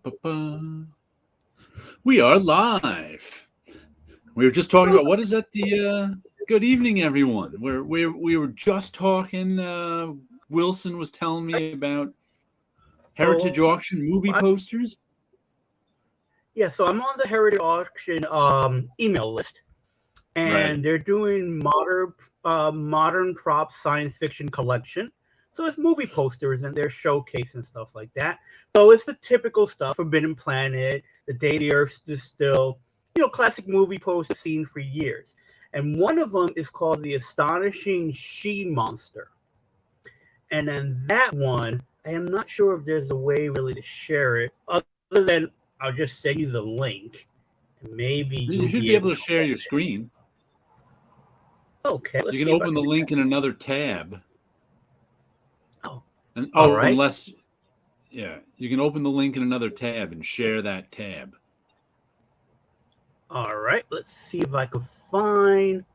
Ba-ba-ba. We are live. We were just talking about what is that? Good evening, everyone. We were just talking. Wilson was telling me about Heritage Auction movie posters. Yeah, so I'm on the Heritage Auction email list, and they're doing modern prop science fiction collection. So it's movie posters and they're showcase and stuff like that. So it's the typical stuff: Forbidden Planet, The Day the Earth Stood Still, classic movie posters seen for years. And one of them is called The Astonishing She-Monster. And then that one, I am not sure if there's a way really to share it, other than I'll just send you the link. Maybe you should be able to share your screen. Okay. You can open the link in another tab. Right. Unless, you can open the link in another tab and share that tab. All right. Let's see if I can find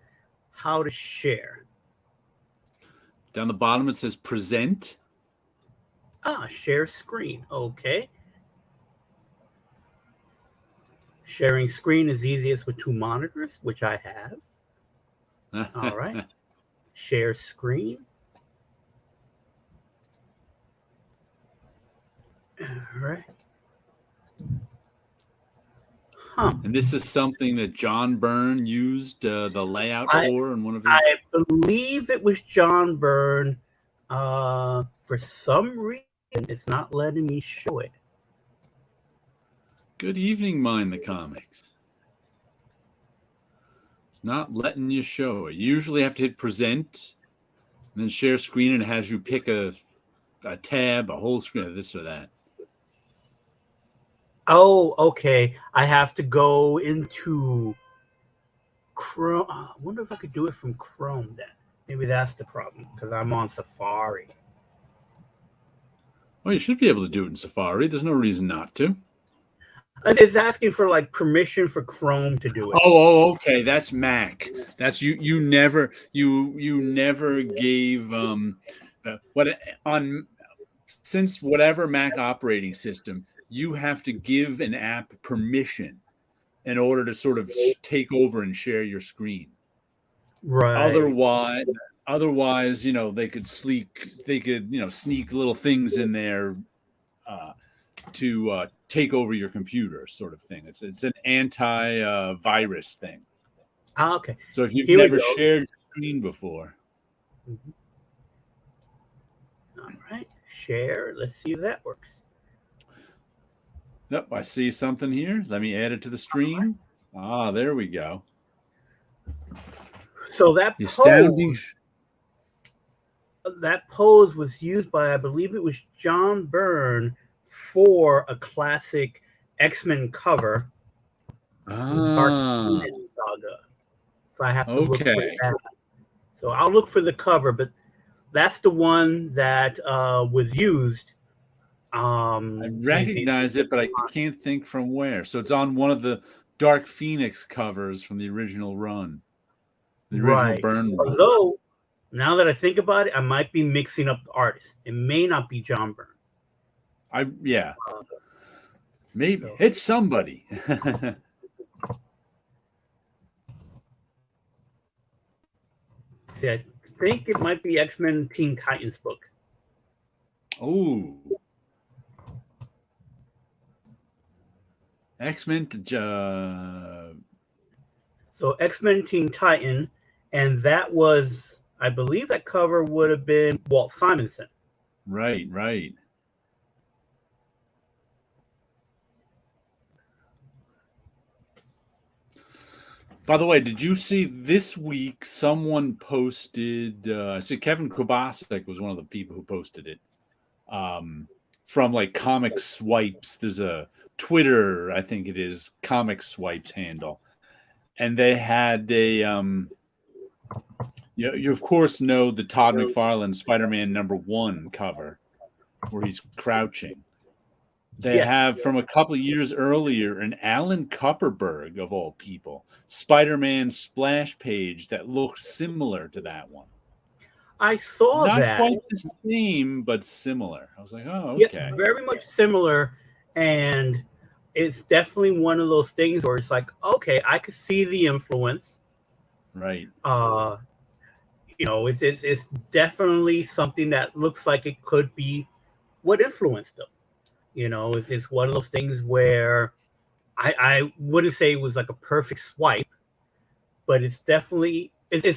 how to share. Down the bottom, it says present. Share screen. Okay. Sharing screen is easiest with two monitors, which I have. All right. Share screen. All right. And this is something that John Byrne used the layout for in one of his... I believe it was John Byrne. For some reason, it's not letting me show it. Good evening, Mind the Comics. It's not letting you show it. You usually have to hit present, and then share screen, and it has you pick a tab, a whole screen of this or that. Oh, okay. I have to go into Chrome. I wonder if I could do it from Chrome then. Maybe that's the problem, because I'm on Safari. Well, you should be able to do it in Safari. There's no reason not to. It's asking for permission for Chrome to do it. Oh, okay. That's Mac. That's you. You never gave since whatever Mac operating system, you have to give an app permission in order to sort of take over and share your screen. Right. Otherwise, they could sneak little things in there to take over your computer, sort of thing. It's an anti-virus thing. Okay. So if you've never shared your screen before. Mm-hmm. All right. Share. Let's see if that works. Yep, I see something here. Let me add it to the stream. There we go. So that pose was used by, I believe it was John Byrne, for a classic X-Men cover, Dark Phoenix Saga. So I have to look for that. So I'll look for the cover, but that's the one that was used. I recognize it, but I can't think from where. So it's on one of the Dark Phoenix covers from the original run. The original Byrne run. Although, now that I think about it, I might be mixing up the artist. It may not be John Byrne. Maybe it's somebody. I think it might be X-Men Teen Titans book. Oh, X-Men. So X-Men Teen Titan, and that was, I believe, that cover would have been Walt Simonson. Right. By the way, did you see this week someone posted, I see Kevin Kubasik was one of the people who posted it, from Comic Swipes. There's a Twitter, I think it is, Comic Swipes handle. And they had you of course know the Todd McFarlane Spider-Man #1 cover where he's crouching. They have, from a couple of years earlier, an Alan Kupperberg, of all people, Spider-Man splash page that looks similar to that one. I saw Not that. Not quite the same, but similar. I was like, oh, okay. Yeah, very much similar. and it's definitely one of those things where it's like, okay, I could see the influence. Right. It's definitely something that looks like it could be what influenced them. It's one of those things where I wouldn't say it was like a perfect swipe, but it's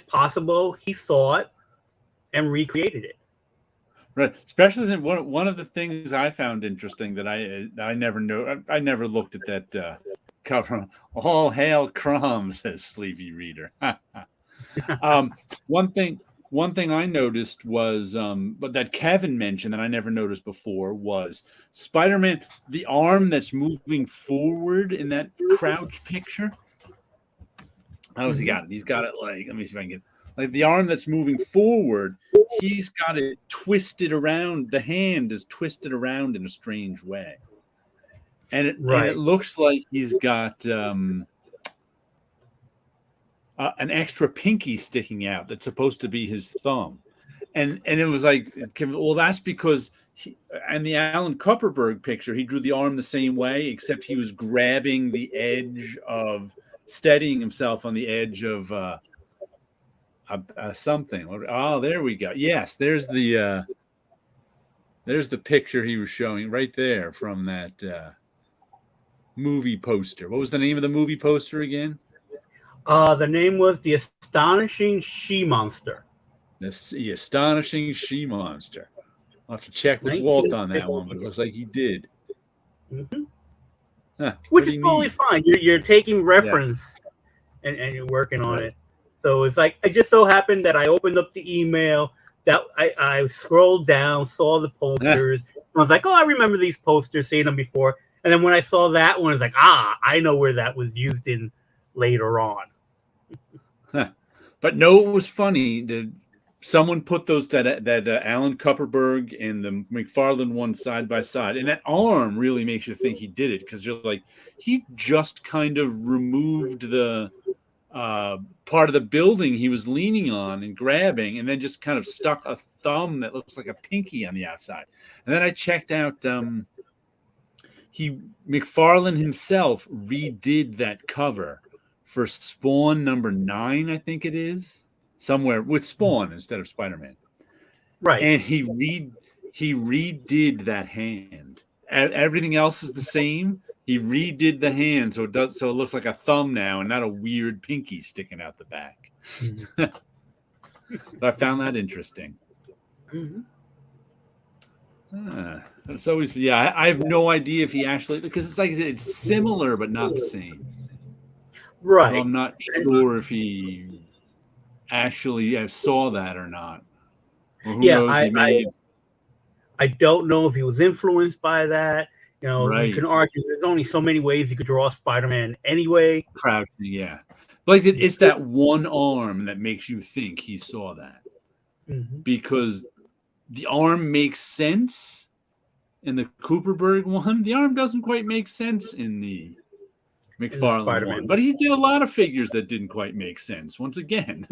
possible he saw it and recreated it. Right. Especially since one of the things I found interesting that I never know, I never looked at that cover. All hail Crom, says Sleepy Reader. um, one thing I noticed was, but that Kevin mentioned that I never noticed before was Spider-Man, the arm that's moving forward in that crouch picture. How's he got it? He's got it like, let me see if I can get like the arm that's moving forward. He's got it twisted around. The hand is twisted around in a strange way, and it looks like he's got an extra pinky sticking out that's supposed to be his thumb, and it was like, well, that's because and the Alan Kupperberg picture, he drew the arm the same way, except he was grabbing the edge of, steadying himself on the edge of something. Oh, there we go. Yes, there's the picture he was showing right there from that movie poster. What was the name of the movie poster again? The name was The Astonishing She-Monster. The Astonishing She-Monster. I'll have to check with Walt on that one, but it looks like he did. Mm-hmm. Which is totally fine. You're taking reference and you're working on it. So it's like, it just so happened that I opened up the email, that I scrolled down, saw the posters. I was like, oh, I remember these posters, seen them before. And then when I saw that one, it's like, I know where that was used in later on. But no, it was funny. Someone put those that Alan Kupperberg and the McFarlane one side by side, and that arm really makes you think he did it, because you're like, he just kind of removed the part of the building he was leaning on and grabbing, and then just kind of stuck a thumb that looks like a pinky on the outside. And then I checked out, McFarlane himself redid that cover for Spawn #9, I think it is, somewhere with Spawn instead of Spider-Man. Right. And he redid that hand. Everything else is the same. He redid the hand so it looks like a thumb now and not a weird pinky sticking out the back. So I found that interesting. It's always, I have no idea if he actually, because it's like I said, it's similar but not the same. Right. So I'm not sure if he actually saw that or not. Or who knows, I don't know if he was influenced by that. Right. You can argue there's only so many ways you could draw Spider-Man anyway. Crouching, yeah. But it's that one arm that makes you think he saw that. Because the arm makes sense in the Kupperberg one. The arm doesn't quite make sense in the McFarlane one. But he did a lot of figures that didn't quite make sense, once again.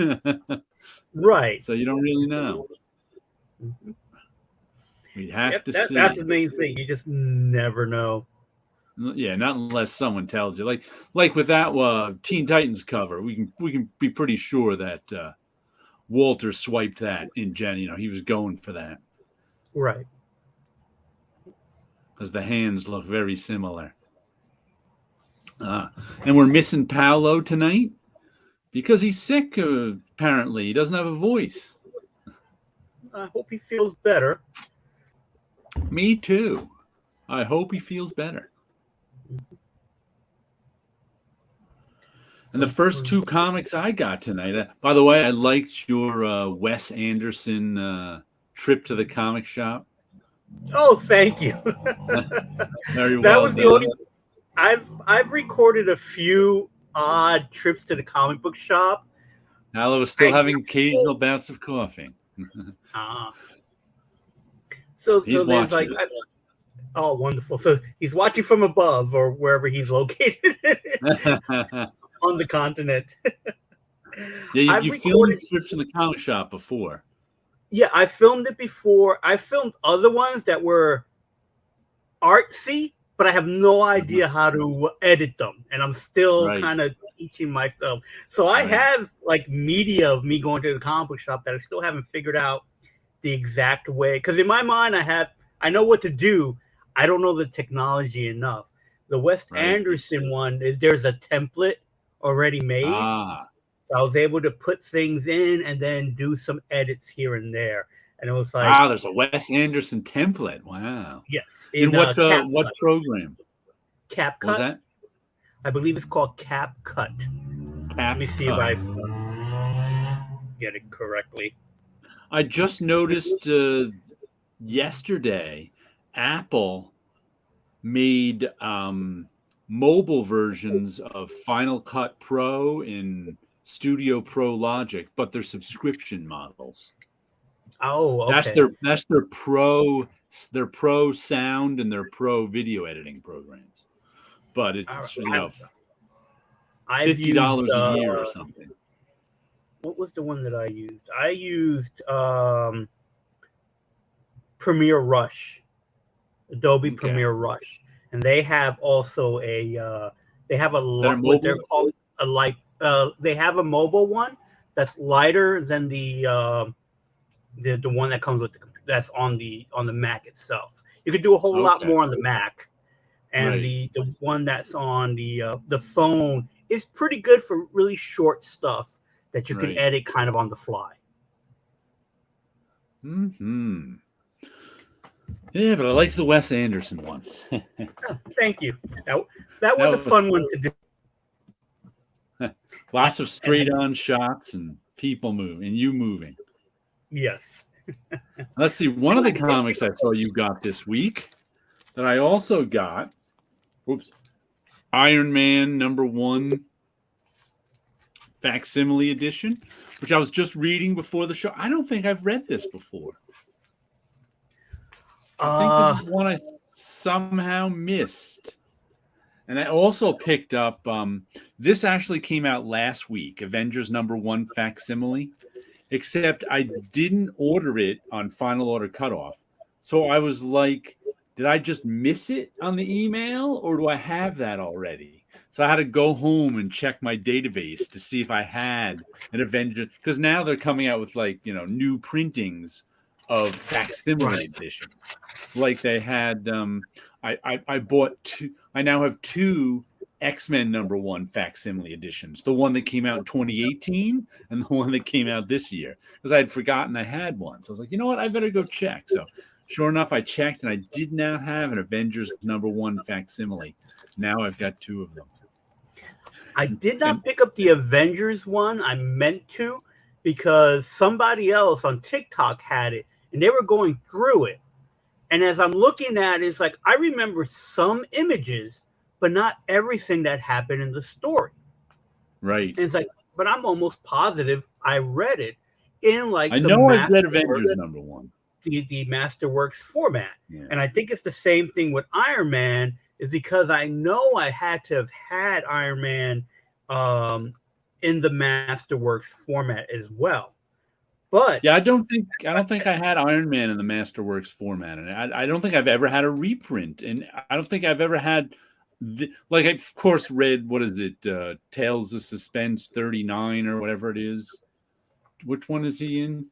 Right. So you don't really know. We'd have to see. That's the main thing. You just never know. Yeah, not unless someone tells you. Like with that Teen Titans cover, we can be pretty sure that Walter swiped that in Gen. He was going for that. Right. Because the hands look very similar. And we're missing Paulo tonight because he's sick, apparently. He doesn't have a voice. I hope he feels better. Me too. I hope he feels better. And the first two comics I got tonight, by the way, I liked your Wes Anderson trip to the comic shop. Oh, thank you. Very well. That was the only. I've recorded a few odd trips to the comic book shop. Paolo was still having occasional bouts of coughing. So there's like, oh, wonderful. So he's watching from above or wherever he's located on the continent. Yeah, you filmed trips to the comic shop before. Yeah, I filmed it before. I filmed other ones that were artsy, but I have no idea how to edit them, and I'm still Right. kind of teaching myself. So I have like media of me going to the comic book shop that I still haven't figured out the exact way. Because in my mind, I know what to do. I don't know the technology enough. The Wes Anderson one is there's a template already made. So I was able to put things in and then do some edits here and there. And it was like, there's a Wes Anderson template. Wow. yes, In what CapCut. program? CapCut. What was that? I believe it's called CapCut. Let me see if I get it correctly. I just noticed yesterday, Apple made mobile versions of Final Cut Pro in Studio Pro Logic, but they're subscription models. Oh, okay. That's their pro sound and their pro video editing programs. But it's $50 a year or something. What was the one that I used? I used Premiere Rush, Adobe Premiere Rush, and they have also what they're called a light. They have a mobile one that's lighter than the one that comes with that's on the Mac itself. You could do a whole lot more on the Mac, and the one that's on the phone is pretty good for really short stuff that you can edit kind of on the fly. Hmm. Yeah, but I liked the Wes Anderson one. Thank you. That was a fun one to do. Lots of straight-on shots and people moving, and you moving. Yes. Let's see. One of the comics I saw you got this week that I also got, Iron Man #1 facsimile edition, which I was just reading before the show. I don't think I've read this before. I think this is one I somehow missed. And I also picked up, this actually came out last week, Avengers #1 facsimile, except I didn't order it on final order cutoff. So I was like, did I just miss it on the email, or do I have that already? So I had to go home and check my database to see if I had an Avengers, because now they're coming out with new printings of facsimile edition. Like they had, I bought two. I now have two X-Men #1 facsimile editions. The one that came out in 2018 and the one that came out this year, because I had forgotten I had one. So I was like, you know what? I better go check. So sure enough, I checked and I did not have an Avengers #1 facsimile. Now I've got two of them. I did not pick up the Avengers one. I meant to, because somebody else on TikTok had it and they were going through it. And as I'm looking at it, it's like, I remember some images, but not everything that happened in the story. Right. And it's like, but I'm almost positive I read it in like I've read Avengers #1. The Masterworks format. Yeah. And I think it's the same thing with Iron Man, is because I know I had to have had Iron Man in the Masterworks format as well. But yeah, I don't think I had Iron Man in the Masterworks format, and I don't think I've ever had a reprint, and I don't think I've ever had I of course read, what is it, Tales of Suspense 39 or whatever it is. Which one is he in?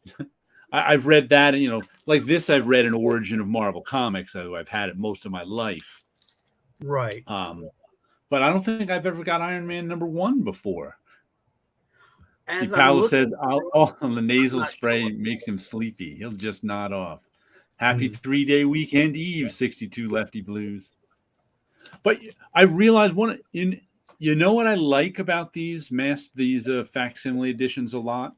I've read that, like this. I've read an Origin of Marvel Comics. I've had it most of my life, right? But I don't think I've ever got Iron Man #1 before. See, Paulo says, the nasal spray makes him sleepy. He'll just nod off. Happy 3-day weekend eve, 62 Lefty Blues. But I realized what I like about these facsimile editions a lot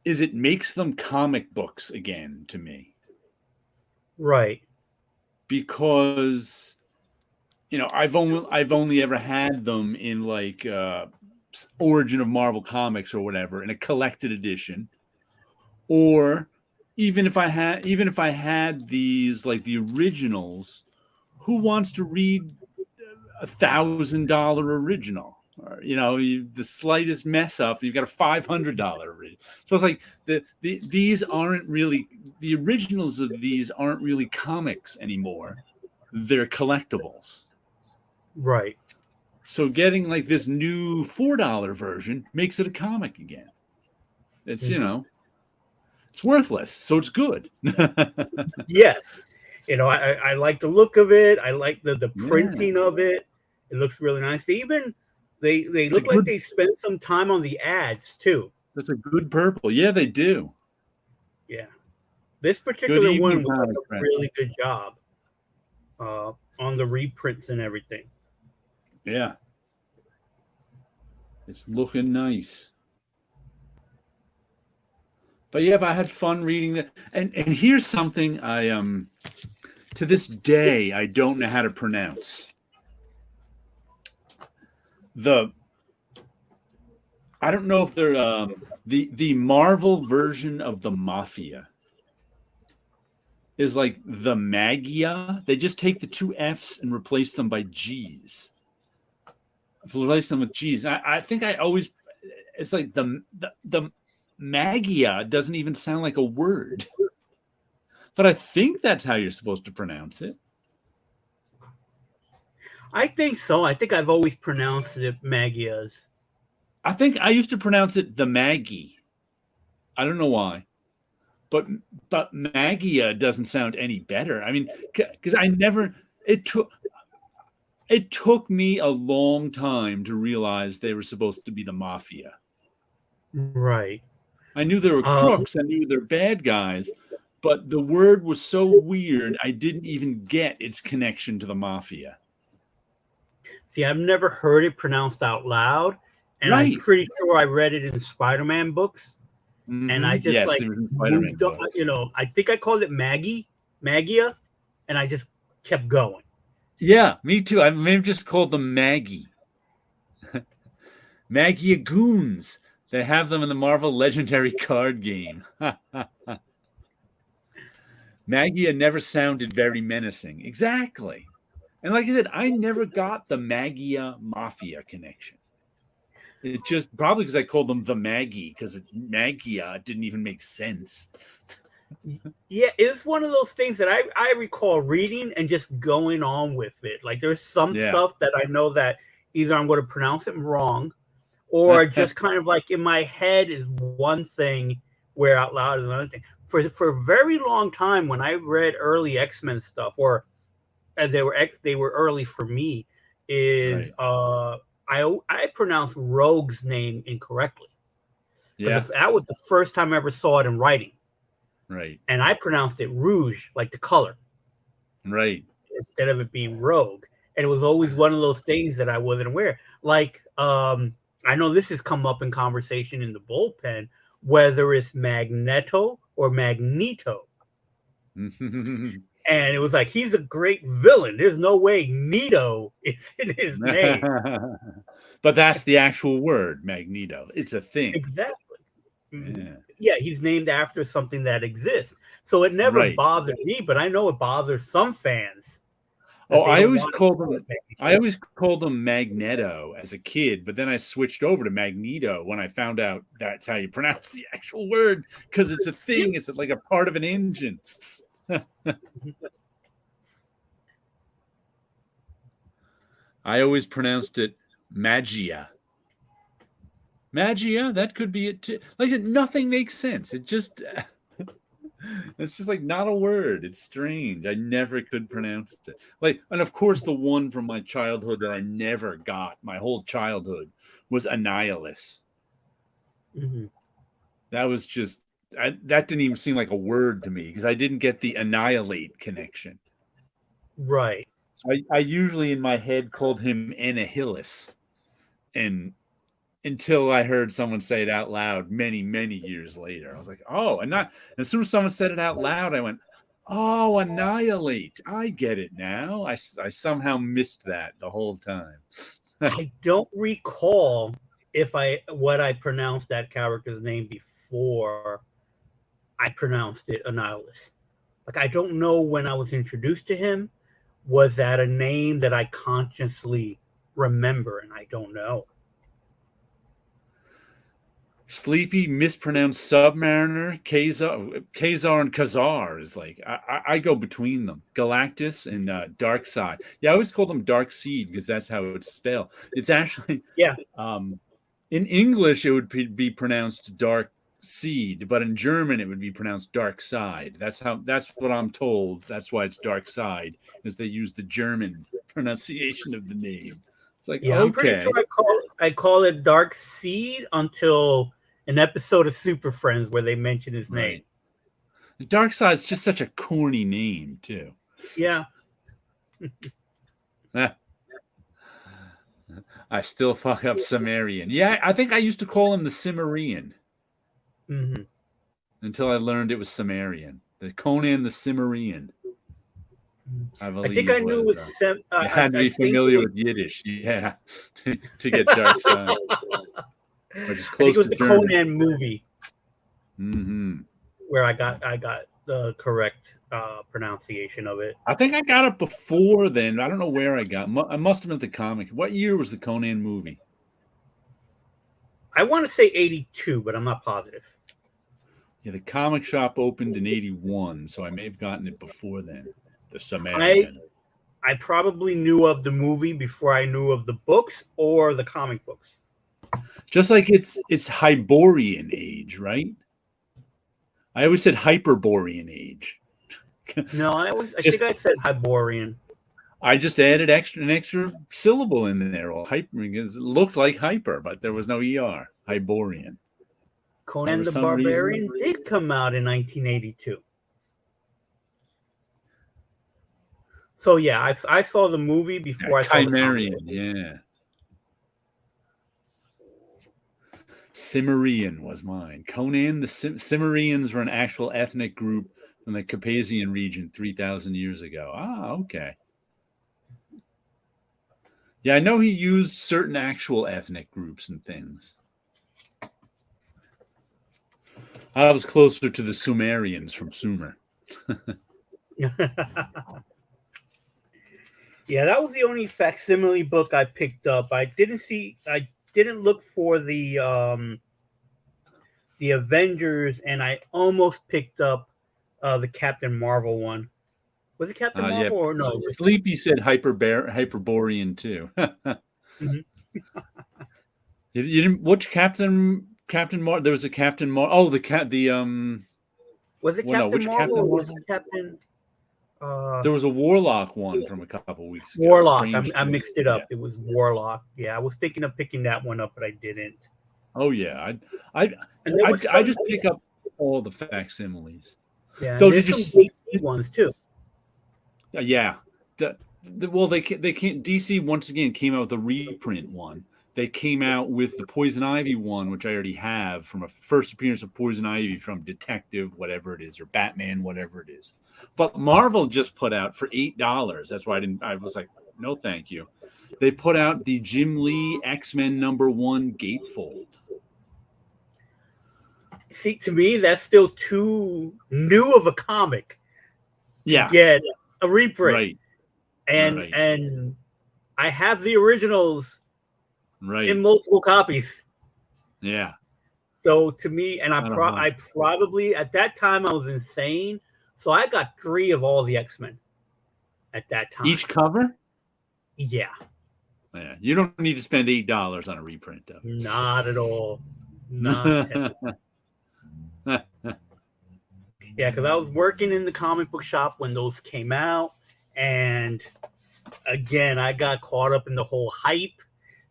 is it makes them comic books again to me. Right. Because I've only ever had them in like Origin of Marvel Comics or whatever in a collected edition, or even if I had these like the originals, who wants to read $1,000 original? Or, the slightest mess up, you've got a $500 original. So it's like these aren't really, the originals of these aren't really comics anymore. they're collectibles. Right. So getting like this new $4 version makes it a comic again. It's, it's worthless. So it's good. Yes. I like the look of it. I like the Yeah. printing of it. It looks really nice. They look like they spent some time on the ads too. That's a good purple. Yeah, they do. Yeah. This particular one was like a friend. really good job on the reprints and everything. Yeah. It's looking nice. But yeah, I had fun reading that. And here's something I to this day I don't know how to pronounce. I don't know if they're the Marvel version of the Mafia is like the Magia. They just take the two F's and replace them by G's. Replace them with G's. I think I always it's like the Magia doesn't even sound like a word. But I think that's how you're supposed to pronounce it. I think so. I think I've always pronounced it Magias. I think I used to pronounce it the Maggie. I don't know why. But Magia doesn't sound any better. I mean, because it took me a long time to realize they were supposed to be the Mafia. Right. I knew they were crooks. I knew they're bad guys. But the word was so weird, I didn't even get its connection to the Mafia. See, I've never heard it pronounced out loud. And right. I'm pretty sure I read it in Spider-Man books. Mm-hmm. And I just moved on, I think I called it Magia, and I just kept going. Yeah, me too. I may have just called them Maggie. Magia Goons. They have them in the Marvel Legendary card game. Magia never sounded very menacing. Exactly. And like I said, I never got the Magia Mafia connection. It just probably because I called them the Maggie, because Magia didn't even make sense. Yeah, it's one of those things that I recall reading and just going on with it. Like there's some stuff that I know that either I'm going to pronounce it wrong, or just kind of like in my head is one thing, where out loud is another thing. For a very long time, when I read early X-Men stuff, or as they were early for me, is I pronounced Rogue's name incorrectly. Yeah, that was the first time I ever saw it in writing. Right. And I pronounced it Rouge, like the color. Right. Instead of it being Rogue. And it was always one of those things that I wasn't aware. Like, I know this has come up in conversation in the bullpen, whether it's Magneto or Magneto. And it was like, he's a great villain. There's no way Nito is in his name. But that's the actual word, Magneto. It's a thing. Exactly. Yeah, he's named after something that exists. So it never bothered me, but I know it bothers some fans. Oh, I always called them Magneto as a kid, but then I switched over to Magneto when I found out that's how you pronounce the actual word, because it's a thing. It's like a part of an engine. I always pronounced it Magia. Magia, that could be it too. Like nothing makes sense. It just it's just like not a word. It's strange. I never could pronounce it. Like, and of course the one from my childhood that I never got my whole childhood was Annihilus. Mm-hmm. That was just that didn't even seem like a word to me because I didn't get the annihilate connection. Right. So I usually in my head called him Annihilus, and until I heard someone say it out loud many, many years later. I was like, oh, and as soon as someone said it out loud, I went, oh, annihilate. I get it now. I somehow missed that the whole time. I don't recall what I pronounced that character's name before I pronounced it Annihilus. Like, I don't know when I was introduced to him. Was that a name that I consciously remember? And I don't know. Sleepy, mispronounced Submariner, Kazar and Kazar is like I go between them. Galactus and Dark Side. Yeah, I always call them Dark Seed because that's how it's spelled. It's actually Yeah. In English it would be pronounced Dark Seed, but in German it would be pronounced Dark Side. That's what I'm told. That's why it's Dark Side, is they use the German pronunciation of the name. It's like, Yeah, I'm pretty sure okay. I call it Dark Seed until an episode of Super Friends where they mention his name. Right. Dark Side's just such a corny name, too. Yeah. I still fuck up Cimmerian. Yeah, I think I used to call him the Cimmerian until I learned it was Cimmerian. The Conan the Cimmerian. I think I knew it was. You had to be familiar with Yiddish, yeah, to get Dark Side. Which is close it was to the German. Conan movie Mm-hmm. where I got the correct pronunciation of it. I think I got it before then. I don't know where I got. I must have been at the comic. What year was the Conan movie? I want to say 82, but I'm not positive. Yeah, the comic shop opened in 81, so I may have gotten it before then. The Sumerian. I probably knew of the movie before I knew of the books or the comic books. Just like it's Hyborian age, right? I always said Hyperborean age. No, I think I said Hyborian. I just added an extra syllable in there, or hyper, because it looked like hyper, but there was no ER. Hyborian. Conan the Barbarian did come out in 1982. So yeah, I saw the movie before I saw the comic. Yeah. Cimmerian was mine. Conan, the Cimmerians were an actual ethnic group from the Carpathian region 3,000 years ago. Ah, okay. Yeah, I know he used certain actual ethnic groups and things. I was closer to the Sumerians from Sumer. Yeah, that was the only facsimile book I picked up. I didn't look for the Avengers, and I almost picked up the Captain Marvel one. Was it Captain Marvel or no? Sleepy said Hyperborean too. You didn't watch Captain Marvel? There was a Captain Marvel. Oh, was it Captain Marvel? Or was it Captain? There was a Warlock one from a couple weweeks ago. Warlock. I mixed it up. Yeah. It was Warlock. Yeah, I was thinking of picking that one up, but I didn't. Oh yeah, I just pick up all the facsimiles. Yeah, so did you see ones too? Yeah. Well, they can't. DC once again came out with a reprint one. They came out with the Poison Ivy one, which I already have from a first appearance of Poison Ivy from Detective, whatever it is, or Batman, whatever it is. But Marvel just put out for $8. That's why I was like, no, thank you. They put out the Jim Lee X-Men #1 Gatefold. See, to me, that's still too new of a comic to get a reprint. Right. And I have the originals in right multiple copies. Yeah. So to me, and I probably at that time I was insane. So I got 3 of all the X-Men at that time. Each cover? Yeah. Yeah. You don't need to spend $8 on a reprint, though. Not at all. Not at all. Yeah, because I was working in the comic book shop when those came out. And again, I got caught up in the whole hype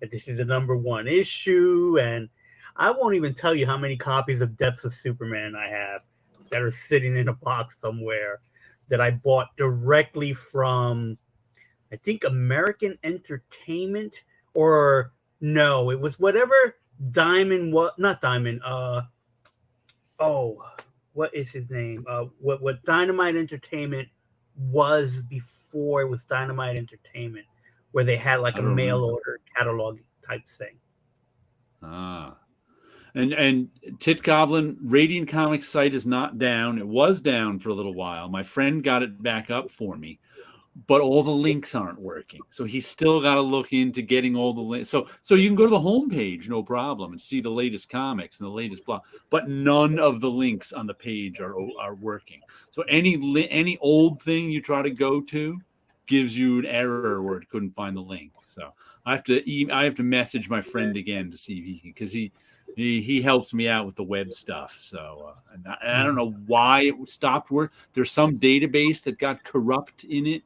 that this is the #1 issue. And I won't even tell you how many copies of Deaths of Superman I have that are sitting in a box somewhere that I bought directly from, I think, American Entertainment, or no, it was whatever Diamond, not Diamond, what is his name? What Dynamite Entertainment was before it was Dynamite Entertainment, where they had like a mail order catalog type thing. And Tit Goblin, Radiant Comics site is not down. It was down for a little while. My friend got it back up for me. but all the links aren't working. So he's still got to look into getting all the links. So you can go to the homepage, no problem, and see the latest comics and the latest blah. But none of the links on the page are working. So any old thing you try to go to gives you an error where it couldn't find the link. So I have to message my friend again to see if he can, because he helps me out with the web stuff. So and I don't know why it stopped work. There's some database that got corrupt in it.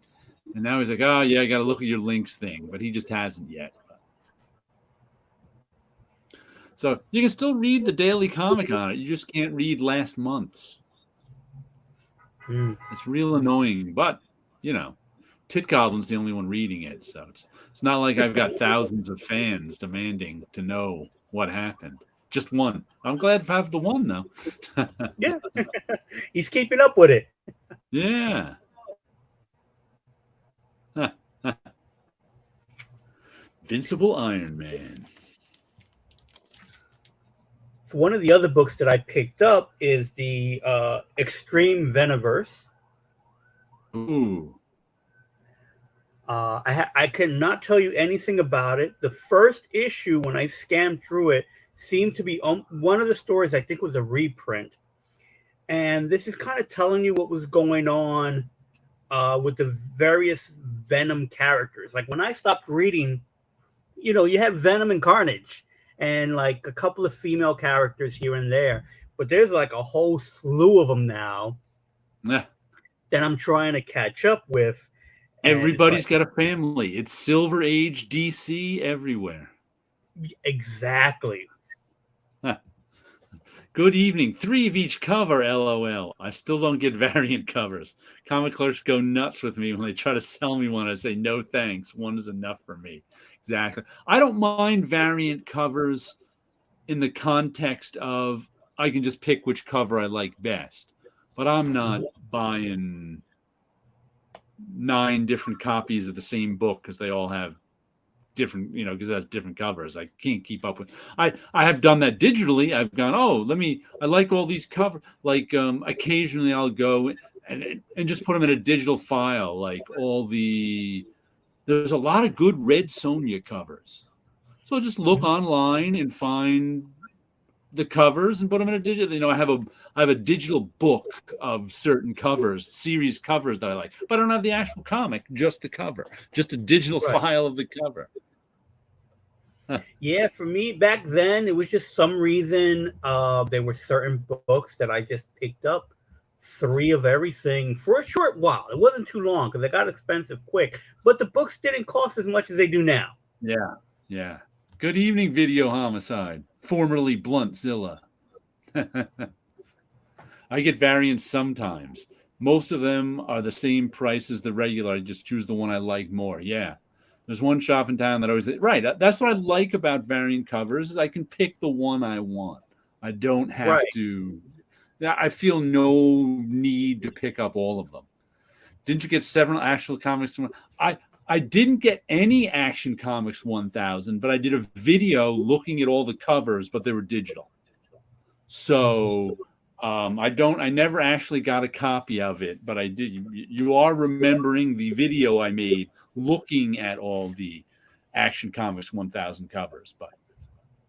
And now he's like, oh, yeah, I got to look at your links thing. But he just hasn't yet. So you can still read the Daily Comic on it. You just can't read last month's. It's real annoying. But, Tit Goblin's the only one reading it. So it's not like I've got thousands of fans demanding to know what happened. Just one. I'm glad to have the one, though. Yeah. He's keeping up with it. Yeah. Invincible Iron Man. So one of the other books that I picked up is the Extreme Venomverse. Ooh. I cannot tell you anything about it. The first issue, when I scanned through it, seemed to be one of the stories I think was a reprint. And this is kind of telling you what was going on with the various Venom characters. Like when I stopped reading, you have Venom and Carnage and like a couple of female characters here and there, but there's like a whole slew of them now that I'm trying to catch up with. Everybody's got a family. It's Silver Age DC everywhere. Exactly. Good evening. 3 of each cover, LOL. I still don't get variant covers. Comic clerks go nuts with me when they try to sell me one. I say, no thanks. One is enough for me. Exactly. I don't mind variant covers in the context of I can just pick which cover I like best. But I'm not buying 9 different copies of the same book because they all have different, because it has different covers. I can't keep up with. I have done that digitally. I've gone, I like all these covers. Like occasionally I'll go and just put them in a digital file. Like there's a lot of good Red Sonja covers. So I'll just look online and find the covers and put them in a digital. I have a digital book of certain covers, series covers that I like, but I don't have the actual comic, just the cover, just a digital file of the cover. Yeah, for me back then, it was just some reason there were certain books that I just picked up 3 of everything for a short while. It wasn't too long because they got expensive quick, but the books didn't cost as much as they do now. Yeah. Good evening, Video Homicide, formerly Bluntzilla. I get variants sometimes. Most of them are the same price as the regular. I just choose the one I like more. Yeah. There's one shop in town that always... Right. That's what I like about variant covers is I can pick the one I want. I don't have to... I feel no need to pick up all of them. Didn't you get several actual comics? I didn't get any Action Comics 1000, but I did a video looking at all the covers, but they were digital. So I never actually got a copy of it, but I did. You are remembering the video I made looking at all the Action Comics 1000 covers, but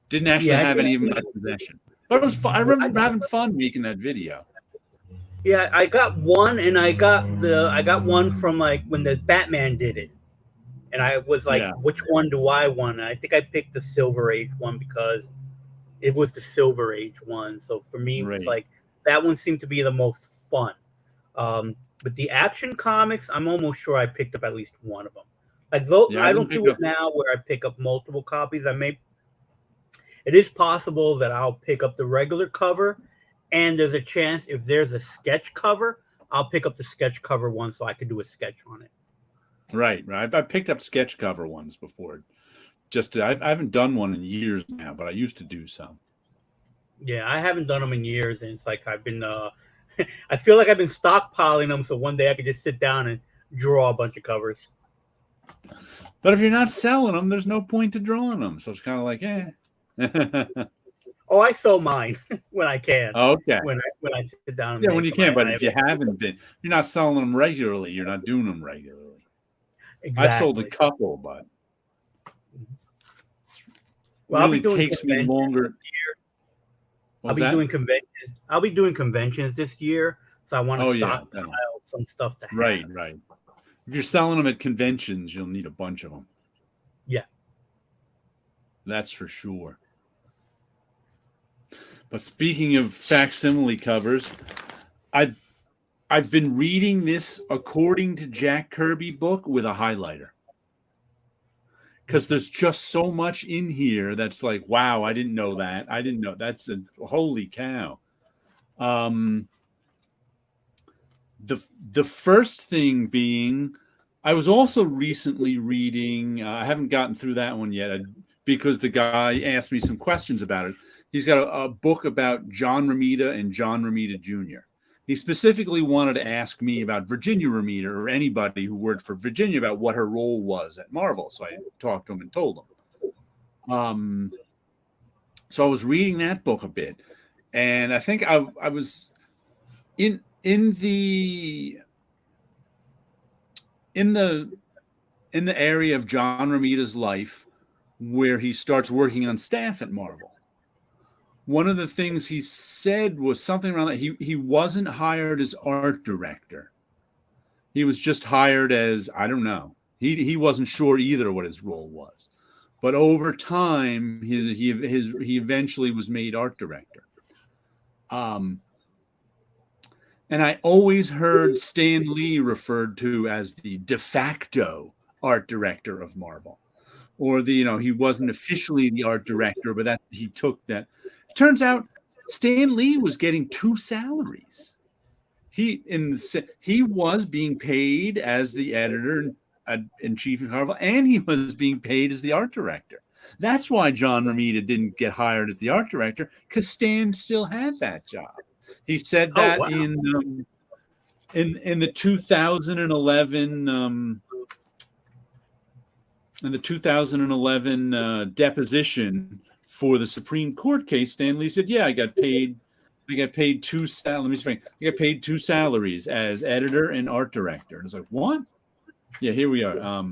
didn't actually have any of them in my possession. But it was fun. I remember having fun making that video. Yeah, I got one, and I got one from like when the Batman did it. And I was like, which one do I want? And I think I picked the Silver Age one because it was the Silver Age one. So for me, it was like that one seemed to be the most fun. But the Action Comics, I'm almost sure I picked up at least one of them. Like though I don't do it now where I pick up multiple copies. It is possible that I'll pick up the regular cover, and there's a chance if there's a sketch cover, I'll pick up the sketch cover one so I can do a sketch on it. Right. I've picked up sketch cover ones before. I haven't done one in years now, but I used to do some. Yeah, I haven't done them in years, and it's like I've been. I feel like I've been stockpiling them, so one day I could just sit down and draw a bunch of covers. But if you're not selling them, there's no point to drawing them. So it's kind of like, Oh, I sell mine when I can. Okay. When I sit down. And when you can, but if you haven't been, you're not selling them regularly. You're not doing them regularly. I've sold a Exactly. couple, but Well, I'll be really doing takes me conventions longer. this year. What I'll was be that? doing conventions. I'll be doing conventions this year, so I want to Oh yeah, stockpile some stuff to right, have. right. If you're selling them at conventions, you'll need a bunch of them. Yeah. That's for sure. But speaking of facsimile covers, I've I've been reading this according to Jack Kirby book with a highlighter. Because there's just so much in here that's like, wow, I didn't know that. I didn't know that's a holy cow. Um, the first thing being, I was also recently reading. I haven't gotten through that one yet because the guy asked me some questions about it. He's got a book about John Romita and John Romita Jr. He specifically wanted to ask me about Virginia Romita or anybody who worked for Virginia about what her role was at Marvel. So I talked to him and told him. So I was reading that book a bit, and I think I was in the in the in the area of John Romita's life where he starts working on staff at Marvel. One of the things he said was something around that he wasn't hired as art director. He was just hired as, I don't know. He wasn't sure either what his role was. But over time, he eventually was made art director. And I always heard Stan Lee referred to as the de facto art director of Marvel, or he wasn't officially the art director, but that he took that. It turns out Stan Lee was getting two salaries. He was being paid as the editor in chief of Marvel, and he was being paid as the art director. That's why John Romita didn't get hired as the art director, because Stan still had that job. He said Oh that wow. in the 2011 deposition for the Supreme Court case. Stan Lee said, "Yeah, I got paid two salaries. I got paid two salaries as editor and art director." And it's like, what? Yeah, here we are.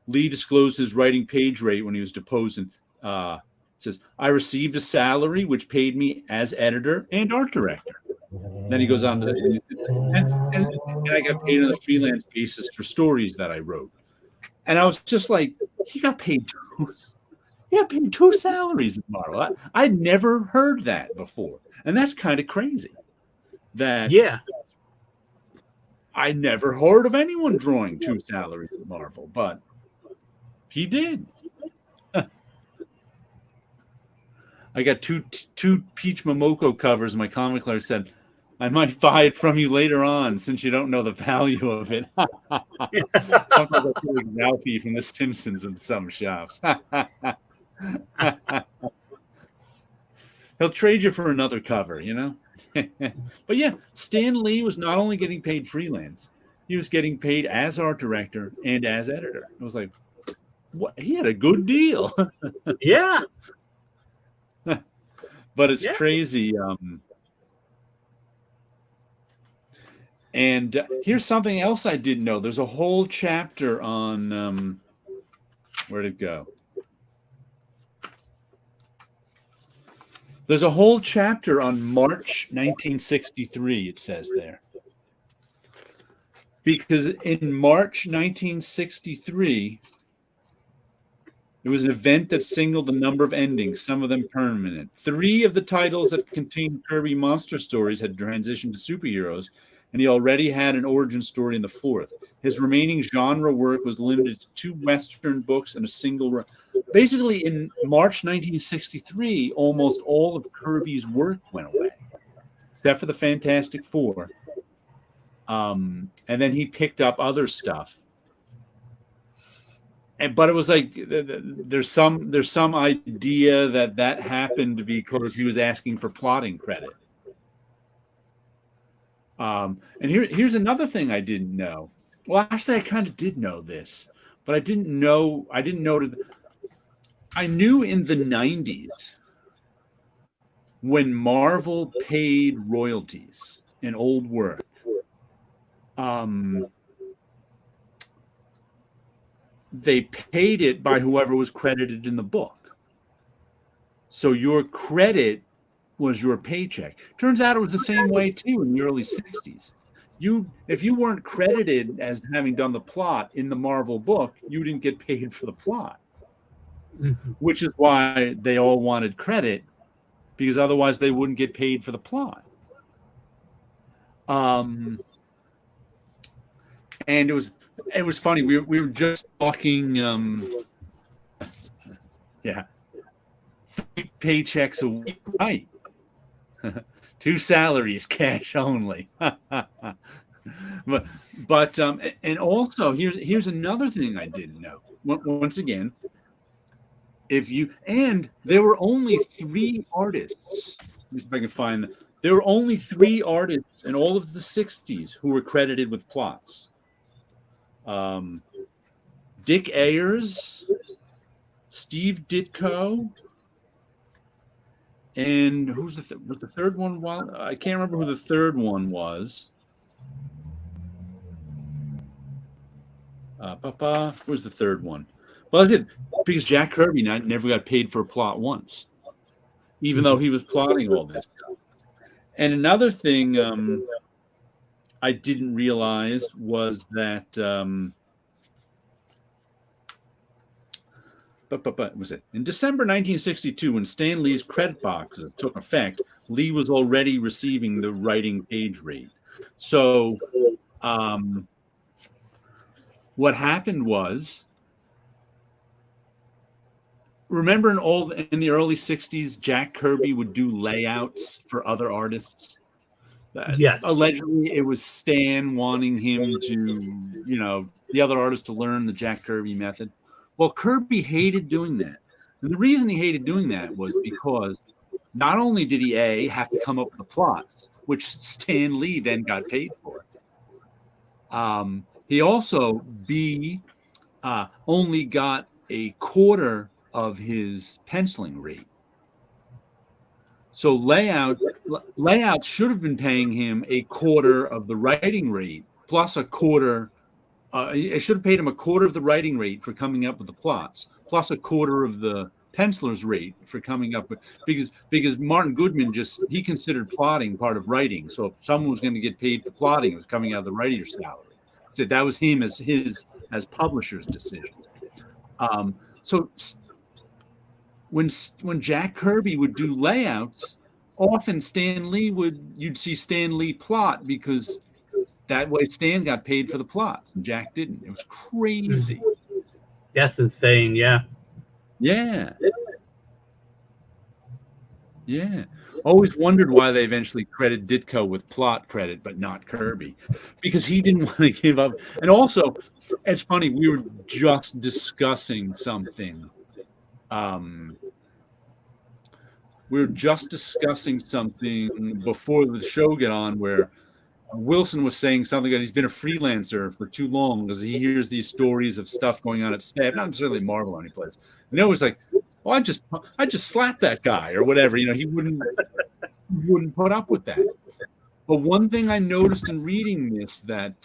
Lee disclosed his writing page rate when he was deposed, and says, "I received a salary which paid me as editor and art director." Then he goes on to and I got paid on a freelance basis for stories that I wrote. And I was just like, he got paid two salaries at Marvel. I'd never heard that before. And that's kind of crazy. That Yeah. I never heard of anyone drawing two salaries at Marvel, but he did. I got two Peach Momoko covers. My comic clerk said, "I might buy it from you later on since you don't know the value of it." Sometimes I feel like Ralphie from The Simpsons in some shops. He'll trade you for another cover, But yeah, Stan Lee was not only getting paid freelance, he was getting paid as art director and as editor. It was like, what? He had a good deal. Yeah. But it's Yeah. crazy. And here's something else I didn't know. There's a whole chapter on where'd it go? There's a whole chapter on March 1963, it says there. Because in March 1963, it was an event that singled the number of endings, some of them permanent. 3 of the titles that contained Kirby monster stories had transitioned to superheroes, and he already had an origin story in the 4th. His remaining genre work was limited to 2 Western books and a single. Basically, in March 1963, almost all of Kirby's work went away, except for the Fantastic Four. And then he picked up other stuff. But it was like there's some idea that happened because he was asking for plotting credit. And here's another thing I didn't know. Well, actually, I kind of did know this, but I didn't know. I knew in the 90s when Marvel paid royalties in old work. they paid it by whoever was credited in the book. So your credit was your paycheck. Turns out it was the same way too in the early 60s. If you weren't credited as having done the plot in the Marvel book, you didn't get paid for the plot. Which is why they all wanted credit, because otherwise they wouldn't get paid for the plot. And it was funny. We were just talking. 3 paychecks a week, right? 2 salaries, cash only. but and also here's another thing I didn't know. Once again, there were only 3 artists. Let me see if I can find. There were only 3 artists in all of the 60s who were credited with plots. Dick Ayers, Steve Ditko, and who's the third one? Well, I can't remember who the third one was. Who's the third one? Well, I did, because Jack Kirby never got paid for a plot once, even though he was plotting all this. And another thing I didn't realize was that was it in December 1962 when Stan Lee's credit boxes took effect? Lee was already receiving the writing page rate. So what happened was, remember in the early 60s, Jack Kirby would do layouts for other artists? Yes. Allegedly, it was Stan wanting him to, the other artists to learn the Jack Kirby method. Well, Kirby hated doing that. And the reason he hated doing that was because not only did he, A, have to come up with the plots, which Stan Lee then got paid for, he also, B, only got a quarter of his penciling rate. So layouts should have been paying him a quarter of the writing rate plus a quarter. It should have paid him a quarter of the writing rate for coming up with the plots, plus a quarter of the penciler's rate for coming up with, because Martin Goodman he considered plotting part of writing. So if someone was going to get paid for plotting, it was coming out of the writer's salary. So that was him as publisher's decision. So when Jack Kirby would do layouts, often you'd see Stan Lee plot, because that way Stan got paid for the plots and Jack didn't. It was crazy. That's insane. Yeah. Always wondered why they eventually credited Ditko with plot credit but not Kirby, because he didn't want to give up. And also, it's funny, we were just discussing something before the show got on, where Wilson was saying something that he's been a freelancer for too long because he hears these stories of stuff going on at staff, not necessarily Marvel or any place. And it was like, I just slapped that guy or whatever. He wouldn't put up with that. But one thing I noticed in reading this, that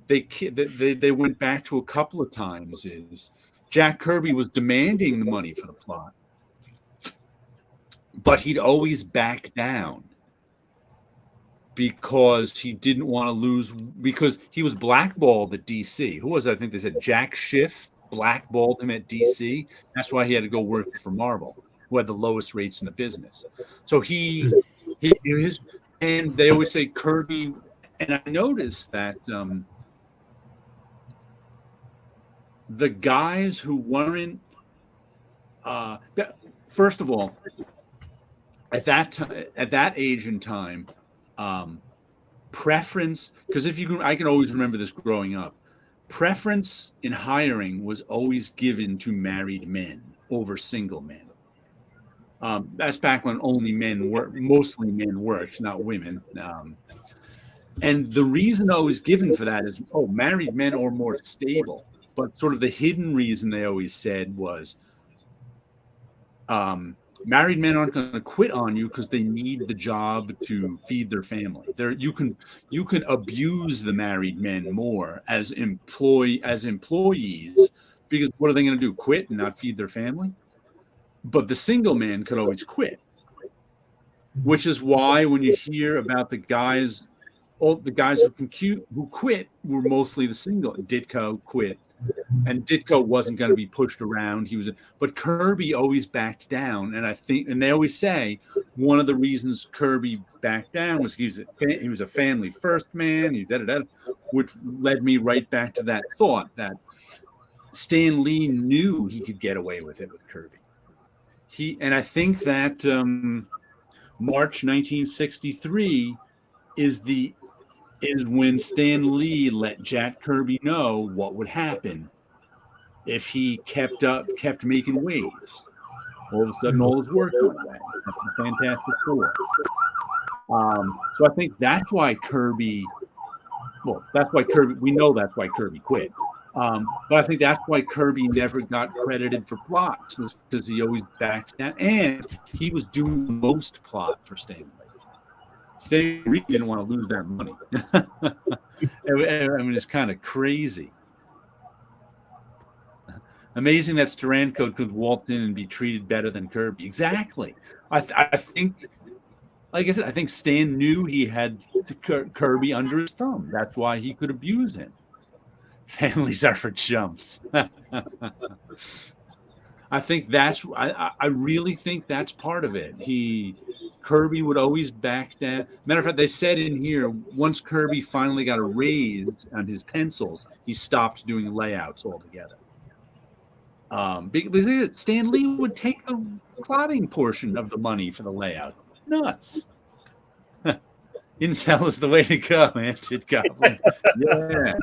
they went back to a couple of times, is Jack Kirby was demanding the money for the plot, but he'd always back down because he didn't want to lose, because he was blackballed at DC. Who was it? I think they said Jack Schiff blackballed him at DC. That's why he had to go work for Marvel, who had the lowest rates in the business. So and they always say Kirby, and I noticed that the guys who weren't, first of all, at that age and time, preference, because I can always remember this growing up, preference in hiring was always given to married men over single men. That's back when only mostly men worked, not women. And the reason always given for that is, married men are more stable. But sort of the hidden reason they always said was, married men aren't going to quit on you because they need the job to feed their family. You can abuse the married men more as employees, because what are they going to do? Quit and not feed their family? But the single man could always quit, which is why when you hear about the guys, all the guys who quit were mostly the single. Ditko quit. And Ditko wasn't going to be pushed around. But Kirby always backed down. And they always say one of the reasons Kirby backed down was he was a family first man, which led me right back to that thought that Stan Lee knew he could get away with it with Kirby. And I think that March 1963 is when Stan Lee let Jack Kirby know what would happen if he kept making waves. All of a sudden, all his work went away. Except for Fantastic Four. So I think that's why Kirby. Well, that's why Kirby. We know that's why Kirby quit. But I think that's why Kirby never got credited for plots, was because he always backed down, and he was doing the most plot for Stan Lee. Stan Lee didn't want to lose that money. I mean, it's kind of crazy. Amazing that Steranko could waltz in and be treated better than Kirby. Exactly. I think, like I said, I think Stan knew he had Kirby under his thumb. That's why he could abuse him. Families are for chumps. I think I really think that's part of it. Kirby would always back down. Matter of fact, they said in here, once Kirby finally got a raise on his pencils, he stopped doing layouts altogether. Because Stan Lee would take the plotting portion of the money for the layout. Nuts. Incel is the way to go, answered Goblin. Yeah.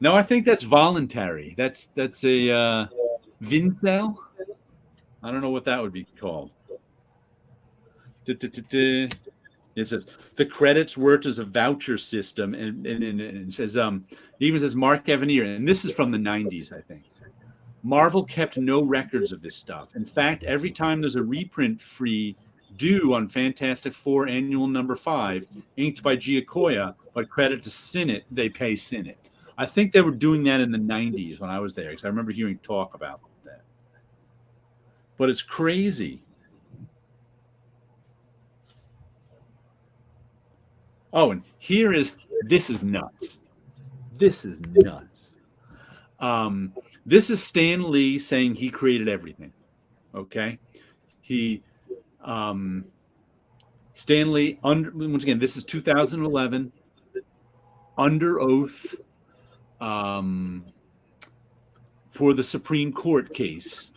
No, I think that's voluntary. That's a Vincel. I don't know what that would be called. It says the credits worked as a voucher system, and it says it even says Mark Evanier, and this is from the 90s, I think. Marvel kept no records of this stuff. In fact, every time there's a reprint free due on Fantastic Four Annual Number 5, inked by Giacoya, but credit to Sinnott, they pay Sinnott. I think they were doing that in the 90s when I was there, because I remember hearing talk about that. But it's crazy. Oh, and this is nuts. This is nuts. This is Stan Lee saying he created everything. Okay? Stan Lee, once again, this is 2011, under oath for the Supreme Court case.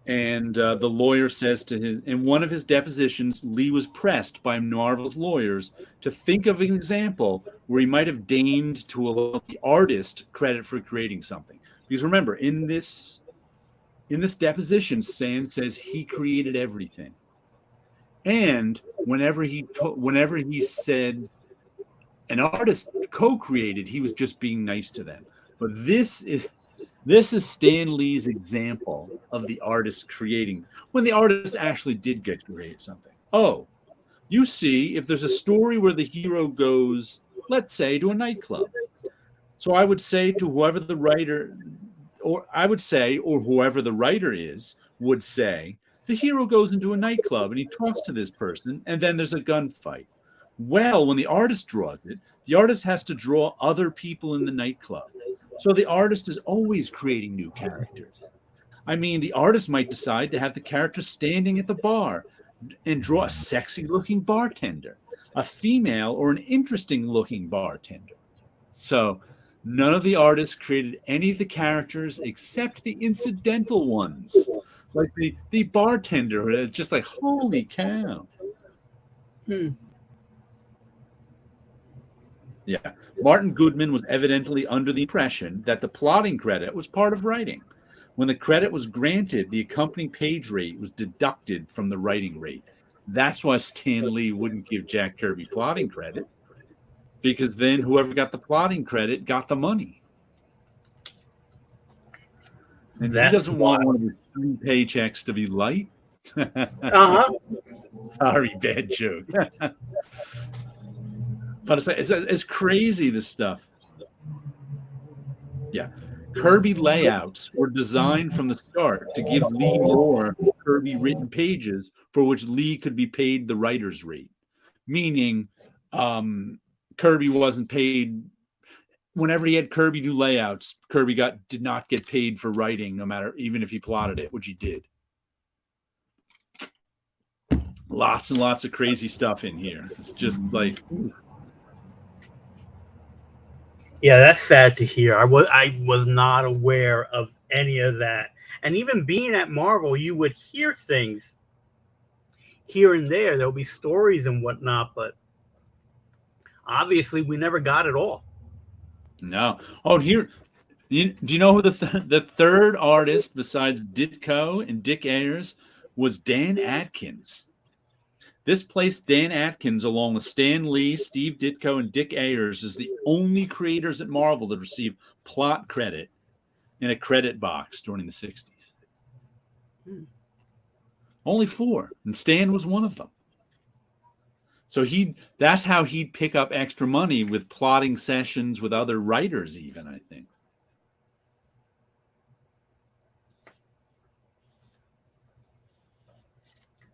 And the lawyer says to him, in one of his depositions, Lee was pressed by Marvel's lawyers to think of an example where he might have deigned to allow the artist credit for creating something. Because remember, in this deposition, Sam says he created everything. And whenever he said an artist co-created, he was just being nice to them. But this is Stan Lee's example of the artist creating, when the artist actually did get to create something. Oh, you see, if there's a story where the hero goes, let's say, to a nightclub. So I would say to whoever the writer, or whoever the writer is, would say, the hero goes into a nightclub and he talks to this person, and then there's a gunfight. Well, when the artist draws it, the artist has to draw other people in the nightclub. So the artist is always creating new characters. I mean, the artist might decide to have the character standing at the bar and draw a sexy-looking bartender, a female or an interesting-looking bartender. So none of the artists created any of the characters except the incidental ones, like the bartender. Just like, holy cow. Yeah. Martin Goodman was evidently under the impression that the plotting credit was part of writing. When the credit was granted, the accompanying page rate was deducted from the writing rate. That's why Stan Lee wouldn't give Jack Kirby plotting credit, because then whoever got the plotting credit got the money. And he doesn't want one of 3 paychecks to be light. Uh-huh. Sorry, bad joke. But it's crazy, this stuff. Yeah. Kirby layouts were designed from the start to give Lee more Kirby written pages for which Lee could be paid the writer's rate. Meaning, Kirby wasn't paid. Whenever he had Kirby do layouts, Kirby did not get paid for writing, no matter, even if he plotted it, which he did. Lots and lots of crazy stuff in here. It's just like, yeah, that's sad to hear. I was not aware of any of that. And even being at Marvel, you would hear things here and there. There'll be stories and whatnot, but obviously we never got it all. No. Oh, here, do you know who the third artist besides Ditko and Dick Ayers was? Dan Adkins. This placed Dan Adkins, along with Stan Lee, Steve Ditko, and Dick Ayers, as the only creators at Marvel that received plot credit in a credit box during the 60s. Only 4, and Stan was one of them. So that's how he'd pick up extra money, with plotting sessions with other writers, even, I think.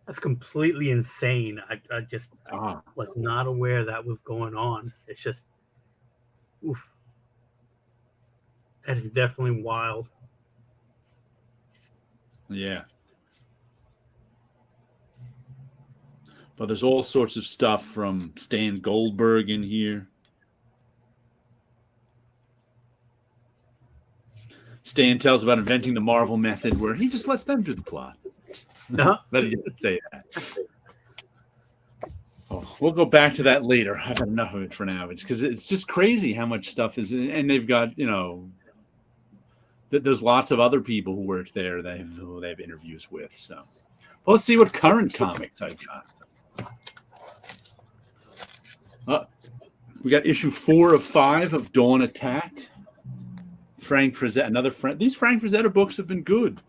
That's completely insane. I just was not aware that was going on. It's just, oof. That is definitely wild. Yeah. But there's all sorts of stuff from Stan Goldberg in here. Stan tells about inventing the Marvel method, where he just lets them do the plot. Uh-huh. But he didn't say that. Oh, we'll go back to that later. I've had enough of it for now, because it's just crazy how much stuff is in, and they've got, there's lots of other people who work there they have interviews with. So, well, let's see what current comics I've got. We got issue 4 of 5 of Dawn Attack. Frank Frazetta, another friend. These Frank Frazetta books have been good.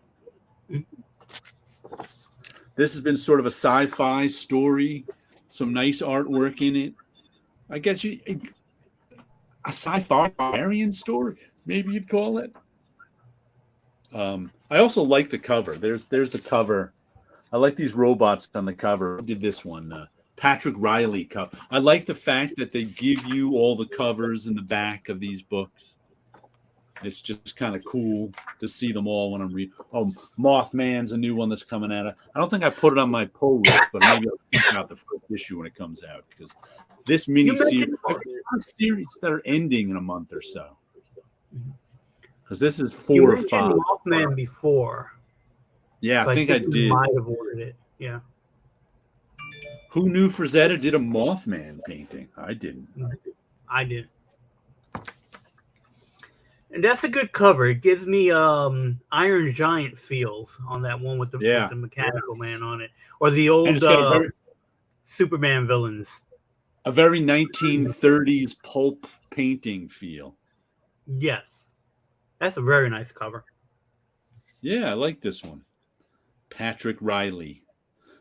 This has been sort of a sci-fi story, some nice artwork in it. I guess a sci-fi variant story, maybe you'd call it. I also like the cover. There's the cover. I like these robots on the cover. I did this one, Patrick Riley cover. I like the fact that they give you all the covers in the back of these books. It's just kind of cool to see them all when I'm reading. Oh, Mothman's a new one that's coming out. I don't think I put it on my pull list, but maybe I'll check out the first issue when it comes out, because this mini series that are ending in a month or so. Because this is 4 or 5. Mothman before. Yeah, so I think I did. Might have ordered it. Yeah. Who knew Frazetta did a Mothman painting? I didn't. I didn't. And that's a good cover. It gives me Iron Giant feels on that one with the Mechanical Man on it, or the old Superman villains. A very 1930s pulp painting feel. Yes, that's a very nice cover. Yeah, I like this one. Patrick Riley.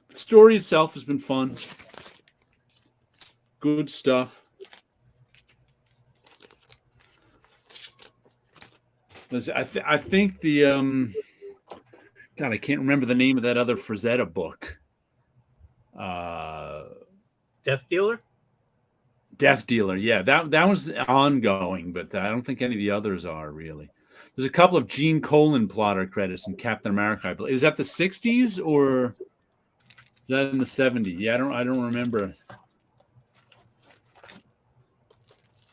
The story itself has been fun. Good stuff. I think the God, I can't remember the name of that other Frazetta book. Death Dealer. Death Dealer, yeah, that was ongoing, but I don't think any of the others are really. There's a couple of Gene Colan plotter credits in Captain America, I believe. Is that the 60s or is that in the 70s? Yeah, I don't remember.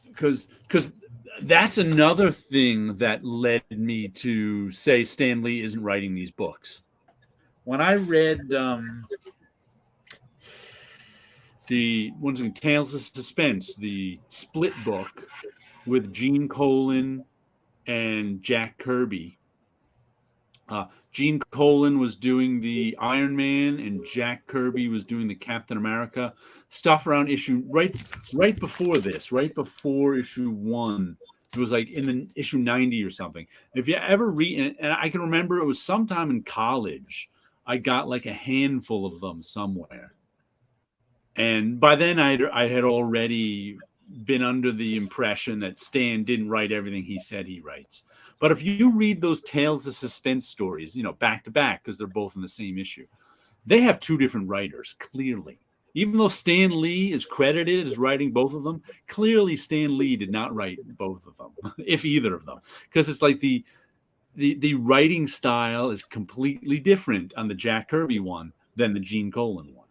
Because that's another thing that led me to say Stan Lee isn't writing these books. When I read the ones in Tales of Suspense, the split book with Gene Colan and Jack Kirby. Gene Colan was doing the Iron Man, and Jack Kirby was doing the Captain America stuff around issue right before this, right before issue 1. It was like in the issue 90 or something. If you ever read, and I can remember it was sometime in college, I got like a handful of them somewhere. And by then I had already been under the impression that Stan didn't write everything he said he writes. But if you read those Tales of Suspense stories, back to back, because they're both in the same issue, they have two different writers, clearly. Even though Stan Lee is credited as writing both of them, clearly Stan Lee did not write both of them, if either of them, because it's like the writing style is completely different on the Jack Kirby one than the Gene Colan one.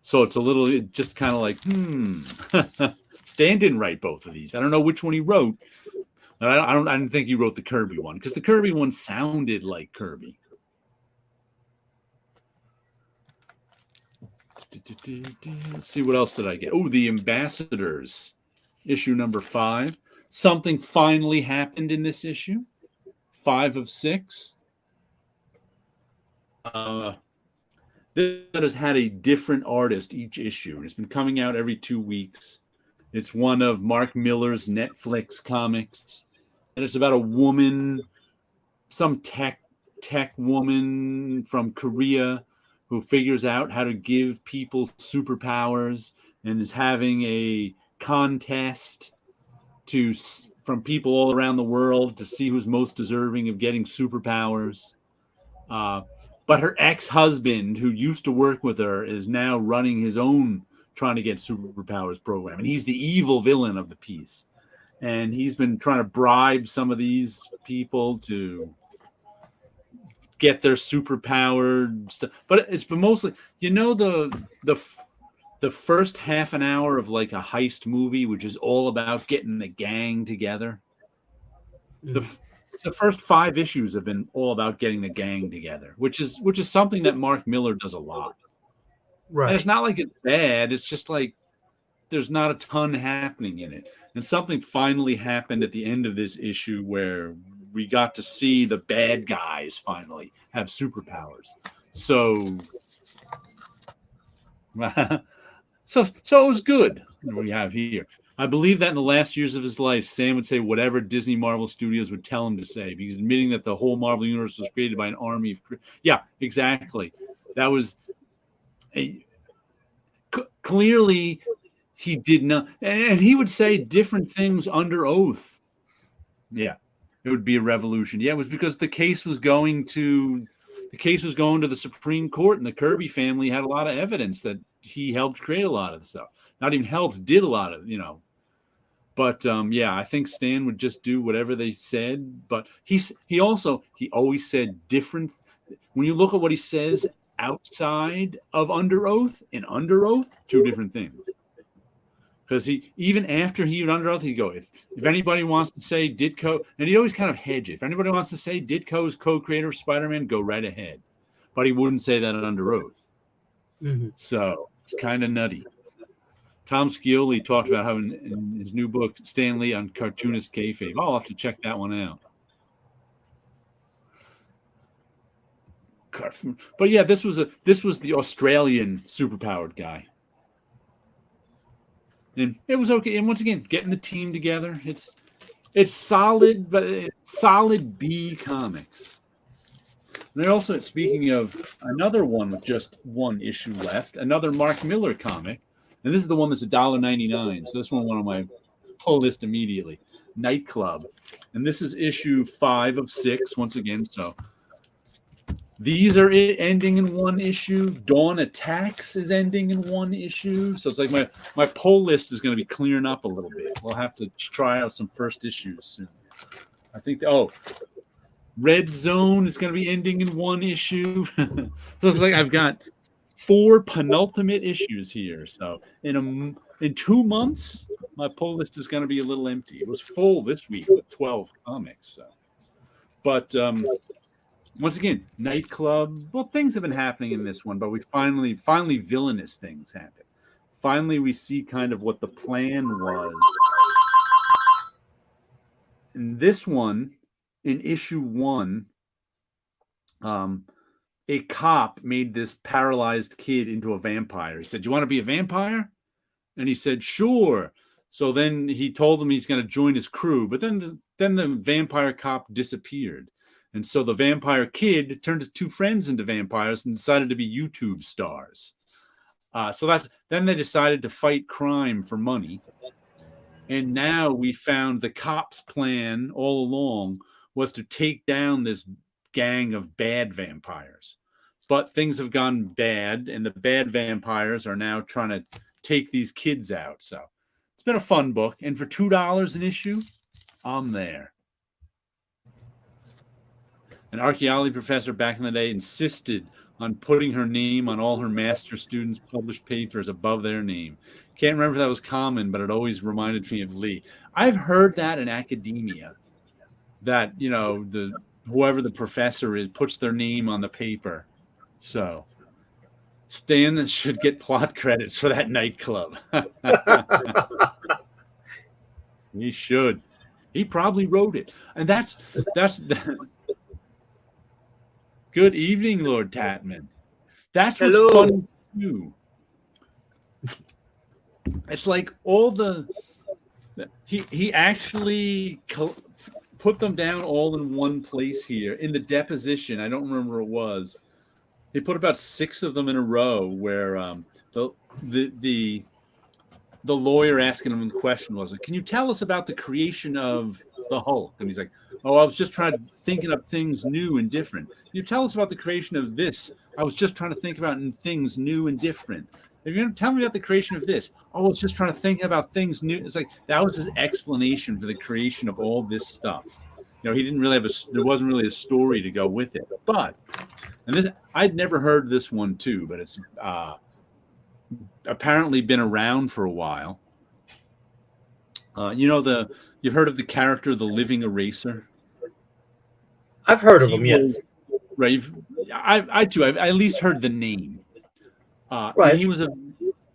So it's a little just kind of like, Stan didn't write both of these. I don't know which one he wrote. I don't think he wrote the Kirby one, because the Kirby one sounded like Kirby. Let's see, what else did I get? Oh, The Ambassadors, issue number 5. Something finally happened in this issue. 5 of 6. This has had a different artist each issue, and it's been coming out every 2 weeks. It's one of Mark Miller's Netflix comics, and it's about a woman, some tech woman from Korea, who figures out how to give people superpowers and is having a contest from people all around the world to see who's most deserving of getting superpowers. But her ex-husband, who used to work with her, is now running his own trying to get superpowers program. And he's the evil villain of the piece. And he's been trying to bribe some of these people to get their superpowered stuff. But it's been mostly, the first half an hour of like a heist movie, which is all about getting the gang together. The first 5 issues have been all about getting the gang together, which is something that Mark Miller does a lot. Right. And it's not like it's bad. It's just like there's not a ton happening in it. And something finally happened at the end of this issue where we got to see the bad guys finally have superpowers. So it was good. What we have here. I believe that in the last years of his life, Sam would say whatever Disney Marvel Studios would tell him to say, because admitting that the whole Marvel universe was created by an army of... Yeah, exactly. That was... Clearly, he did not... And he would say different things under oath. Yeah, it would be a revolution. Yeah, it was because the case was going to the Supreme Court, and the Kirby family had a lot of evidence that he helped create a lot of the stuff. Not even helped, did a lot of, But I think Stan would just do whatever they said. But he always said different. When you look at what he says outside of Under Oath, in Under Oath, 2 different things. Because even after he went under oath, he'd go, if anybody wants to say Ditko, and he'd always kind of hedge it. If anybody wants to say Ditko's co-creator of Spider-Man, go right ahead. But he wouldn't say that under oath. Mm-hmm. So it's kind of nutty. Tom Scioli talked about how in his new book, Stan Lee on Cartoonist Kayfabe. I'll have to check that one out. But yeah, this was the Australian superpowered guy. And it was okay. And once again, getting the team together, it's solid, but it's solid B comics. And they're also, speaking of another one with just 1 issue left, another Mark Miller comic. And this is the one that's $1.99. So this one went on my pull list immediately. Nightclub. And this is issue 5 of 6, once again. So these are ending in 1 issue. Dawn Attacks is ending in 1 issue. So it's like my poll list is going to be clearing up a little bit. We'll have to try out some first issues soon. I think, Red Zone is going to be ending in 1 issue. So it's like I've got 4 penultimate issues here. So in 2 months, my poll list is going to be a little empty. It was full this week with 12 comics. So. But... once again, Nightclub. Well, things have been happening in this one, but we finally villainous things happen. Finally, we see kind of what the plan was. In this one, in issue 1, a cop made this paralyzed kid into a vampire. He said, "You want to be a vampire?" And he said, "Sure." So then he told him he's going to join his crew, but then the vampire cop disappeared. And so the vampire kid turned his two friends into vampires and decided to be YouTube stars. Then they decided to fight crime for money. And now we found the cops' plan all along was to take down this gang of bad vampires. But things have gone bad, and the bad vampires are now trying to take these kids out. So it's been a fun book. And for $2 an issue, I'm there. An archaeology professor back in the day insisted on putting her name on all her master students' published papers above their name. Can't remember if that was common, but it always reminded me of Lee. I've heard that in academia, that, you know, whoever the professor is puts their name on the paper. So Stan should get plot credits for that nightclub. He should. He probably wrote it. And that's Good evening, Lord Tatman. That's what's Hello. funny too. It's like he actually put them down all in one place here in the deposition. I don't remember what it was. He put about 6 of them in a row where the lawyer asking him the question was, "Can you tell us about the creation of the Hulk?" And he's like, "Oh, I was just thinking of things new and different." "Can you tell us about the creation of this?" "I was just trying to think about things new and different." "If you're going to tell me about the creation of this?" "Oh, I was just trying to think about things new." It's like that was his explanation for the creation of all this stuff. You know, he didn't really there wasn't really a story to go with it. But, and this, I'd never heard this one too, but it's apparently been around for a while. You've heard of the character, the Living Eraser? I've heard of him, yes. Right. I too. I've at least heard the name. Right. And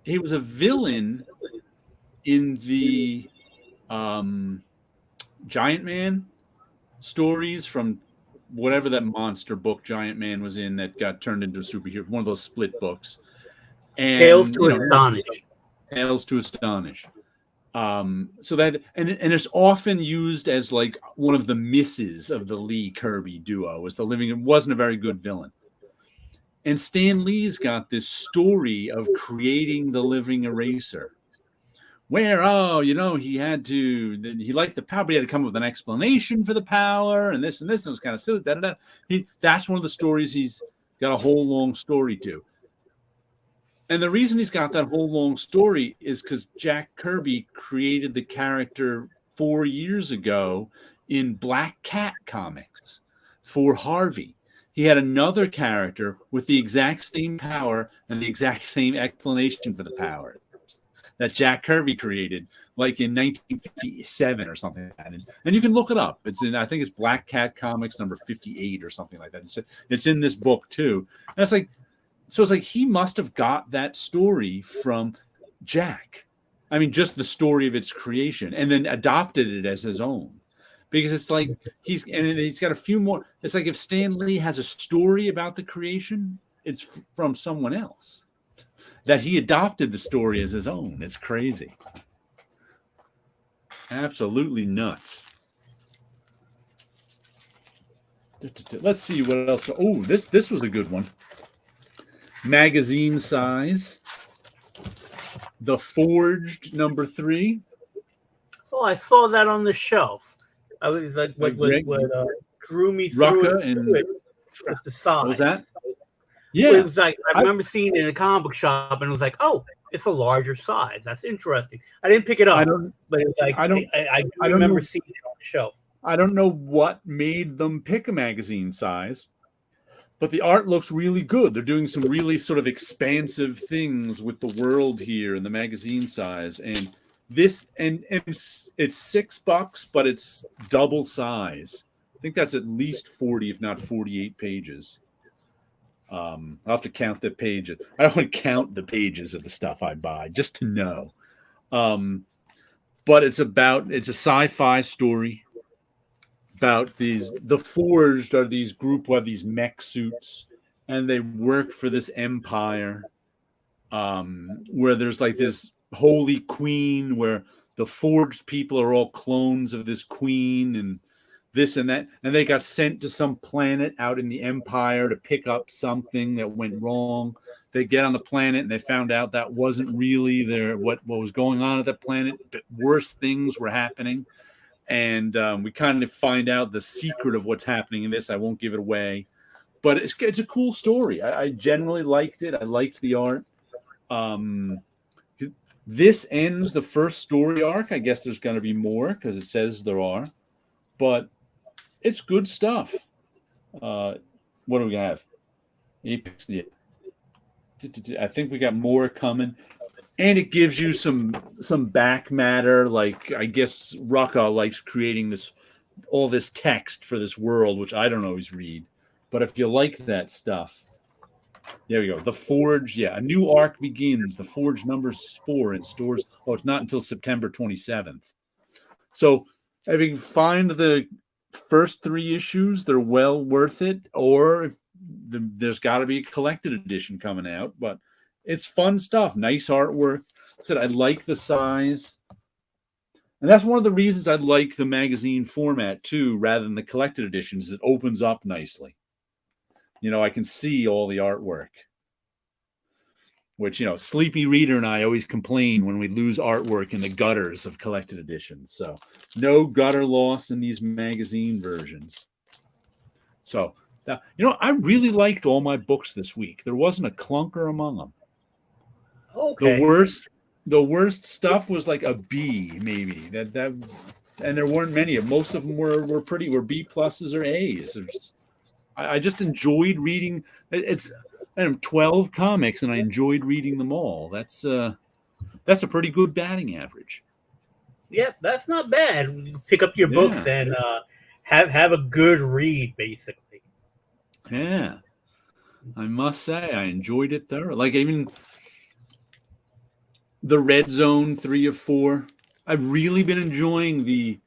he was a villain in the Giant Man stories from whatever that monster book Giant Man was in that got turned into a superhero. One of those split books. And, Tales to Astonish. Tales to Astonish. So that and it's often used as like one of the misses of the Lee Kirby duo. Was the Living? It wasn't a very good villain. And Stan Lee's got this story of creating the Living Eraser, where he liked the power, but he had to come up with an explanation for the power and this, and it was kind of silly. That's one of the stories he's got a whole long story to. And the reason he's got that whole long story is because Jack Kirby created the character 4 years ago in Black Cat comics for Harvey. He had another character with the exact same power and the exact same explanation for the power that Jack Kirby created, like in 1957 or something like that. And you can look it up. I think it's Black Cat Comics number 58 or something like that. It's in this book too. And it's like, so it's like he must have got that story from Jack. I mean, just the story of its creation, and then adopted it as his own. Because it's like he's got a few more. It's like if Stan Lee has a story about the creation, it's from someone else. That he adopted the story as his own. It's crazy. Absolutely nuts. Let's see what else. Oh, this was a good one. Magazine size. The Forged number 3. Oh, I saw that on the shelf. I was like, what drew me through it was the size. What was that? Yeah, it was like I remember seeing it in a comic book shop, and it was like, oh, it's a larger size. That's interesting. I didn't pick it up, but it was like I remember seeing it on the shelf. I don't know what made them pick a magazine size, but the art looks really good. They're doing some really sort of expansive things with the world here in the magazine size, and this and it's $6, but it's double size. I think that's at least 40, if not 48 pages. I'll have to count the pages. I don't want to count the pages of the stuff I buy just to know. But it's a sci-fi story about the Forged are these group who have these mech suits, and they work for this empire where there's like this holy queen where the forged people are all clones of this queen and this and that, and they got sent to some planet out in the Empire to pick up something that went wrong. They get on the planet and they found out that wasn't really what was going on at that planet. But worse things were happening, and we kind of find out the secret of what's happening in this. I won't give it away, but it's a cool story. I generally liked it. I liked the art. This ends the first story arc. I guess there's going to be more because it says there are, but it's good stuff. What do we have? Apex, yeah. I think we got more coming, and it gives you some back matter. Like I guess Rucka likes creating all this text for this world, which I don't always read. But if you like that stuff, there we go. The Forge, yeah, a new arc begins. The Forge #4 in stores. Oh, it's not until September 27th. So if you can find the first 3 issues, they're well worth it. Or there's got to be a collected edition coming out. But it's fun stuff. Nice artwork. I said I like the size. And that's one of the reasons I like the magazine format too, rather than the collected editions. It opens up nicely. I can see all the artwork, which, Sleepy Reader and I always complain when we lose artwork in the gutters of collected editions. So no gutter loss in these magazine versions. So, I really liked all my books this week. There wasn't a clunker among them. Okay. The worst stuff was like a B, maybe. And there weren't many. Most of them were B pluses or A's. I just enjoyed reading. It's 12 comics, and I enjoyed reading them all. That's a pretty good batting average. Yeah, that's not bad. You pick up your books and have a good read, basically. Yeah, I must say I enjoyed it thoroughly. Like even the Red Zone 3 of 4. I've really been enjoying the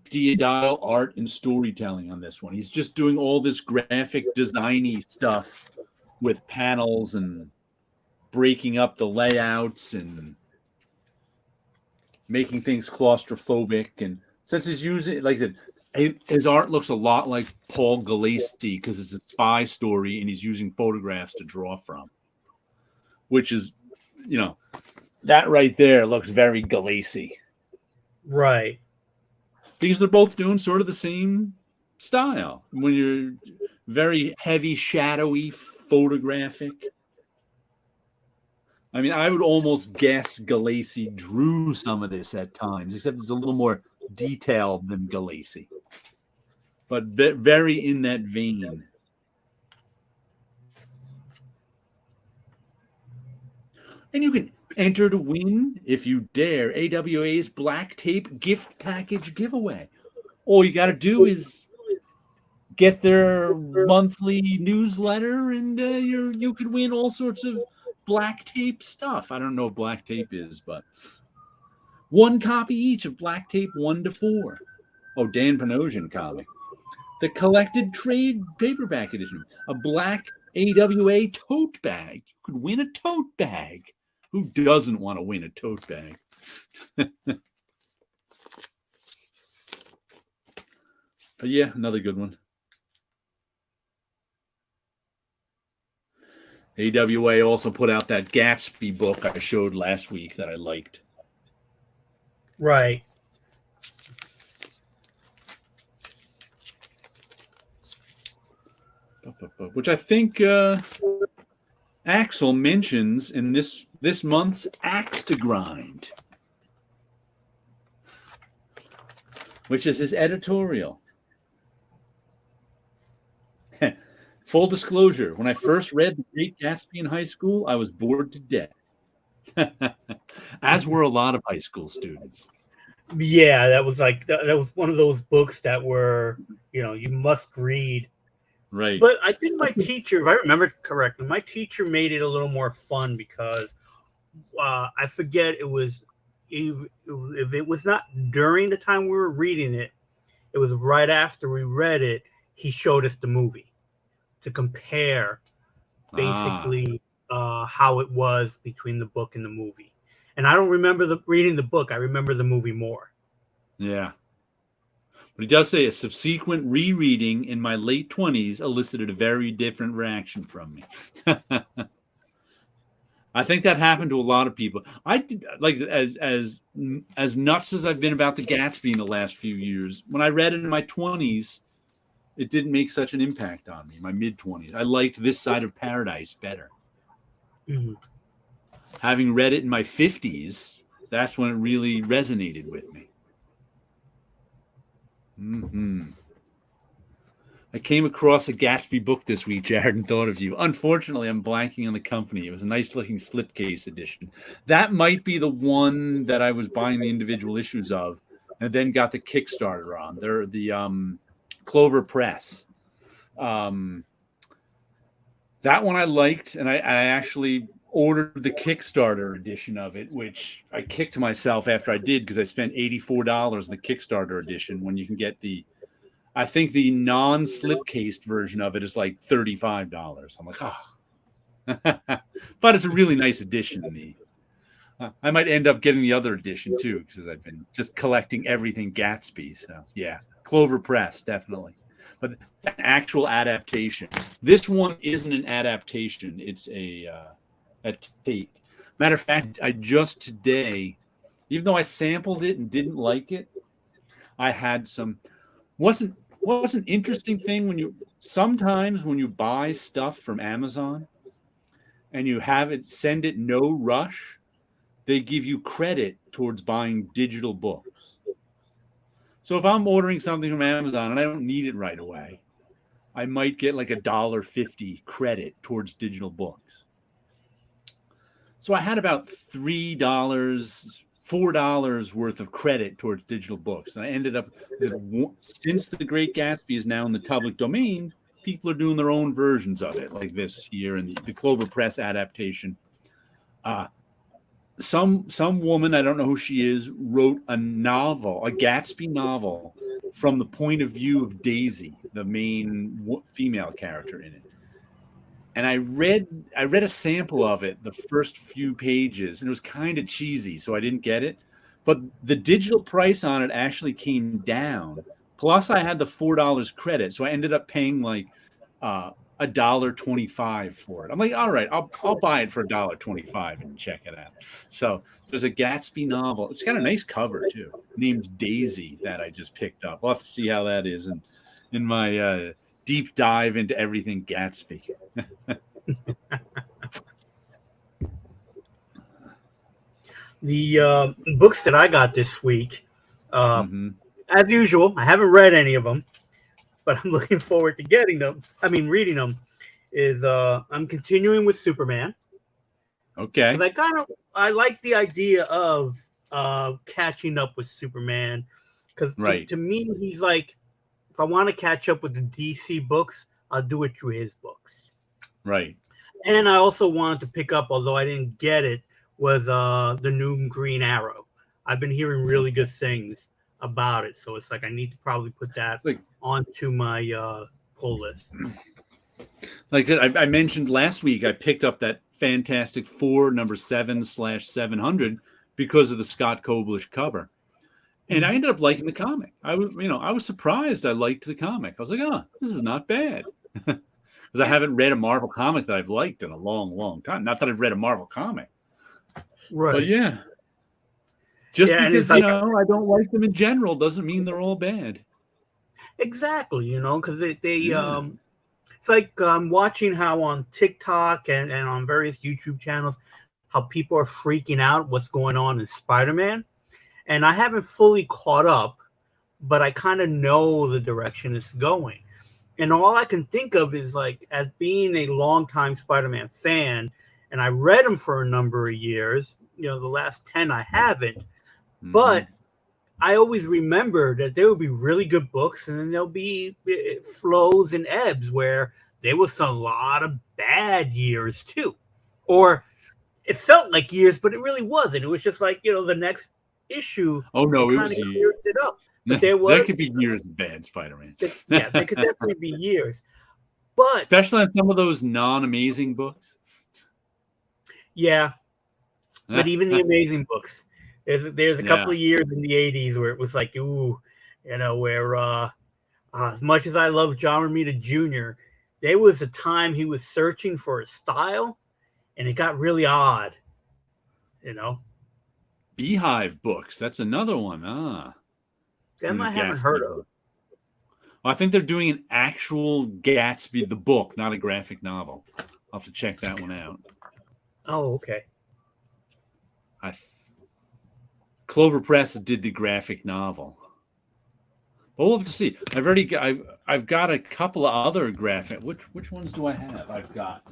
Diodile art and storytelling on this one. He's just doing all this graphic designy stuff with panels and breaking up the layouts and making things claustrophobic. And since he's using, like I said, his art looks a lot like Paul Galassi because it's a spy story and he's using photographs to draw from, which is, that right there looks very Galassi. Right. Because they're both doing sort of the same style. When you're very heavy, shadowy, photographic. I mean, I would almost guess Galassi drew some of this at times, except it's a little more detailed than Galassi. But very in that vein. And you can enter to win, if you dare, AWA's Black Tape gift package giveaway. All you got to do is get their monthly newsletter, and you could win all sorts of Black Tape stuff. I don't know what Black Tape is, but 1 copy each of Black Tape 1 to 4. Oh, Dan Panosian comic. The collected trade paperback edition. A black AWA tote bag. You could win a tote bag. Who doesn't want to win a tote bag? But yeah, another good one. AWA also put out that Gatsby book I showed last week that I liked. Right. Which I think Axel mentions in this month's Axe to Grind, which is his editorial. Full disclosure, when I first read The Great Gatsby in high school, I was bored to death. As were a lot of high school students. Yeah, that was one of those books that were, you must read. Right. But I think my teacher, if I remember correctly, my teacher made it a little more fun because I forget it was if it was not during the time we were reading it, it was right after we read it. He showed us the movie to compare basically how it was between the book and the movie. And I don't remember reading the book. I remember the movie more. Yeah. But he does say a subsequent rereading in my late 20s elicited a very different reaction from me. I think that happened to a lot of people. I did, like as nuts as I've been about the Gatsby in the last few years. When I read it in my 20s, it didn't make such an impact on me. My mid 20s, I liked This Side of Paradise better. Mm-hmm. Having read it in my 50s, that's when it really resonated with me. Mm-hmm. I came across a Gatsby book this week, Jared, and thought of you. Unfortunately, I'm blanking on the company. It was a nice-looking slipcase edition. That might be the one that I was buying the individual issues of, and then got the Kickstarter on. They're the Clover Press. That one I liked, and I actually ordered the Kickstarter edition of it, which I kicked myself after I did because I spent $84 in the Kickstarter edition when you can get I think the non-slipcased version of it is like $35. I'm like, but it's a really nice edition. I might end up getting the other edition too because I've been just collecting everything Gatsby. So yeah, Clover Press definitely. But an actual adaptation. This one isn't an adaptation. It's a take. Matter of fact, I just today, even though I sampled it and didn't like it, I had some. What's an interesting thing sometimes when you buy stuff from Amazon and you have it send it no rush, they give you credit towards buying digital books. So if I'm ordering something from Amazon and I don't need it right away, I might get like $1.50 credit towards digital books. So I had about $4 worth of credit towards digital books. And I ended up, since The Great Gatsby is now in the public domain, people are doing their own versions of it, like this here and the Clover Press adaptation. Some woman, I don't know who she is, wrote a novel, a Gatsby novel, from the point of view of Daisy, the main female character in it. And I read a sample of it, the first few pages, and it was kind of cheesy, so I didn't get it. But the digital price on it actually came down. Plus, I had the $4 credit, so I ended up paying like $1.25 for it. I'm like, all right, I'll buy it for $1.25 and check it out. So there's a Gatsby novel. It's got a nice cover too, named Daisy, that I just picked up. We'll have to see how that is in my deep dive into everything Gatsby. The books that I got this week, as usual, I haven't read any of them, but I'm looking forward to reading them. I'm continuing with Superman. Okay. I like the idea of catching up with Superman because to me, he's like, if I want to catch up with the DC books, I'll do it through his books. Right. And I also wanted to pick up, although I didn't get it, was the new Green Arrow. I've been hearing really good things about it, so it's like I need to probably put that onto my pull list. Like I mentioned last week, I picked up that Fantastic Four number 7/700 because of the Scott Koblish cover. And I ended up liking the comic. I was surprised I liked the comic. I was like, this is not bad. Because I haven't read a Marvel comic that I've liked in a long, long time. Not that I've read a Marvel comic. Right. But yeah. Just because, I don't like them in general doesn't mean they're all bad. Exactly, because it's like watching how on TikTok and on various YouTube channels, how people are freaking out what's going on in Spider-Man. And I haven't fully caught up, but I kind of know the direction it's going. And all I can think of is like, as being a longtime Spider-Man fan, and I read him for a number of years, the last 10 I haven't, but I always remember that there would be really good books and then there'll be flows and ebbs where there was a lot of bad years too. Or it felt like years, but it really wasn't. It was just like, the next issue. Oh no, it was it up. But there could be years of bad Spider-Man. There could definitely be years. But especially on some of those non-amazing books. Yeah. But even the amazing books, there's a couple Yeah. of years in the '80s where it was like, ooh, where as much as I love John Romita Jr., there was a time he was searching for a style, and it got really odd. You know, Beehive books. That's another one. them In the I haven't heard Gatsby of. book. Well, I think they're doing an actual Gatsby, the book, not a graphic novel. I'll have to check that one out. Oh, okay. Clover Press did the graphic novel. But we'll have to see. I've got a couple of other graphic. Which ones do I have? I've got.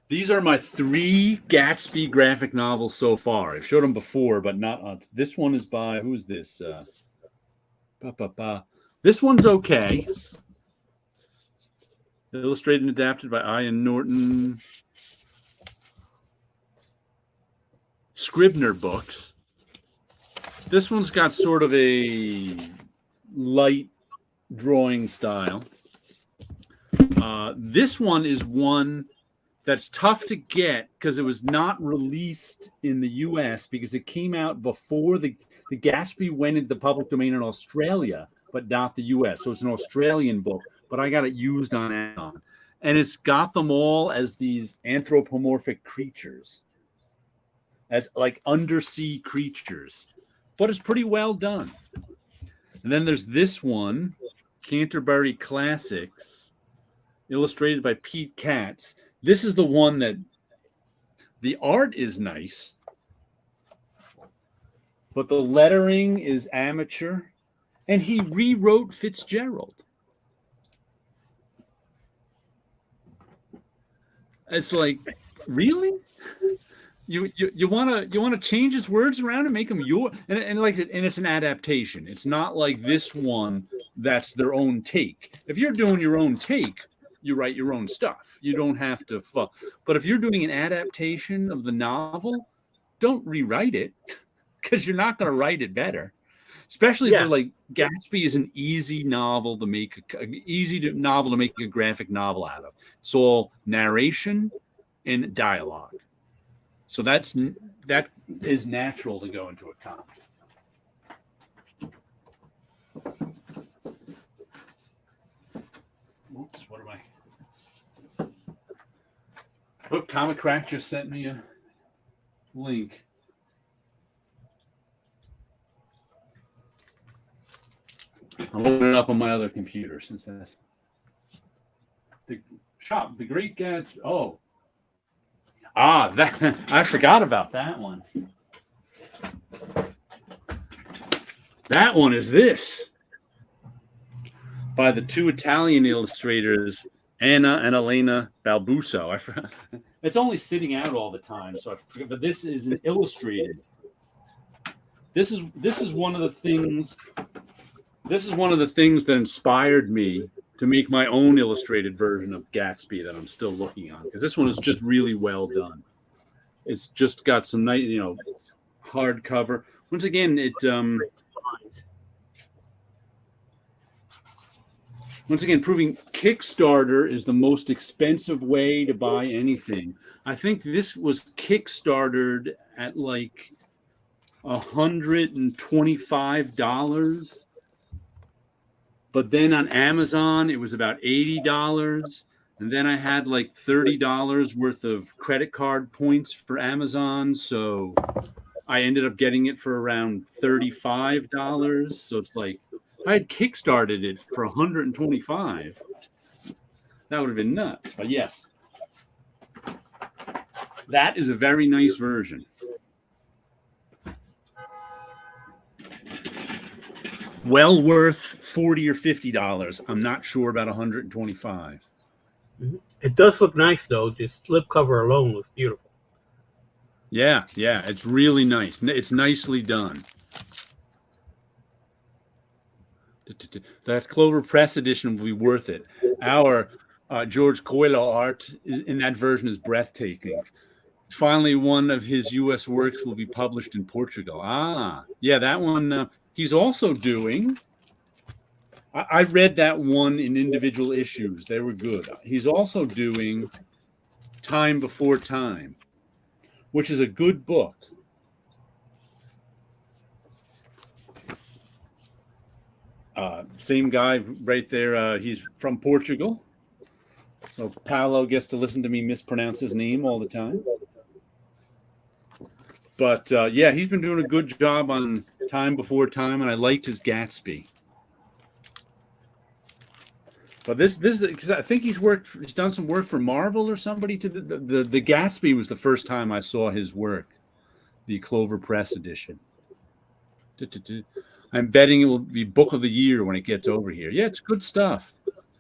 These are my 3 Gatsby graphic novels so far. I've showed them before, but not on. This one is by, who's this? This one's okay. Illustrated and adapted by Ian Norton. Scribner Books. This one's got sort of a light drawing style. This one is one that's tough to get because it was not released in the US because it came out before the Gatsby went into the public domain in Australia, but not the US. So it's an Australian book, but I got it used on Amazon. And it's got them all as these anthropomorphic creatures, as like undersea creatures, but it's pretty well done. And then there's this one, Canterbury Classics, illustrated by Pete Katz. This is the one that the art is nice, but the lettering is amateur, and he rewrote Fitzgerald. It's like, really? You want to change his words around and make them your and it's an adaptation. It's not like this one that's their own take. If you're doing your own take, you write your own stuff. You don't have to but if you're doing an adaptation of the novel, don't rewrite it because you're not going to write it better. Especially for like Gatsby is an easy novel to make novel to make a graphic novel out of. It's all narration and dialogue. So that is natural to go into a comic. Oops, what am I? Oh, Comic Crack just sent me a link. I'm opening it up on my other computer since that's the shop, the Great Gatsby. Oh. That I forgot about that one. That one is this by the 2 Italian illustrators, Anna and Elena Balbuso. It's only sitting out all the time, so I forget. But this is an illustrated. This is one of the things. This is one of the things that inspired me to make my own illustrated version of Gatsby that I'm still looking on, because this one is just really well done. It's just got some nice, hardcover. Once again, proving Kickstarter is the most expensive way to buy anything. I think this was Kickstartered at like $125. But then on Amazon, it was about $80. And then I had like $30 worth of credit card points for Amazon. So I ended up getting it for around $35. So it's like, if I had kickstarted it for $125, that would have been nuts. But yes, that is a very nice version. Well worth $40 or $50. I'm not sure about $125. It does look nice though. The slipcover alone looks beautiful. Yeah, it's really nice. It's nicely done. That Clover Press edition will be worth it. Our George Coelho art in that version is breathtaking. finally one of his U.S. works will be published in Portugal. Yeah, that one. He's also doing. I read that one in individual issues. They were good. He's also doing Time Before Time, which is a good book. Same guy right there. He's from Portugal. So Paulo gets to listen to me mispronounce his name all the time. But yeah, he's been doing a good job on Time Before Time, and I liked his Gatsby. But this because I think he's done some work for Marvel or somebody. To the Gatsby was the first time I saw his work, the Clover Press edition. I'm betting it will be Book of the Year when it gets over here. Yeah, it's good stuff.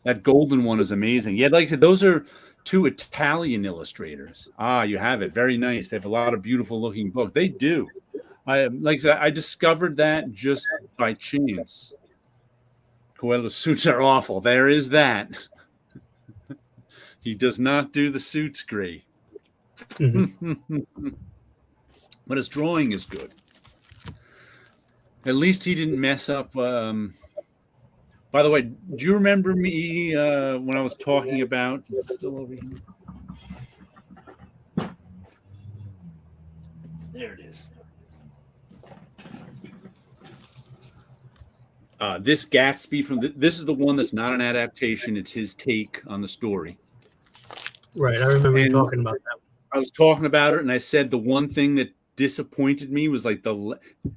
That golden one is amazing. Yeah, like I said, those are two Italian illustrators. You have it. Very nice. They have a lot of beautiful looking books. They do. Like I said, I discovered that just by chance. Coelho's suits are awful. There is that. He does not do the suits great. Mm-hmm. But his drawing is good. At least he didn't mess up. By the way, do you remember me when I was talking about? Is it still over here? There it is. This Gatsby this is the one that's not an adaptation. It's his take on the story. Right, I remember you talking about that. I was talking about it, and I said the one thing that disappointed me was like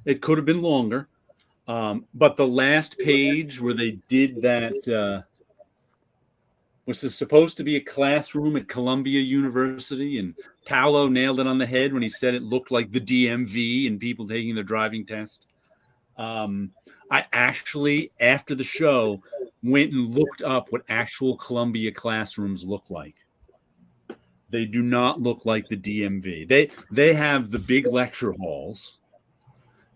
it could have been longer, but the last page where they did that was supposed to be a classroom at Columbia University, and Paulo nailed it on the head when he said it looked like the DMV and people taking their driving test. I actually, after the show, went and looked up what actual Columbia classrooms look like. They do not look like the DMV. They have the big lecture halls,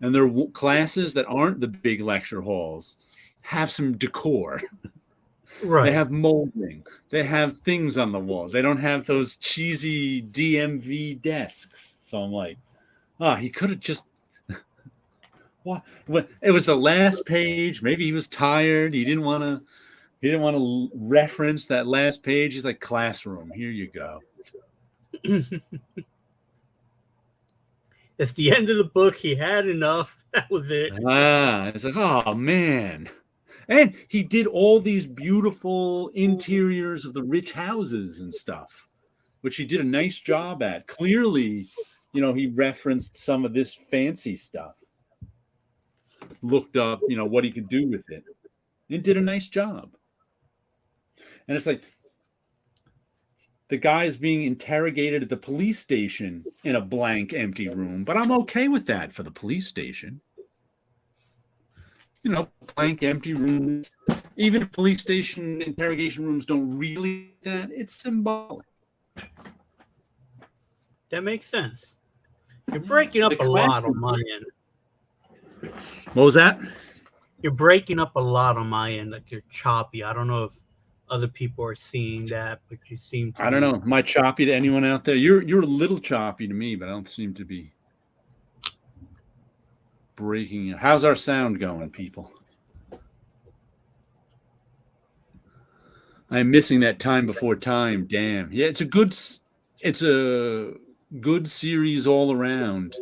and their classes that aren't the big lecture halls have some decor. Right. They have molding. They have things on the walls. They don't have those cheesy DMV desks. So I'm like, he could have just. What? It was the last page. Maybe he was tired. He didn't want to reference that last page. He's like, classroom. Here you go. It's the end of the book. He had enough. That was it. It's like, oh man. And he did all these beautiful interiors of the rich houses and stuff, which he did a nice job at. Clearly, he referenced some of this fancy stuff. Looked up, what he could do with it, and did a nice job. And it's like the guy's being interrogated at the police station in a blank, empty room, but I'm okay with that for the police station. Blank, empty rooms. Even if police station interrogation rooms don't really that, it's symbolic. That makes sense. You're breaking up a lot on my end. What was that? You're breaking up a lot on my end. Like you're choppy. I don't know if other people are seeing that, but you seem to. I don't know. Am I choppy to anyone out there? You're a little choppy to me, but I don't seem to be breaking. How's our sound going, people? I'm missing that Time Before Time. Damn. Yeah, it's a good series all around.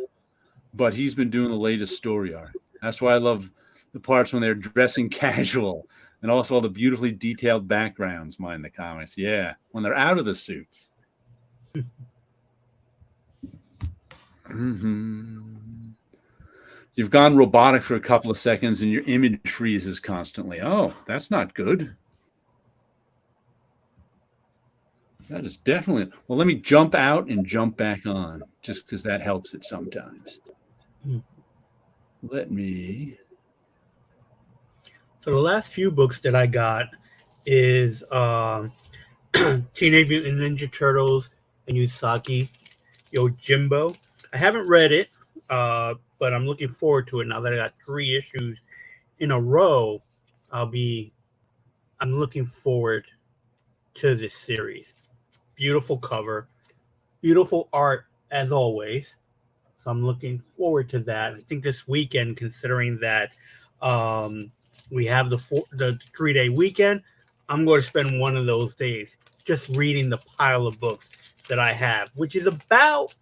But he's been doing the latest story arc. That's why I love the parts when they're dressing casual, and also all the beautifully detailed backgrounds in the comics. Yeah, when they're out of the suits. Mm-hmm. You've gone robotic for a couple of seconds, and your image freezes constantly. Oh, that's not good. That is definitely. Well, let me jump out and jump back on, just because that helps it sometimes. Let me. So the last few books that I got is Teenage Mutant Ninja Turtles and Usagi Yojimbo. I haven't read it, but I'm looking forward to it now that I got 3 issues in a row. I'm looking forward to this series. Beautiful cover, beautiful art as always. So I'm looking forward to that. I think this weekend, considering that we have the 3-day weekend, I'm going to spend one of those days just reading the pile of books that I have, which is about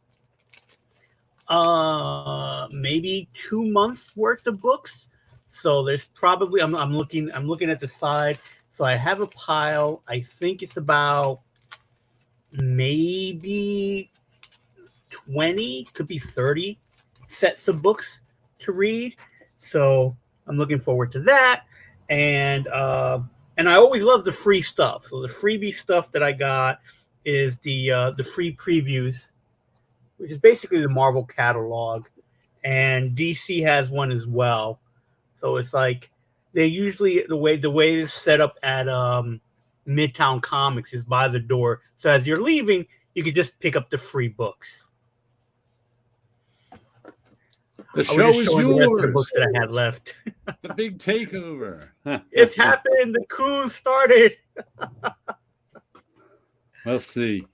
maybe 2 months worth of books. So there's probably I'm looking at the side. So I have a pile. I think it's about maybe 20, could be 30 sets of books to read. So I'm looking forward to that. And I always love the free stuff. So the freebie stuff that I got is the free previews, which is basically the Marvel catalog, and DC has one as well. So it's like they usually the way it's set up at Midtown Comics is by the door. So as you're leaving, you can just pick up the free books. The show is yours. The rest of the books that I had left. The big takeover. It's happened. The coup started. Let's see.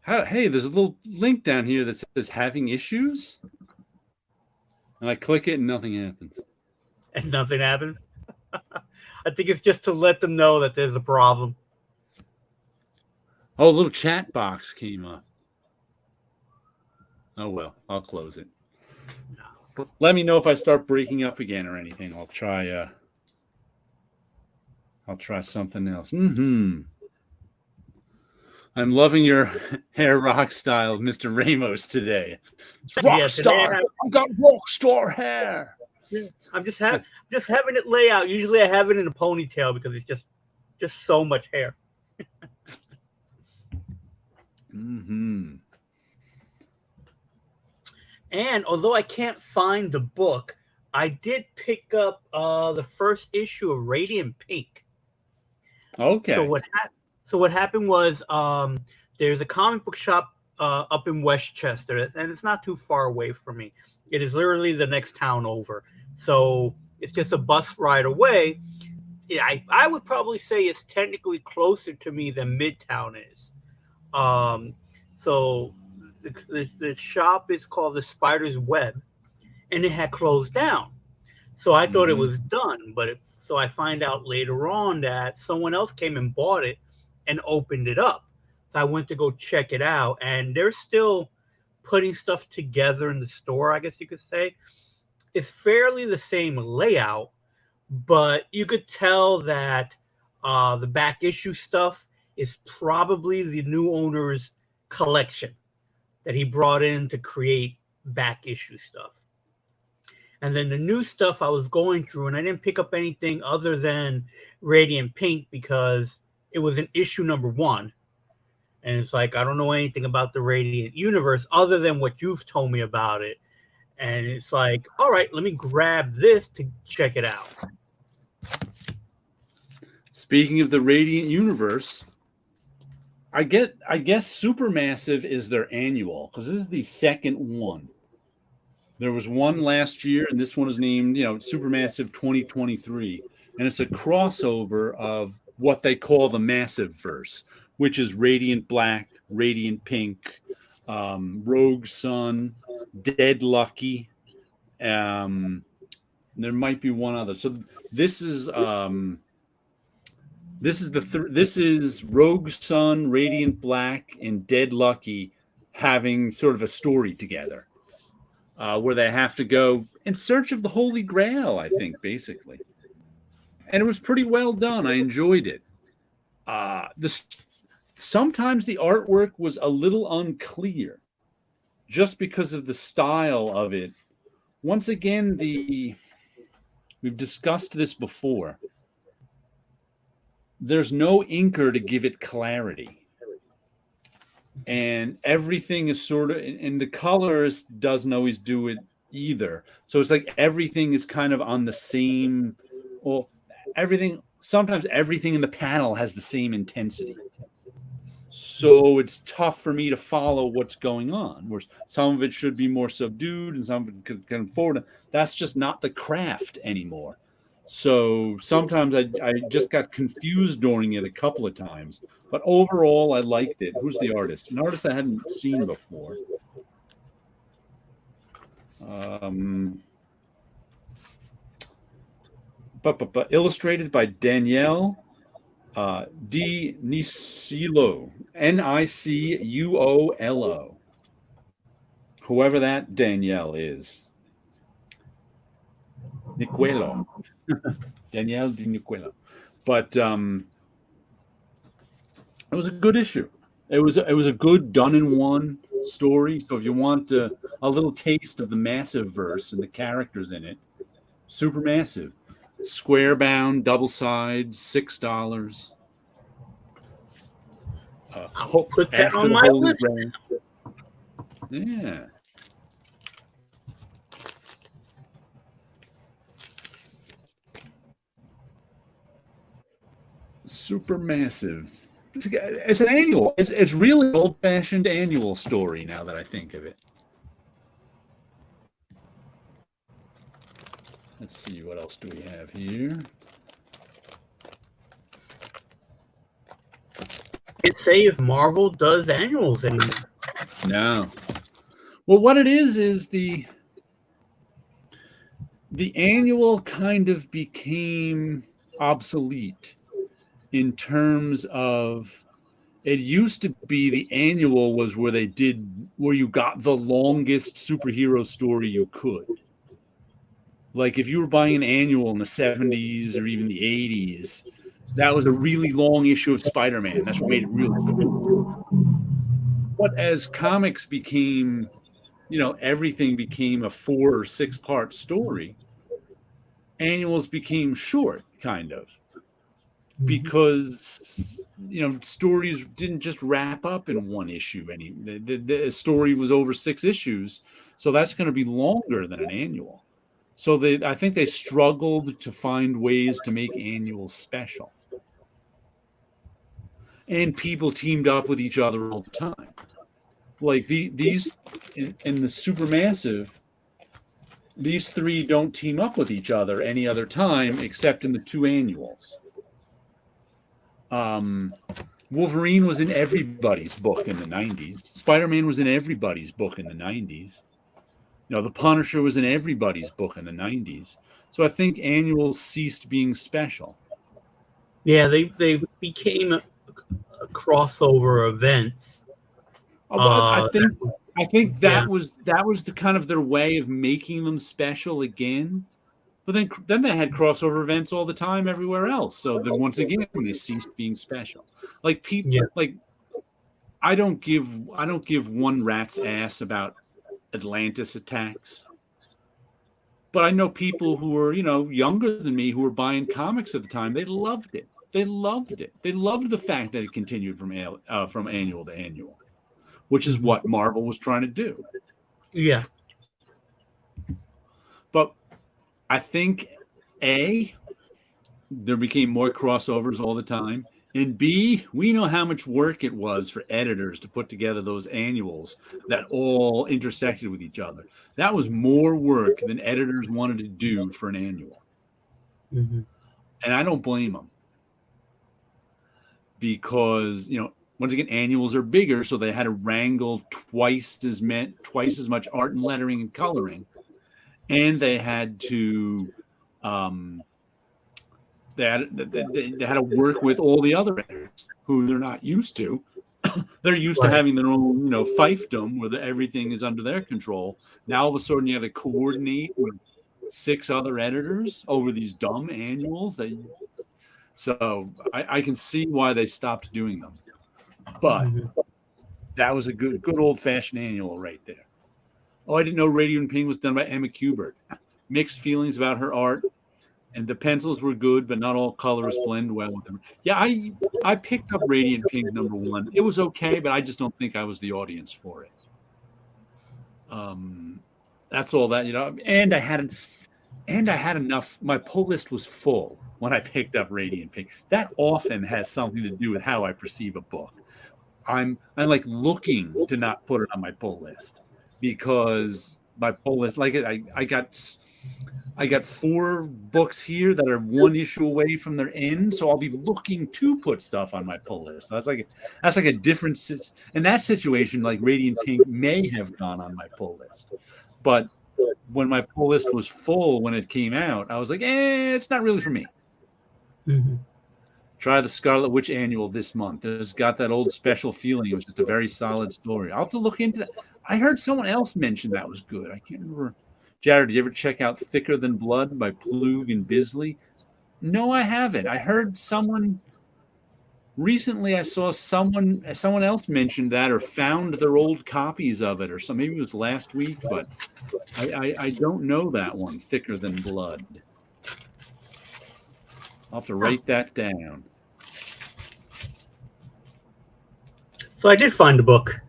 Hey, there's a little link down here that says having issues. And I click it and nothing happens. And nothing happens? I think it's just to let them know that there's a problem. Oh, a little chat box came up. Oh, well, I'll close it. Let me know if I start breaking up again or anything. I'll try something else. I'm loving your hair rock style, Mr. Ramos, today. It's rock star. I've got rock star hair. Yeah, I'm just having it lay out. Usually I have it in a ponytail because it's just so much hair. And although I can't find the book, I did pick up the first issue of Radiant Pink. Okay. So what happened was there's a comic book shop up in Westchester, and it's not too far away from me. It is literally the next town over. So it's just a bus ride away. I would probably say it's technically closer to me than Midtown is. So the shop is called the Spider's Web, and it had closed down. So I thought it was done, so I find out later on that someone else came and bought it and opened it up. So I went to go check it out, and they're still putting stuff together in the store, I guess you could say. It's fairly the same layout, but you could tell that the back issue stuff is probably the new owner's collection that he brought in to create back issue stuff. And then the new stuff I was going through, and I didn't pick up anything other than Radiant Pink because it was an issue number 1. And it's like, I don't know anything about the Radiant universe other than what you've told me about it. And it's like, all right, let me grab this to check it out. Speaking of the Radiant universe, I guess Supermassive is their annual because this is the second one. There was one last year, and this one is named, Supermassive 2023. And it's a crossover of what they call the Massive Verse, which is Radiant Black, Radiant Pink, Rogue Sun, Dead Lucky. There might be one other. So this is Rogue Sun, Radiant Black, and Dead Lucky having sort of a story together. Where they have to go in search of the Holy Grail, I think, basically. And it was pretty well done. I enjoyed it. Sometimes the artwork was a little unclear just because of the style of it. Once again, we've discussed this before. There's no inker to give it clarity. And everything is sort of, and the colors doesn't always do it either. So it's like everything is kind of on the same, sometimes everything in the panel has the same intensity. So it's tough for me to follow what's going on. Where some of it should be more subdued and some of it could come forward. That's just not the craft anymore. So sometimes I just got confused during it a couple of times. But overall, I liked it. Who's the artist? An artist I hadn't seen before. But illustrated by Danielle D. Niciulo, Nicuolo. Whoever that Danielle is. Nicuelo. Danielle Di Nicuelo. But it was a good issue. It was a good done-in-one story. So if you want a little taste of the massive verse and the characters in it, super massive. Square bound, double side, $6. Put that After on the my Holy list. Grail. Yeah. Super massive. It's an annual. It's really an old-fashioned annual story now that I think of it. Let's see, what else do we have here? Can't say if Marvel does annuals anymore. No. Well, what it is the annual kind of became obsolete in terms of it used to be the annual was where you got the longest superhero story you could. Like if you were buying an annual in the 70s or even the 80s, that was a really long issue of Spider-Man. That's what made it really cool. But as comics became, everything became a 4 or 6 part story, annuals became short, kind of. Because stories didn't just wrap up in one issue. The story was over 6 issues, so that's going to be longer than an annual. So I think they struggled to find ways to make annuals special, and people teamed up with each other all the time. Like these in the Supermassive, these 3 don't team up with each other any other time except in the 2 annuals. Wolverine was in everybody's book in the 90s. Spider-Man was in everybody's book in the 90s. The Punisher was in everybody's book in the 90s. So I think annuals ceased being special. Yeah, they became crossover events. I think that was the kind of their way of making them special again. But then they had crossover events all the time everywhere else. So then once again they ceased being special. Like people, I don't give one rat's ass about Atlantis attacks. But I know people who were younger than me who were buying comics at the time. They loved it. They loved it. They loved the fact that it continued from annual to annual, which is what Marvel was trying to do. Yeah. But I think A, there became more crossovers all the time. And B, we know how much work it was for editors to put together those annuals that all intersected with each other. That was more work than editors wanted to do for an annual. Mm-hmm. And I don't blame them. Because, once again, annuals are bigger, so they had to wrangle twice as much art and lettering and coloring. And they had to they had to work with all the other editors who they're not used to. They're used to having their own, fiefdom where everything is under their control. Now all of a sudden you have to coordinate with 6 other editors over these dumb annuals. So I can see why they stopped doing them. But that was a good old-fashioned annual right there. Oh, I didn't know Radiant Pink was done by Emma Kubert. Mixed feelings about her art. And the pencils were good, but not all colors blend well with them. Yeah, I picked up Radiant Pink #1. It was okay, but I just don't think I was the audience for it. That's all that, and I had enough. My pull list was full when I picked up Radiant Pink. That often has something to do with how I perceive a book. I'm like looking to not put it on my pull list because my pull list, like I got 4 books here that are 1 issue away from their end, so I'll be looking to put stuff on my pull list. So that's like a different in that situation. Like Radiant Pink may have gone on my pull list, but when my pull list was full when it came out, I was like, it's not really for me. Mm-hmm. Try the Scarlet Witch annual this month. It's got that old special feeling. It was just a very solid story. I'll have to look into that. I heard someone else mention that was good. I can't remember. Jared, did you ever check out Thicker Than Blood by Plug and Bisley? No, I haven't. I heard someone recently. I saw someone else mentioned that or found their old copies of it or something. Maybe it was last week, but I don't know that one, Thicker Than Blood. I'll have to write that down. So I did find the book.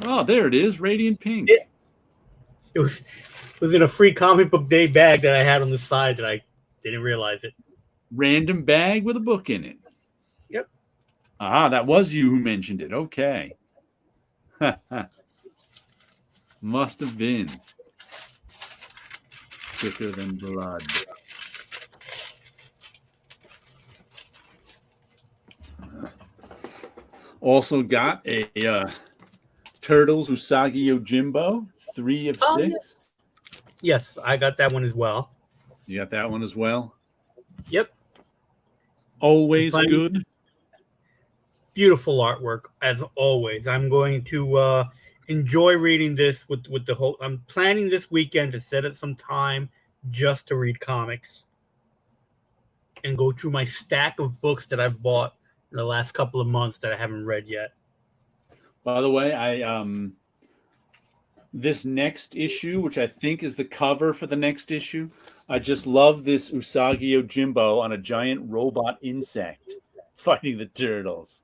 Oh, there it is, Radiant Pink. Yeah. It was in a free comic book day bag that I had on the side that I didn't realize it. Random bag with a book in it. Yep. Ah, that was you who mentioned it. Okay. Must have been. Thicker Than Blood. Also got a Turtles Usagi Yojimbo, 3 of 6. Yes, I got that one as well. You got that one as well? Yep. Always good. Beautiful artwork, as always. I'm going to enjoy reading this with the whole. I'm planning this weekend to set up some time just to read comics and go through my stack of books that I've bought in the last couple of months that I haven't read yet. By the way, I this next issue, which I think is the cover for the next issue, I just love this Usagi Yojimbo on a giant robot insect fighting the turtles.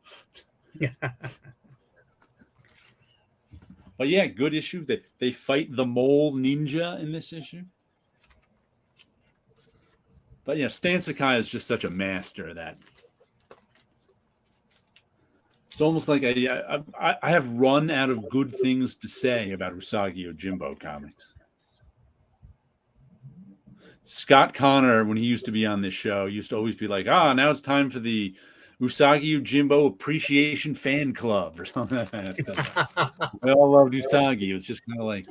But yeah, good issue. They fight the mole ninja in this issue. But yeah, Stan Sakai is just such a master of that. It's almost like I have run out of good things to say about Usagi Yojimbo comics. Scott Connor, when he used to be on this show, used to always be like, now it's time for the Usagi Yojimbo Appreciation Fan Club or something like that. We all loved Usagi. It was just kind of like,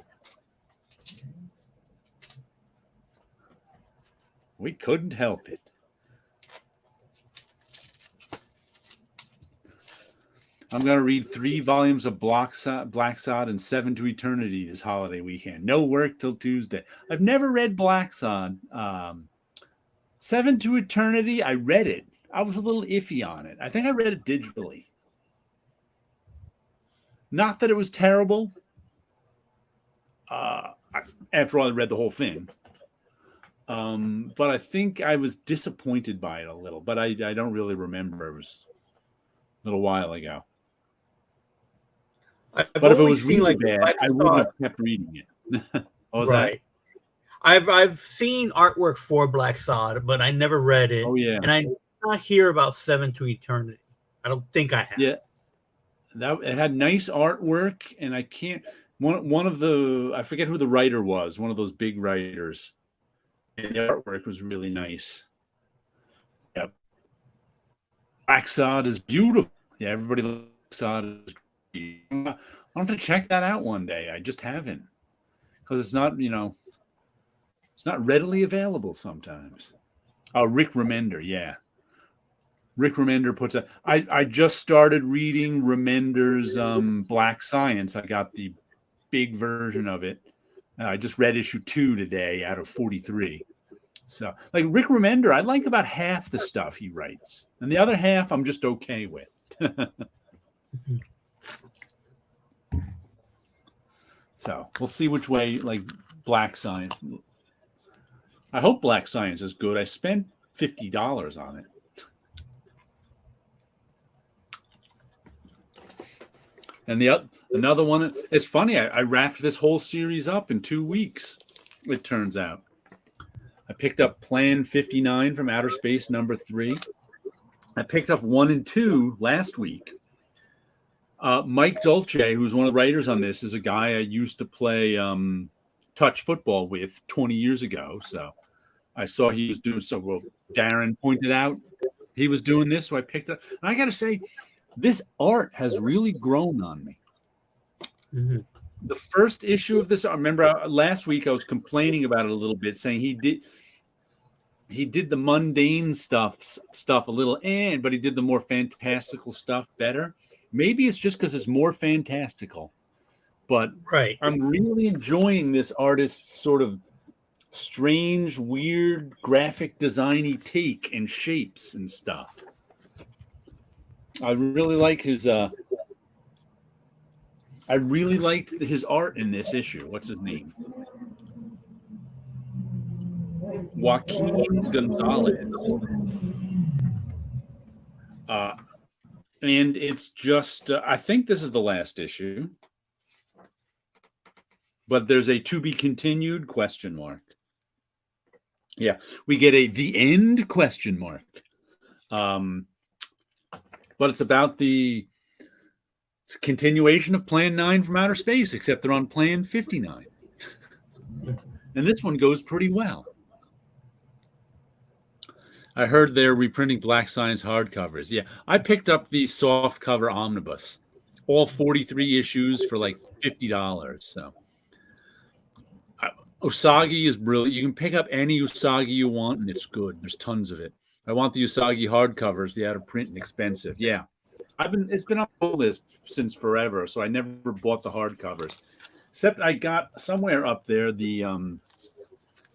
we couldn't help it. I'm going to read 3 volumes of Black Sod and 7 to Eternity this holiday weekend. No work till Tuesday. I've never read Black Sod. 7 to Eternity, I read it. I was a little iffy on it. I think I read it digitally. Not that it was terrible. After all, I read the whole thing. But I think I was disappointed by it a little. But I don't really remember. It was a little while ago. But if it was really bad, I wouldn't have kept reading it. What was that? I've seen artwork for Black Sod, but I never read it. Oh yeah, and I did not hear about 7 to Eternity. I don't think I have. Yeah, it had nice artwork, and I can't. One of the, I forget who the writer was. One of those big writers, and the artwork was really nice. Yep, Black Sod is beautiful. Yeah, everybody loves Black Sod is great. I want to check that out one day. I just haven't, because it's not, it's not readily available sometimes. Oh, Rick Remender, yeah. Rick Remender puts a. I just started reading Remender's Black Science. I got the big version of it. I just read issue 2 today out of 43. So, like Rick Remender, I like about half the stuff he writes, and the other half I'm just okay with. So we'll see which way, like Black Science. I hope Black Science is good. I spent $50 on it. And another one, it's funny, I wrapped this whole series up in 2 weeks, it turns out. I picked up Plan 59 from Outer Space #3. I picked up 1 and 2 last week. Mike Dolce, who's one of the writers on this, is a guy I used to play touch football with 20 years ago. So I saw he was doing so. Well, Darren pointed out he was doing this, so I picked it up. And I got to say, this art has really grown on me. Mm-hmm. the first issue of this. I remember last week I was complaining about it a little bit, saying he did the mundane stuff a little, but he did the more fantastical stuff better. Maybe it's just because it's more fantastical, but Right. I'm really enjoying this artist's sort of strange, weird graphic designy take and shapes and stuff. I really like his I really liked his art in this issue. What's his name? Joaquin Gonzalez. And it's just, I think this is the last issue, but there's a to be continued question mark. Yeah, we get the end question mark. But it's about the continuation of Plan 9 from outer space, except they're on Plan 59. And this one goes pretty well. I heard they're reprinting Black Science hardcovers. Yeah, I picked up the soft cover omnibus, all 43 issues for like $50. So Usagi is brilliant. You can pick up any Usagi you want, and it's good. There's tons of it. I want the Usagi hardcovers, the out of print and expensive. Yeah, it's been on the list since forever, so I never bought the hardcovers. Except I got somewhere up there the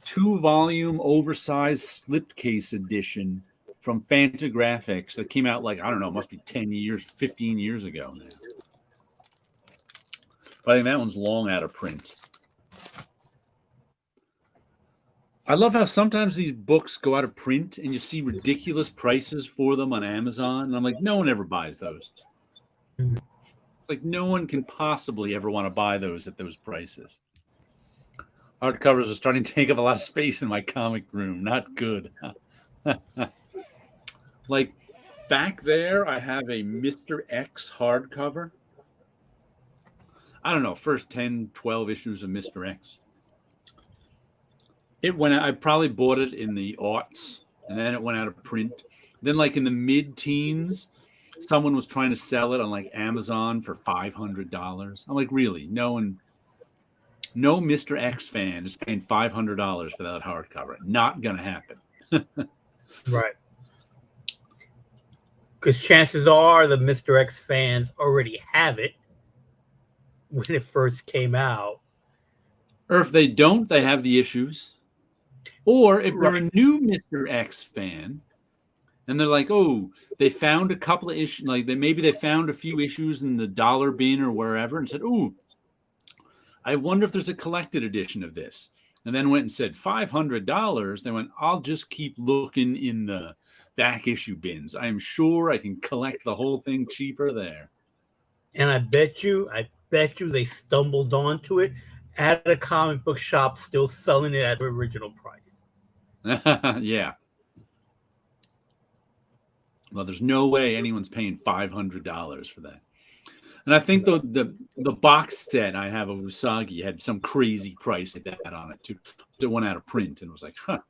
2-volume oversized slipcase edition from Fantagraphics that came out like, I don't know, it must be 10 years, 15 years ago now. But I think that one's long out of print. I love how sometimes these books go out of print and you see ridiculous prices for them on Amazon. And I'm like, no one ever buys those. Mm-hmm. It's like no one can possibly ever want to buy those at those prices. Hardcovers are starting to take up a lot of space in my comic room. Not good. Like back there, I have a Mr. X hardcover. I don't know, first 10, 12 issues of Mr. X. I probably bought it in the aughts, and then it went out of print. Then, like in the mid-teens, someone was trying to sell it on like Amazon for $500. I'm like, really? No Mr. X fan is paying $500 for that hardcover. Not gonna happen. Right. Because chances are the Mr. X fans already have it when it first came out. Or if they don't, they have the issues. Or if they're a new Mr. X fan and they're like, oh, they found a couple of issues, like they found a few issues in the dollar bin or wherever and said, oh, I wonder if there's a collected edition of this. And then went and said $500. They went, I'll just keep looking in the back issue bins. I'm sure I can collect the whole thing cheaper there. And I bet you they stumbled onto it at a comic book shop still selling it at the original price. Yeah. Well, there's no way anyone's paying $500 for that. And I think the box set I have of Usagi had some crazy price like that on it too. It went out of print and was like, huh.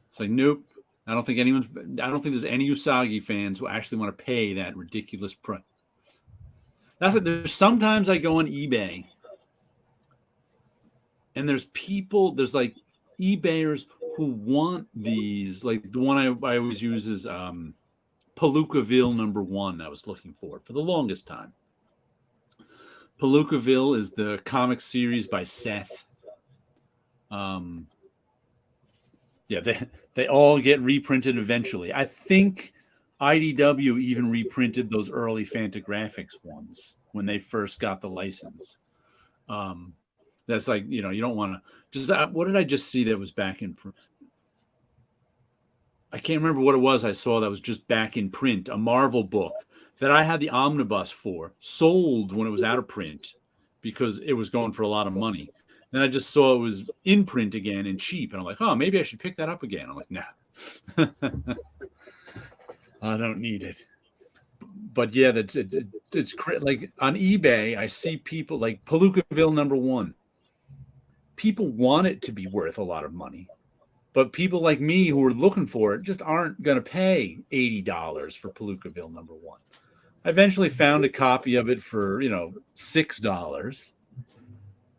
It's like, nope. I don't think there's any Usagi fans who actually want to pay that ridiculous price. There's sometimes I go on eBay and there's like eBayers who want these. Like the one I always use is Palookaville #1 I was looking for the longest time. Palookaville is the comic series by Seth. Yeah, they all get reprinted eventually. I think IDW even reprinted those early Fantagraphics ones when they first got the license. That's like, you don't want to just, what did I just see that was back in print? I can't remember what it was I saw that was just back in print, a Marvel book that I had the omnibus for, sold when it was out of print because it was going for a lot of money. Then I just saw it was in print again and cheap. And I'm like, oh, maybe I should pick that up again. I'm like, nah. I don't need it. But yeah, it's like on eBay, I see people like Palookaville #1. People want it to be worth a lot of money. But people like me who are looking for it just aren't going to pay $80 for Palookaville #1. I eventually found a copy of it for $6.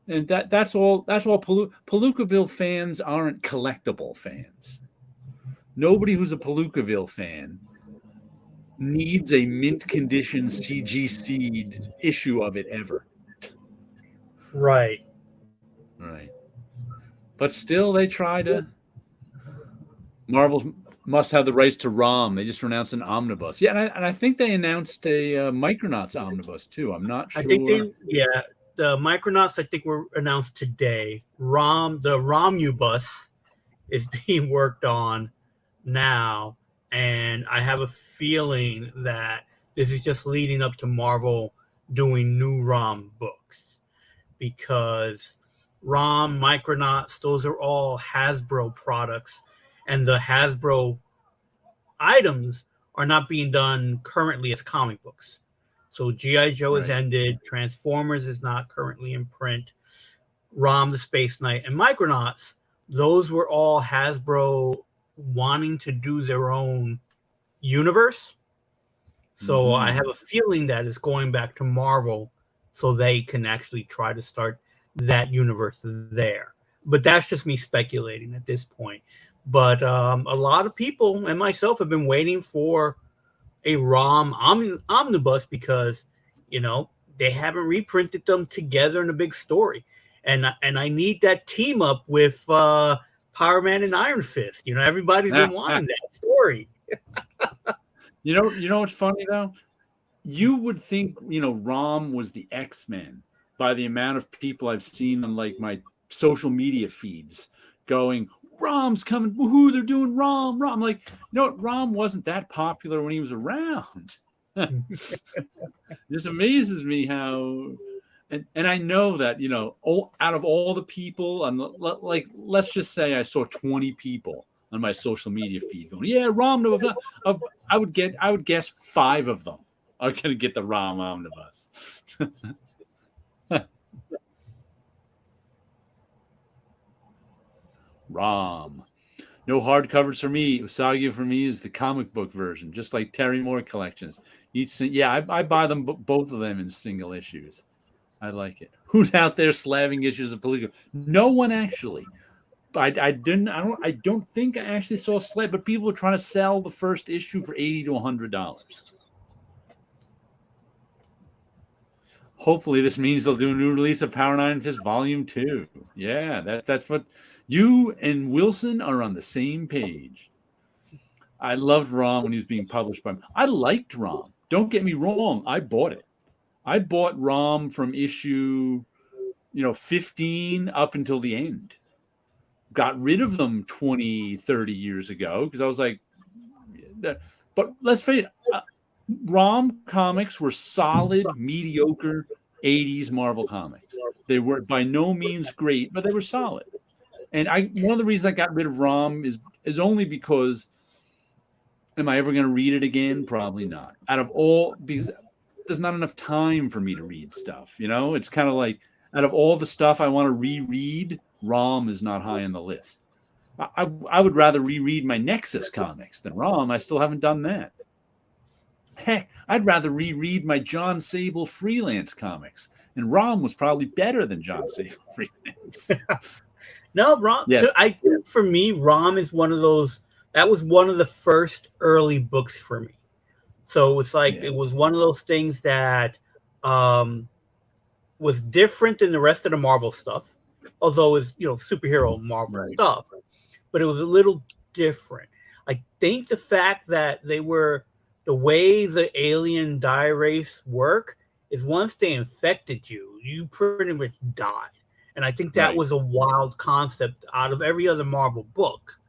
And that's all. Palookaville fans aren't collectible fans. Nobody who's a Palookaville fan needs a mint condition CGC'd issue of it ever. Right. Right. But still, they try to. Marvel must have the rights to ROM. They just announced an omnibus. Yeah, and I think they announced a Micronauts omnibus too. I'm not sure. I think the Micronauts I think were announced today. The Romubus is being worked on now, and I have a feeling that this is just leading up to Marvel doing new ROM books, because ROM, Micronauts, those are all Hasbro products, and the Hasbro items are not being done currently as comic books. So G.I. Joe has ended, Transformers is not currently in print, ROM the Space Knight, and Micronauts, those were all Hasbro wanting to do their own universe. So I have a feeling that it's going back to Marvel so they can actually try to start that universe there. But that's just me speculating at this point. But a lot of people and myself have been waiting for a ROM omnibus because, they haven't reprinted them together in a big story. And I need that team up with Power Man and Iron Fist. Everybody's been wanting that story. You know what's funny though? You would think, ROM was the X-Men by the amount of people I've seen on like my social media feeds going, ROM's coming, woohoo, they're doing ROM. I'm like, ROM wasn't that popular when he was around. It just amazes me how, and I know that, out of all the people, let's just say I saw 20 people on my social media feed going, yeah, ROM. I would guess 5 of them are going to get the ROM omnibus. ROM. No hardcovers for me. Usagi for me is the comic book version, just like Terry Moore collections. I buy them both of them in single issues. I like it. Who's out there slamming issues of Palookaville? No one actually. I don't think I actually saw a slab, but people were trying to sell the first issue for $80 to $100. Hopefully this means they'll do a new release of Power 9 Fist Volume 2. Yeah, that's what you and Wilson are on the same page. I loved ROM when he was being published by him. I liked ROM. Don't get me wrong. I bought it. I bought ROM from issue 15 up until the end. Got rid of them 20, 30 years ago because I was like, but let's face it, ROM comics were solid, mediocre 80s Marvel comics. They were by no means great, but they were solid. And one of the reasons I got rid of ROM is only because, am I ever going to read it again? Probably not. Because there's not enough time for me to read stuff. It's kind of like, out of all the stuff I want to reread, ROM is not high on the list. I would rather reread my Nexus comics than ROM. I still haven't done that. Heck, I'd rather reread my John Sable freelance comics. And ROM was probably better than John Sable freelance. No, ROM. Yeah. For me, ROM is one of those. That was one of the first early books for me. So it's like it was one of those things that was different than the rest of the Marvel stuff, although it's superhero Marvel stuff, but it was a little different. I think the fact that the way the alien dye race work is once they infected you, you pretty much died. And I think that was a wild concept out of every other Marvel book.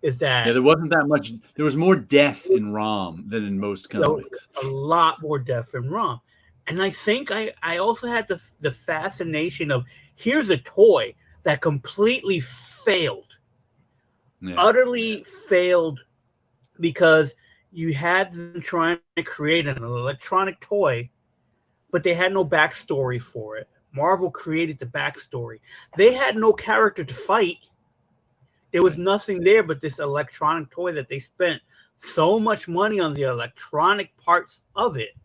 Is that there wasn't that much. There was more death in ROM than in most comics. A lot more death in ROM. And I think I also had the fascination of, here's a toy that completely failed, utterly failed, because you had them trying to create an electronic toy, but they had no backstory for it. Marvel created the backstory. They had no character to fight. There was nothing there but this electronic toy that they spent so much money on the electronic parts of it.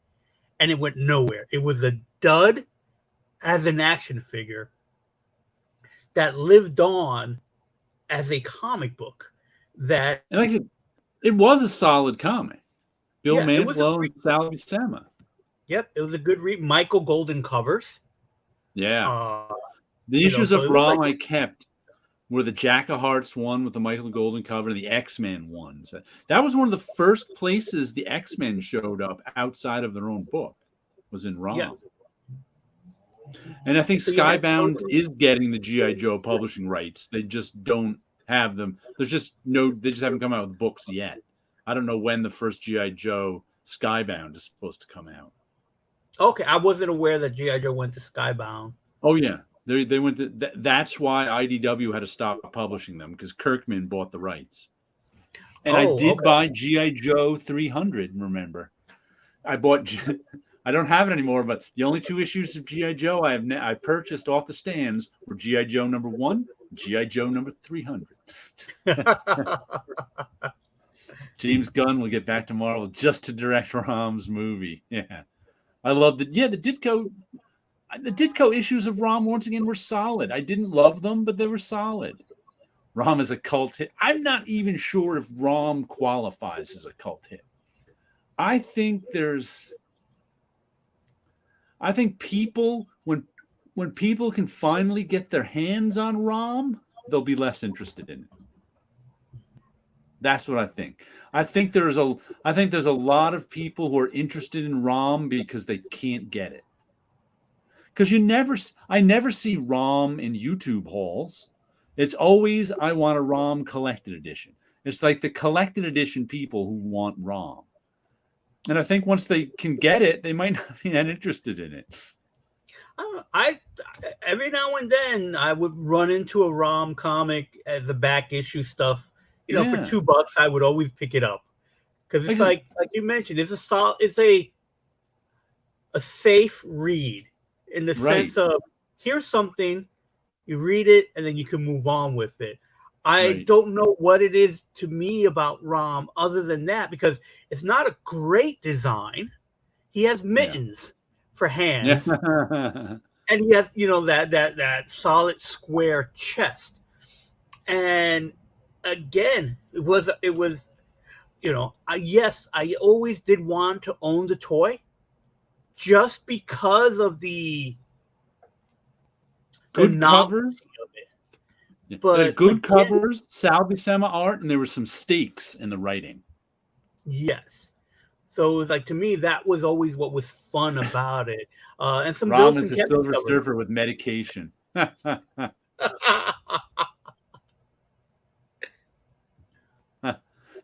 and it went nowhere. It was a dud as an action figure that lived on as a comic book. That And like it was a solid comic. Bill it was Mantlo and Sal Buscema. Yep, it was a good read. Michael Golden covers. Yeah. The issues so of it was ROM like, I kept were the Jack of Hearts one with the Michael Golden cover and the X-Men ones. That was one of the first places the X-Men showed up outside of their own book, was in ROM. Yeah. And I think So Skybound is getting the G.I. Joe publishing rights. They just don't have them. They just haven't come out with books yet. I don't know when the first G.I. Joe Skybound is supposed to come out. Okay, I wasn't aware that G.I. Joe went to Skybound. Oh yeah, they went to. That's why IDW had to stop publishing them, because Kirkman bought the rights. And I did buy G.I. Joe 300. Remember, I bought. I don't have it anymore, but the only 2 issues of G.I. Joe I purchased off the stands were G.I. Joe number 1, G.I. Joe number 300. James Gunn will get back to Marvel just to direct Rom's movie. Yeah. I love the Ditko issues of Rom once again were solid. I didn't love them, but they were solid. Rom is a cult hit. I'm not even sure if Rom qualifies as a cult hit. I think people, when people can finally get their hands on Rom, they'll be less interested in it. That's what I think. I think there's a lot of people who are interested in ROM because they can't get it. Because I never see ROM in YouTube hauls. It's always, I want a ROM collected edition. It's like the collected edition people who want ROM. And I think once they can get it, they might not be that interested in it. I every now and then I would run into a ROM comic as the back issue stuff. For $2, I would always pick it up because it's like you mentioned, it's a safe read in the sense of here's something, you read it and then you can move on with it. I don't know what it is to me about ROM other than that, because it's not a great design. He has mittens for hands, and he has that solid square chest, and again, it was yes, I always did want to own the toy just because of the good covers of it. Yeah. But good covers, Sal Buscema art, and there were some stakes in the writing. Yes. So it was like, to me, that was always what was fun about it. And some Rom Bill is a Silver Surfer with medication.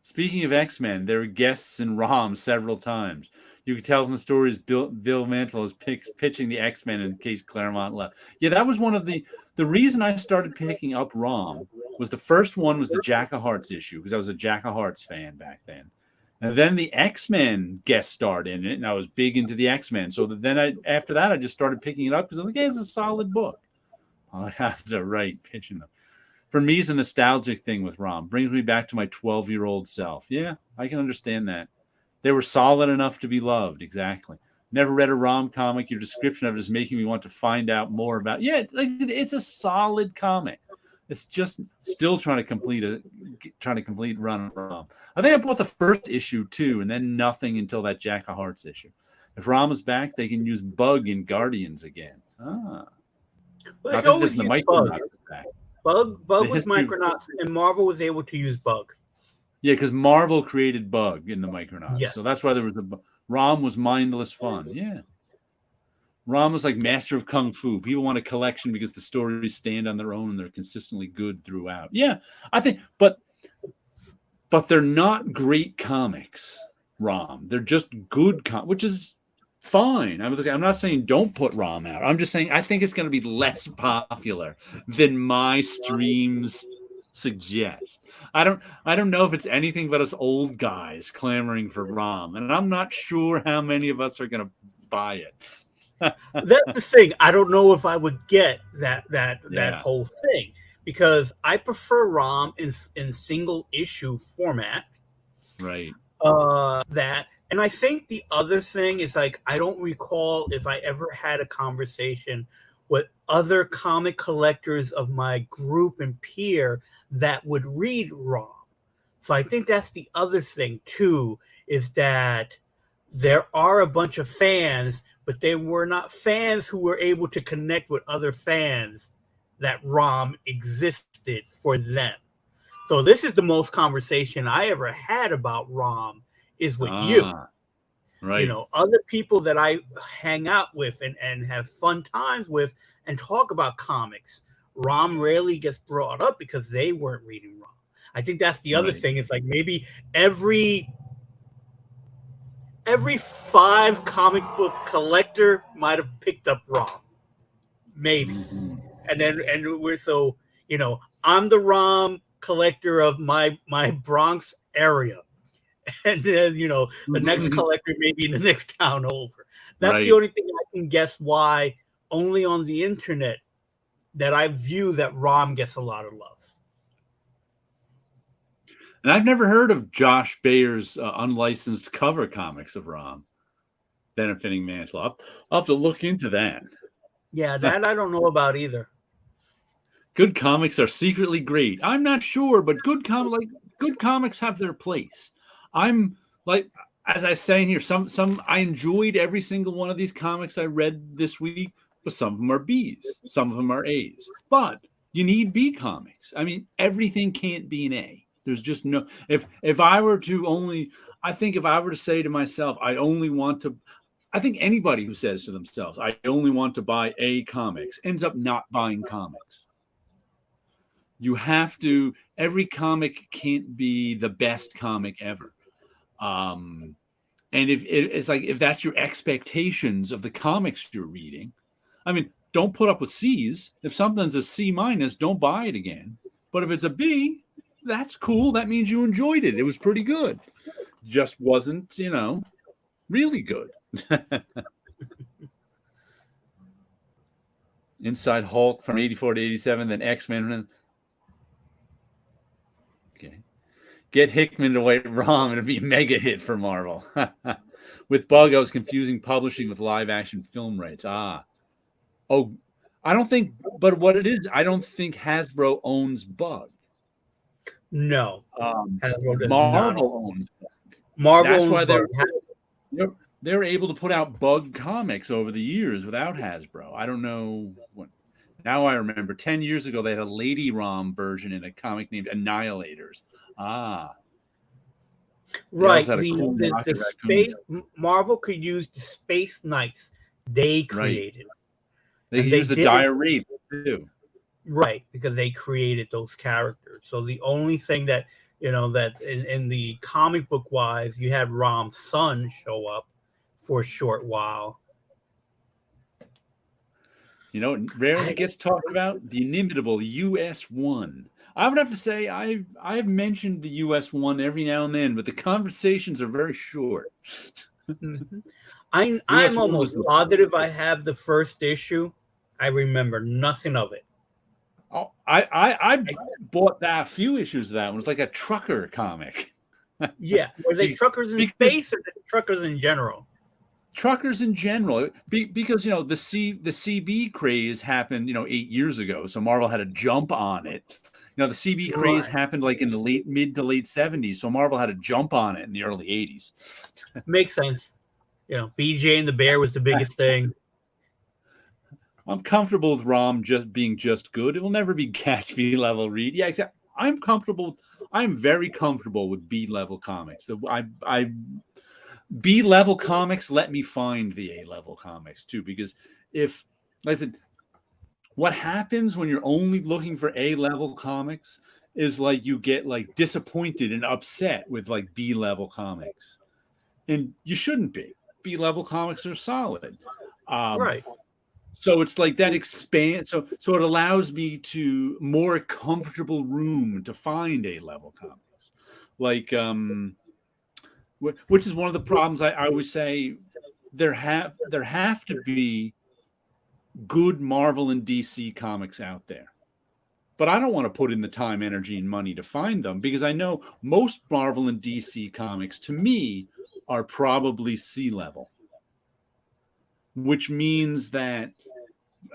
Speaking of X-Men, there were guests in ROM several times. You could tell from the stories Bill Mantlo is pitching the X-Men in case Claremont left. Yeah, that was one of the reason I started picking up ROM was the first one was the Jack of Hearts issue, because I was a Jack of Hearts fan back then. And then the X-Men guest starred in it, and I was big into the X-Men. So then after that, I just started picking it up because I was like, hey, it's a solid book. I have to pitching them. For me, it's a nostalgic thing with ROM. Brings me back to my 12-year-old self. Yeah, I can understand that. They were solid enough to be loved. Exactly. Never read a ROM comic. Your description of it is making me want to find out more about it. Yeah, it's a solid comic. It's just still trying to complete run of ROM. I think I bought the first issue too, and then nothing until that Jack of Hearts issue. If ROM is back, they can use Bug in Guardians again. Well, I think this is the Micronauts back. Bug was Micronauts, and Marvel was able to use Bug. Yeah, because Marvel created Bug in the Micronauts. Yes. So that's why there was ROM was mindless fun. Yeah. ROM was like Master of Kung Fu. People want a collection because the stories stand on their own and they're consistently good throughout. Yeah, I think, but they're not great comics, ROM. They're just good which is fine. I'm not saying don't put ROM out. I'm just saying I think it's going to be less popular than my streams suggest. I don't know if it's anything but us old guys clamoring for ROM, and I'm not sure how many of us are going to buy it. That's the thing. I don't know if I would get that whole thing, because I prefer ROM in single issue format. Right. That And I think the other thing is like I don't recall if I ever had a conversation with other comic collectors of my group and peer that would read ROM. So I think that's the other thing too, is that there are a bunch of fans, but they were not fans who were able to connect with other fans that ROM existed for them. So this is the most conversation I ever had about ROM is with you. Ah, right. Other people that I hang out with and have fun times with and talk about comics. ROM rarely gets brought up because they weren't reading ROM. I think that's the other Right. thing. It's like maybe every 5 comic book collector might have picked up ROM. Maybe. Mm-hmm. And we're so, I'm the ROM collector of my Bronx area. And then the next collector maybe in the next town over. That's the Right. only thing I can guess why only on the internet that I view that ROM gets a lot of love. And I've never heard of Josh Bayer's unlicensed cover comics of ROM benefiting Mantle. I'll have to look into that. Yeah, that I don't know about either. Good comics are secretly great. I'm not sure, but good comics have their place. I'm like, as I say here, some I enjoyed every single one of these comics I read this week, but some of them are B's, some of them are A's. But you need B comics. I mean, everything can't be an A. There's just no. If I were to only, I think if I were to say to myself, I only want to. I think anybody who says to themselves, I only want to buy A comics, ends up not buying comics. You have to, every comic can't be the best comic ever. And if it's like, if that's your expectations of the comics you're reading, I mean, don't put up with C's. If something's a C minus, don't buy it again. But if it's a B, that's cool. That means you enjoyed it. It was pretty good. Just wasn't, really good. Inside Hulk from 84 to 87, then X-Men. Okay. Get Hickman to write ROM and it'd be a mega hit for Marvel. With Bug, I was confusing publishing with live action film rights. Oh, I don't think, but what it is, I don't think Hasbro owns Bug. No, Hasbro does Marvel owns Bug. Marvel That's owns why Bug. they're able to put out Bug comics over the years without Hasbro. I don't know what. Now I remember 10 years ago, they had a Lady ROM version in a comic named Annihilators. Right. Cool The space Marvel could use the Space Knights they created. They could use the Dire Wraiths too. Right, because they created those characters. So the only thing that that in the comic book wise, you had Rom's son show up for a short while. Rarely gets talked about the inimitable US-1. I would have to say I've mentioned the US-1 every now and then, but the conversations are very short. I'm almost positive I have the first issue. I remember nothing of it. Oh, I bought a few issues of that one. It's like a trucker comic. Yeah, were they truckers in space or truckers in general? Truckers in general, because the CB craze happened 8 years ago, so Marvel had to jump on it. The CB craze happened like in the mid to late 70s, so Marvel had to jump on it in the early 80s. Makes sense. BJ and the Bear was the biggest thing. I'm comfortable with ROM being just good. It will never be Gatsby level read. Yeah, exactly. I'm comfortable. I'm very comfortable with B level comics. B level comics let me find the A level comics too, because if, like I said, what happens when you're only looking for A level comics is like you get like disappointed and upset with like B level comics, and you shouldn't be. B level comics are solid, right? So it's like that expands. So it allows me to more comfortable room to find A level comics, like which is one of the problems I always say. There have to be good Marvel and DC comics out there, but I don't want to put in the time, energy, and money to find them, because I know most Marvel and DC comics, to me, are probably sea level, which means that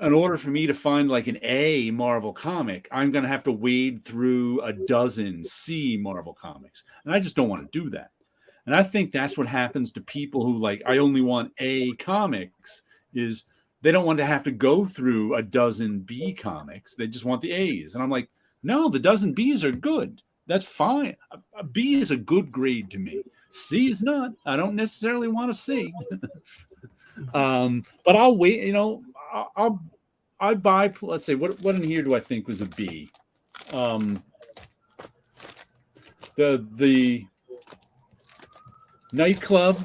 in order for me to find like an A Marvel comic, I'm going to have to wade through a dozen C Marvel comics. And I just don't want to do that. And I think that's what happens to people who like, I only want A comics, is they don't want to have to go through a dozen B comics. They just want the A's. And I'm like, no, the dozen B's are good. That's fine. A B is a good grade to me. C is not. I don't necessarily want a C. But I'll wait. You know, I buy. Let's say what in here do I think was a B? The Nightclub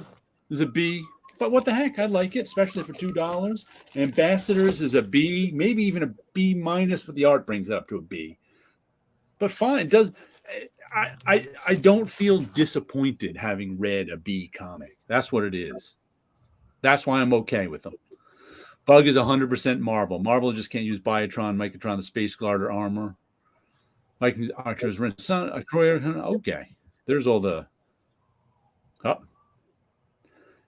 is a B. But what the heck? I like it, especially for $2. Ambassadors is a B, maybe even a B minus, but the art brings it up to a B. But fine, it does. I don't feel disappointed having read a B comic. That's what it is. That's why I'm okay with them. Bug is 100% Marvel. Marvel just can't use Biotron, Microtron, the Space Guard, or Armor. Vikings, Archers, okay. There's all the. Oh.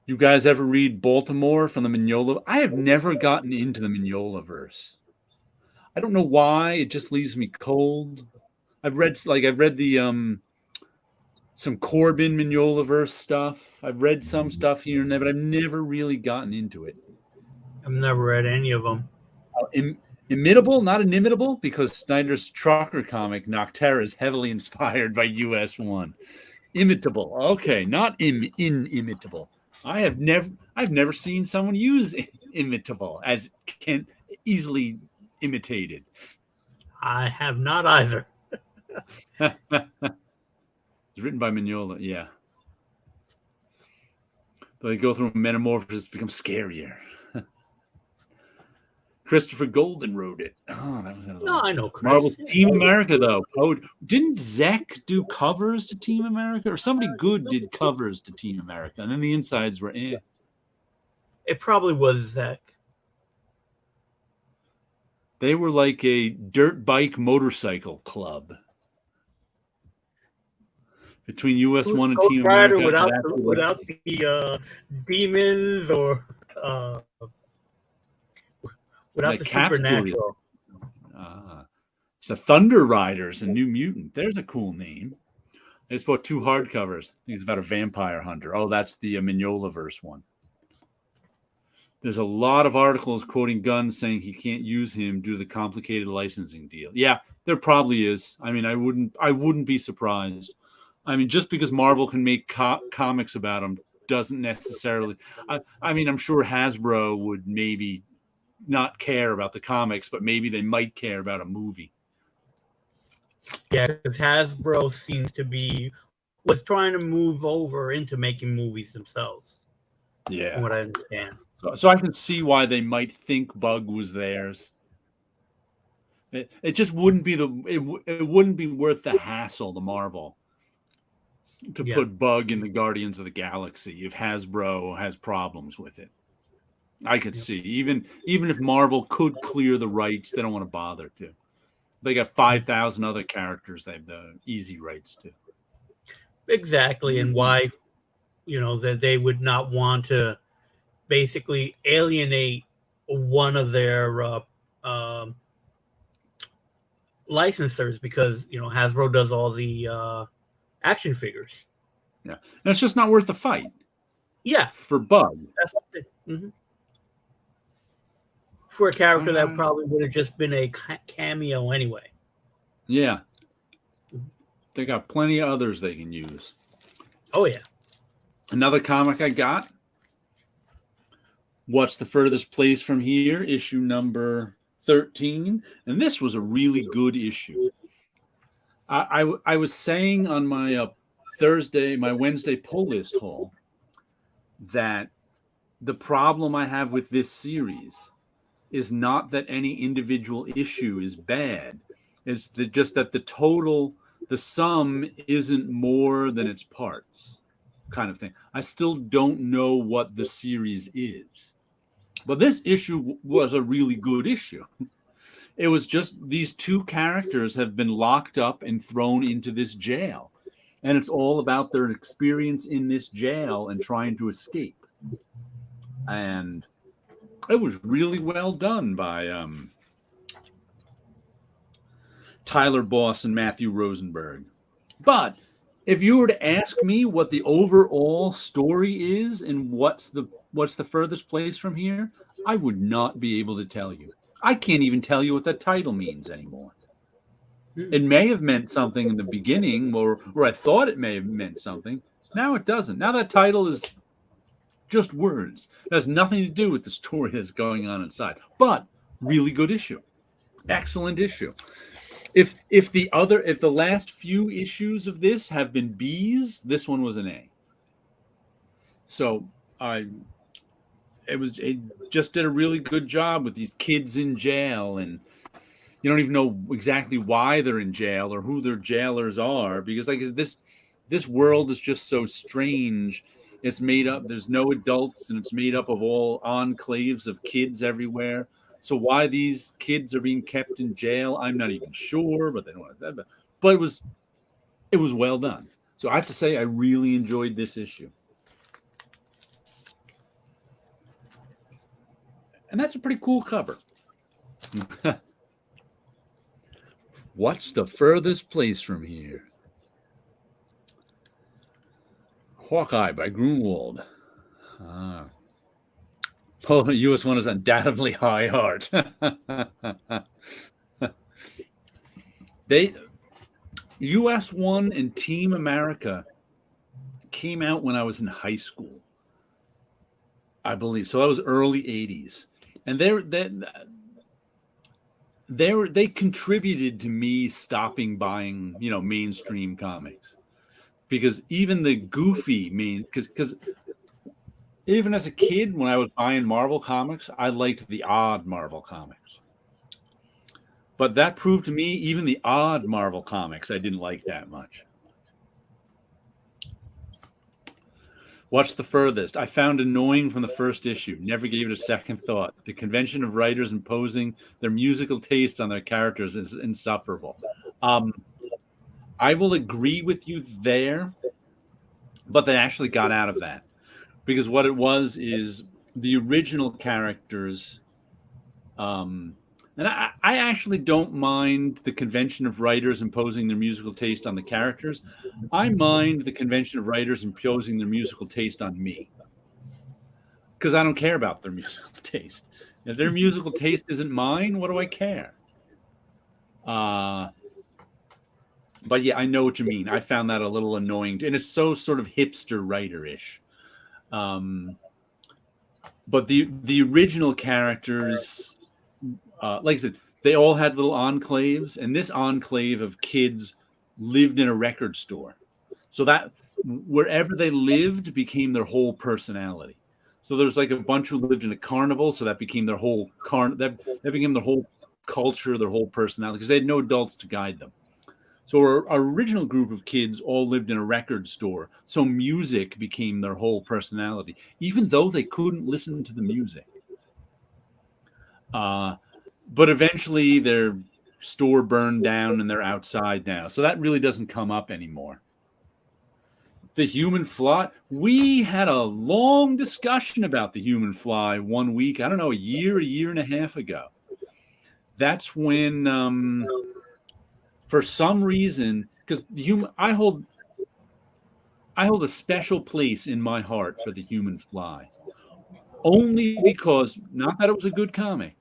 You guys ever read Baltimore from the Mignola? I have never gotten into the Mignola verse. I don't know why. It just leaves me cold. I've read the some Corbin Mignola verse stuff. I've read some stuff here and there, but I've never really gotten into it. I've never read any of them. Imitable, not inimitable, because Snyder's trucker comic Nocterra is heavily inspired by US1. Imitable, okay, not inimitable. I've never seen someone use imitable as can easily imitated. I have not either. It's written by Mignola, yeah. They go through metamorphosis, become scarier. Christopher Golden wrote it. Oh, that was another No, one. I know Chris. Marvel Team America, though. Oh, didn't Zek do covers to Team America? Or somebody good did covers to Team America, and then the insides were eh. It probably was Zek. They were like a dirt bike motorcycle club between US1 and Team America. Without the demons or without the supernatural. It's the Thunder Riders and New Mutant. There's a cool name. It's about 2 hardcovers. I think it's about a vampire hunter. Oh, that's the Mignola verse one. There's a lot of articles quoting Gunn saying he can't use him due to the complicated licensing deal. Yeah, there probably is. I mean, I wouldn't be surprised. I mean, just because Marvel can make comics about him doesn't necessarily. I mean, I'm sure Hasbro would maybe not care about the comics, but maybe they might care about a movie. Yeah, because Hasbro seems to was trying to move over into making movies themselves. Yeah, from what I understand. So I can see why they might think Bug was theirs. It just wouldn't be it wouldn't be worth the hassle to Marvel to put Bug in the Guardians of the Galaxy if Hasbro has problems with it. I could see even if Marvel could clear the rights, they don't want to bother to. They got 5,000 other characters they have the easy rights to. Exactly, and why that they would not want to basically alienate one of their licensors, because Hasbro does all the action figures. Yeah, and it's just not worth the fight. Yeah, for Bug. That's it. Mm-hmm. For a character that probably would have just been a cameo anyway. Yeah, they got plenty of others they can use. Oh yeah. Another comic I got. What's the Furthest Place from Here? Issue number 13. And this was a really good issue. I was saying on my Wednesday pull list haul that the problem I have with this series is not that any individual issue is bad. It's just that the sum isn't more than its parts, kind of thing. I still don't know what the series is. But this issue was a really good issue. It was just these 2 characters have been locked up and thrown into this jail. and it's all about their experience in this jail and trying to escape. And it was really well done by Tyler Boss and Matthew Rosenberg. But if you were to ask me what the overall story is and what's the furthest place from here, I would not be able to tell you. I can't even tell you what that title means anymore. It may have meant something in the beginning, or I thought it may have meant something. Now it doesn't. Now that title is just words. It has nothing to do with the story that's going on inside. But really good issue. Excellent issue. If the last few issues of this have been B's, this one was an A. So it just did a really good job with these kids in jail, and you don't even know exactly why they're in jail or who their jailers are, because like this world is just so strange. It's made up. There's no adults, and it's made up of all enclaves of kids everywhere. So why these kids are being kept in jail, I'm not even sure. But they don't want that. But it was well done. So I have to say, I really enjoyed this issue. And that's a pretty cool cover. What's the furthest place from here? Hawkeye by Grunwald. Paulo, US one is undoubtedly high art. US one and Team America came out when I was in high school, I believe. So that was early 80s. And they contributed to me stopping buying, mainstream comics. Because even the goofy because even as a kid, when I was buying Marvel comics, I liked the odd Marvel comics. But that proved to me, even the odd Marvel comics, I didn't like that much. What's the furthest? I found annoying from the first issue. Never gave it a second thought. The convention of writers imposing their musical taste on their characters is insufferable. I will agree with you there, but they actually got out of that. Because what it was is the original characters, and I actually don't mind the convention of writers imposing their musical taste on the characters. I mind the convention of writers imposing their musical taste on me. Because I don't care about their musical taste. If their musical taste isn't mine, what do I care? But yeah, I know what you mean. I found that a little annoying. And it's so sort of hipster writer-ish. But the original characters, like I said, they all had little enclaves, and this enclave of kids lived in a record store. So that wherever they lived became their whole personality. So there's like a bunch who lived in a carnival, so that became their whole that became their whole culture, their whole personality, because they had no adults to guide them. So our original group of kids all lived in a record store. So music became their whole personality, even though they couldn't listen to the music. But eventually their store burned down and they're outside now. So that really doesn't come up anymore. The human fly. We had a long discussion about the human fly one week. I don't know, a year and a half ago. That's when... for some reason, because I hold a special place in my heart for the human fly, only because, not that it was a good comic,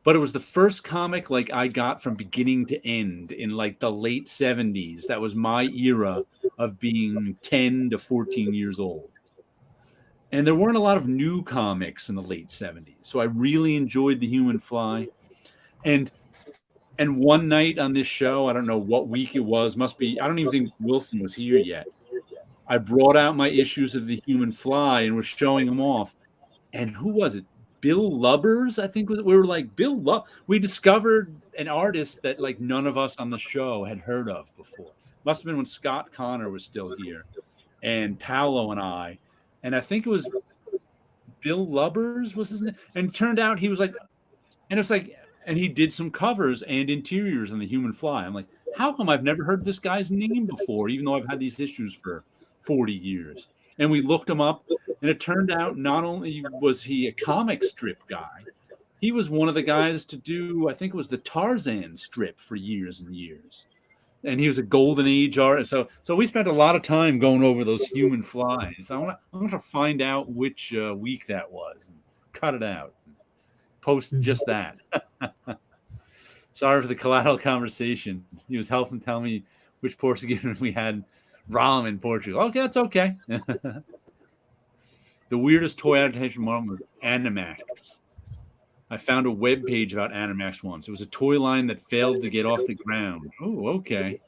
but it was the first comic like I got from beginning to end in like the late 70s. That was my era of being 10 to 14 years old. And there weren't a lot of new comics in the late 70s. So I really enjoyed the human fly. And one night on this show, I don't know what week it was, must be, I don't even think Wilson was here yet. I brought out my issues of the human fly and was showing them off. And who was it? Bill Lubbers, I think. We were like, we discovered an artist that like none of us on the show had heard of before. Must have been when Scott Connor was still here, and Paulo and I. And I think it was Bill Lubbers was his name. And it turned out he was like, and it's like, and he did some covers and interiors on the human fly. I'm like, how come I've never heard this guy's name before, even though I've had these issues for 40 years? And we looked him up, and it turned out not only was he a comic strip guy, he was one of the guys to do, I think it was the Tarzan strip for years and years. And he was a golden age artist. So we spent a lot of time going over those human flies. I want to find out which week that was and cut it out. Post just that. Sorry for the collateral conversation. He was helping tell me which Portuguese we had Rom in Portugal. Okay, that's okay. The weirdest toy adaptation Marvel was Animax. I found a web page about Animax once. It was a toy line that failed to get off the ground. Oh, okay.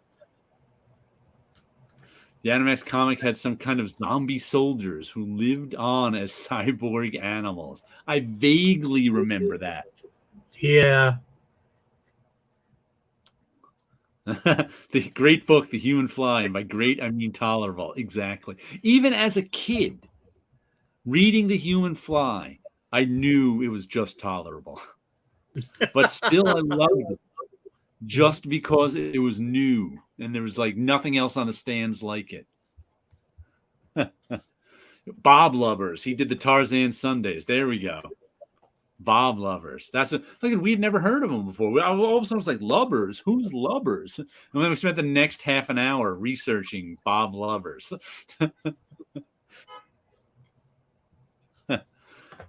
The Animax comic had some kind of zombie soldiers who lived on as cyborg animals. I vaguely remember that. Yeah. The great book, The Human Fly, and by great, I mean tolerable. Exactly. Even as a kid, reading The Human Fly, I knew it was just tolerable. But still, I loved it just because it was new and there was like nothing else on the stands like it. Bob Lovers. He did the Tarzan Sundays. There we go. Bob Lovers. That's we'd never heard of him before. All of a sudden, I was like, Lubbers? Who's Lubbers? And then we spent the next half an hour researching Bob Lovers.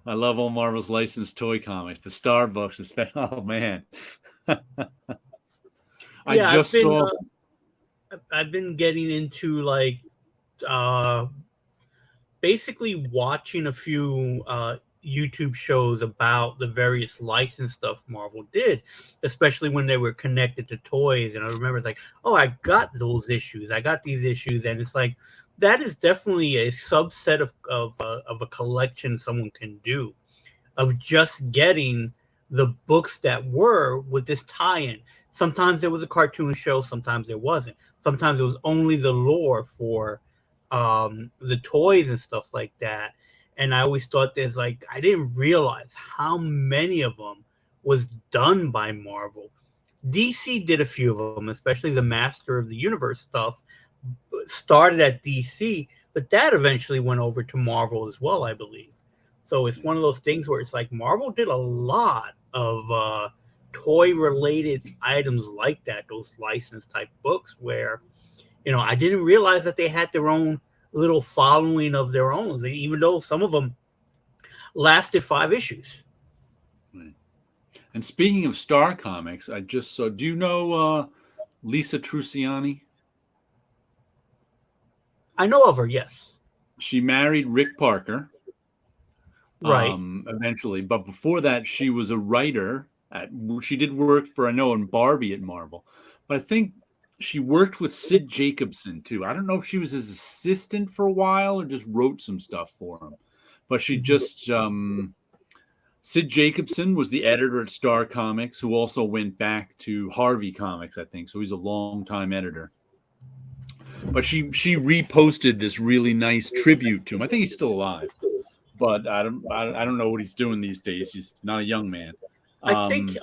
I love all Marvel's licensed toy comics. The Star books, especially. Oh man, I've been getting into like basically watching a few YouTube shows about the various licensed stuff Marvel did, especially when they were connected to toys. And I remember it's like, oh, I got those issues. I got these issues, and it's like that is definitely a subset of a collection someone can do, of just getting the books that were with this tie-in. Sometimes there was a cartoon show, sometimes there wasn't. Sometimes it was only the lore for the toys and stuff like that. And I always thought there's like, I didn't realize how many of them was done by Marvel. DC did a few of them, especially the Master of the Universe stuff started at DC, but that eventually went over to Marvel as well, I believe. So it's one of those things where it's like Marvel did a lot of toy related items like that, those licensed type books where, you know, I didn't realize that they had their own little following of their own, even though some of them lasted 5 issues. Right. And speaking of Star Comics, I just saw, do you know Lisa Truciani? I know of her, yes. She married Rick Parker. Right. Eventually. But before that, she was a writer. She did work for, I know, in Barbie at Marvel. But I think she worked with Sid Jacobson, too. I don't know if she was his assistant for a while or just wrote some stuff for him. But she just... Sid Jacobson was the editor at Star Comics, who also went back to Harvey Comics, I think. So he's a long-time editor. But she reposted this really nice tribute to him. I think he's still alive, but I don't know what he's doing these days. He's not a young man. I think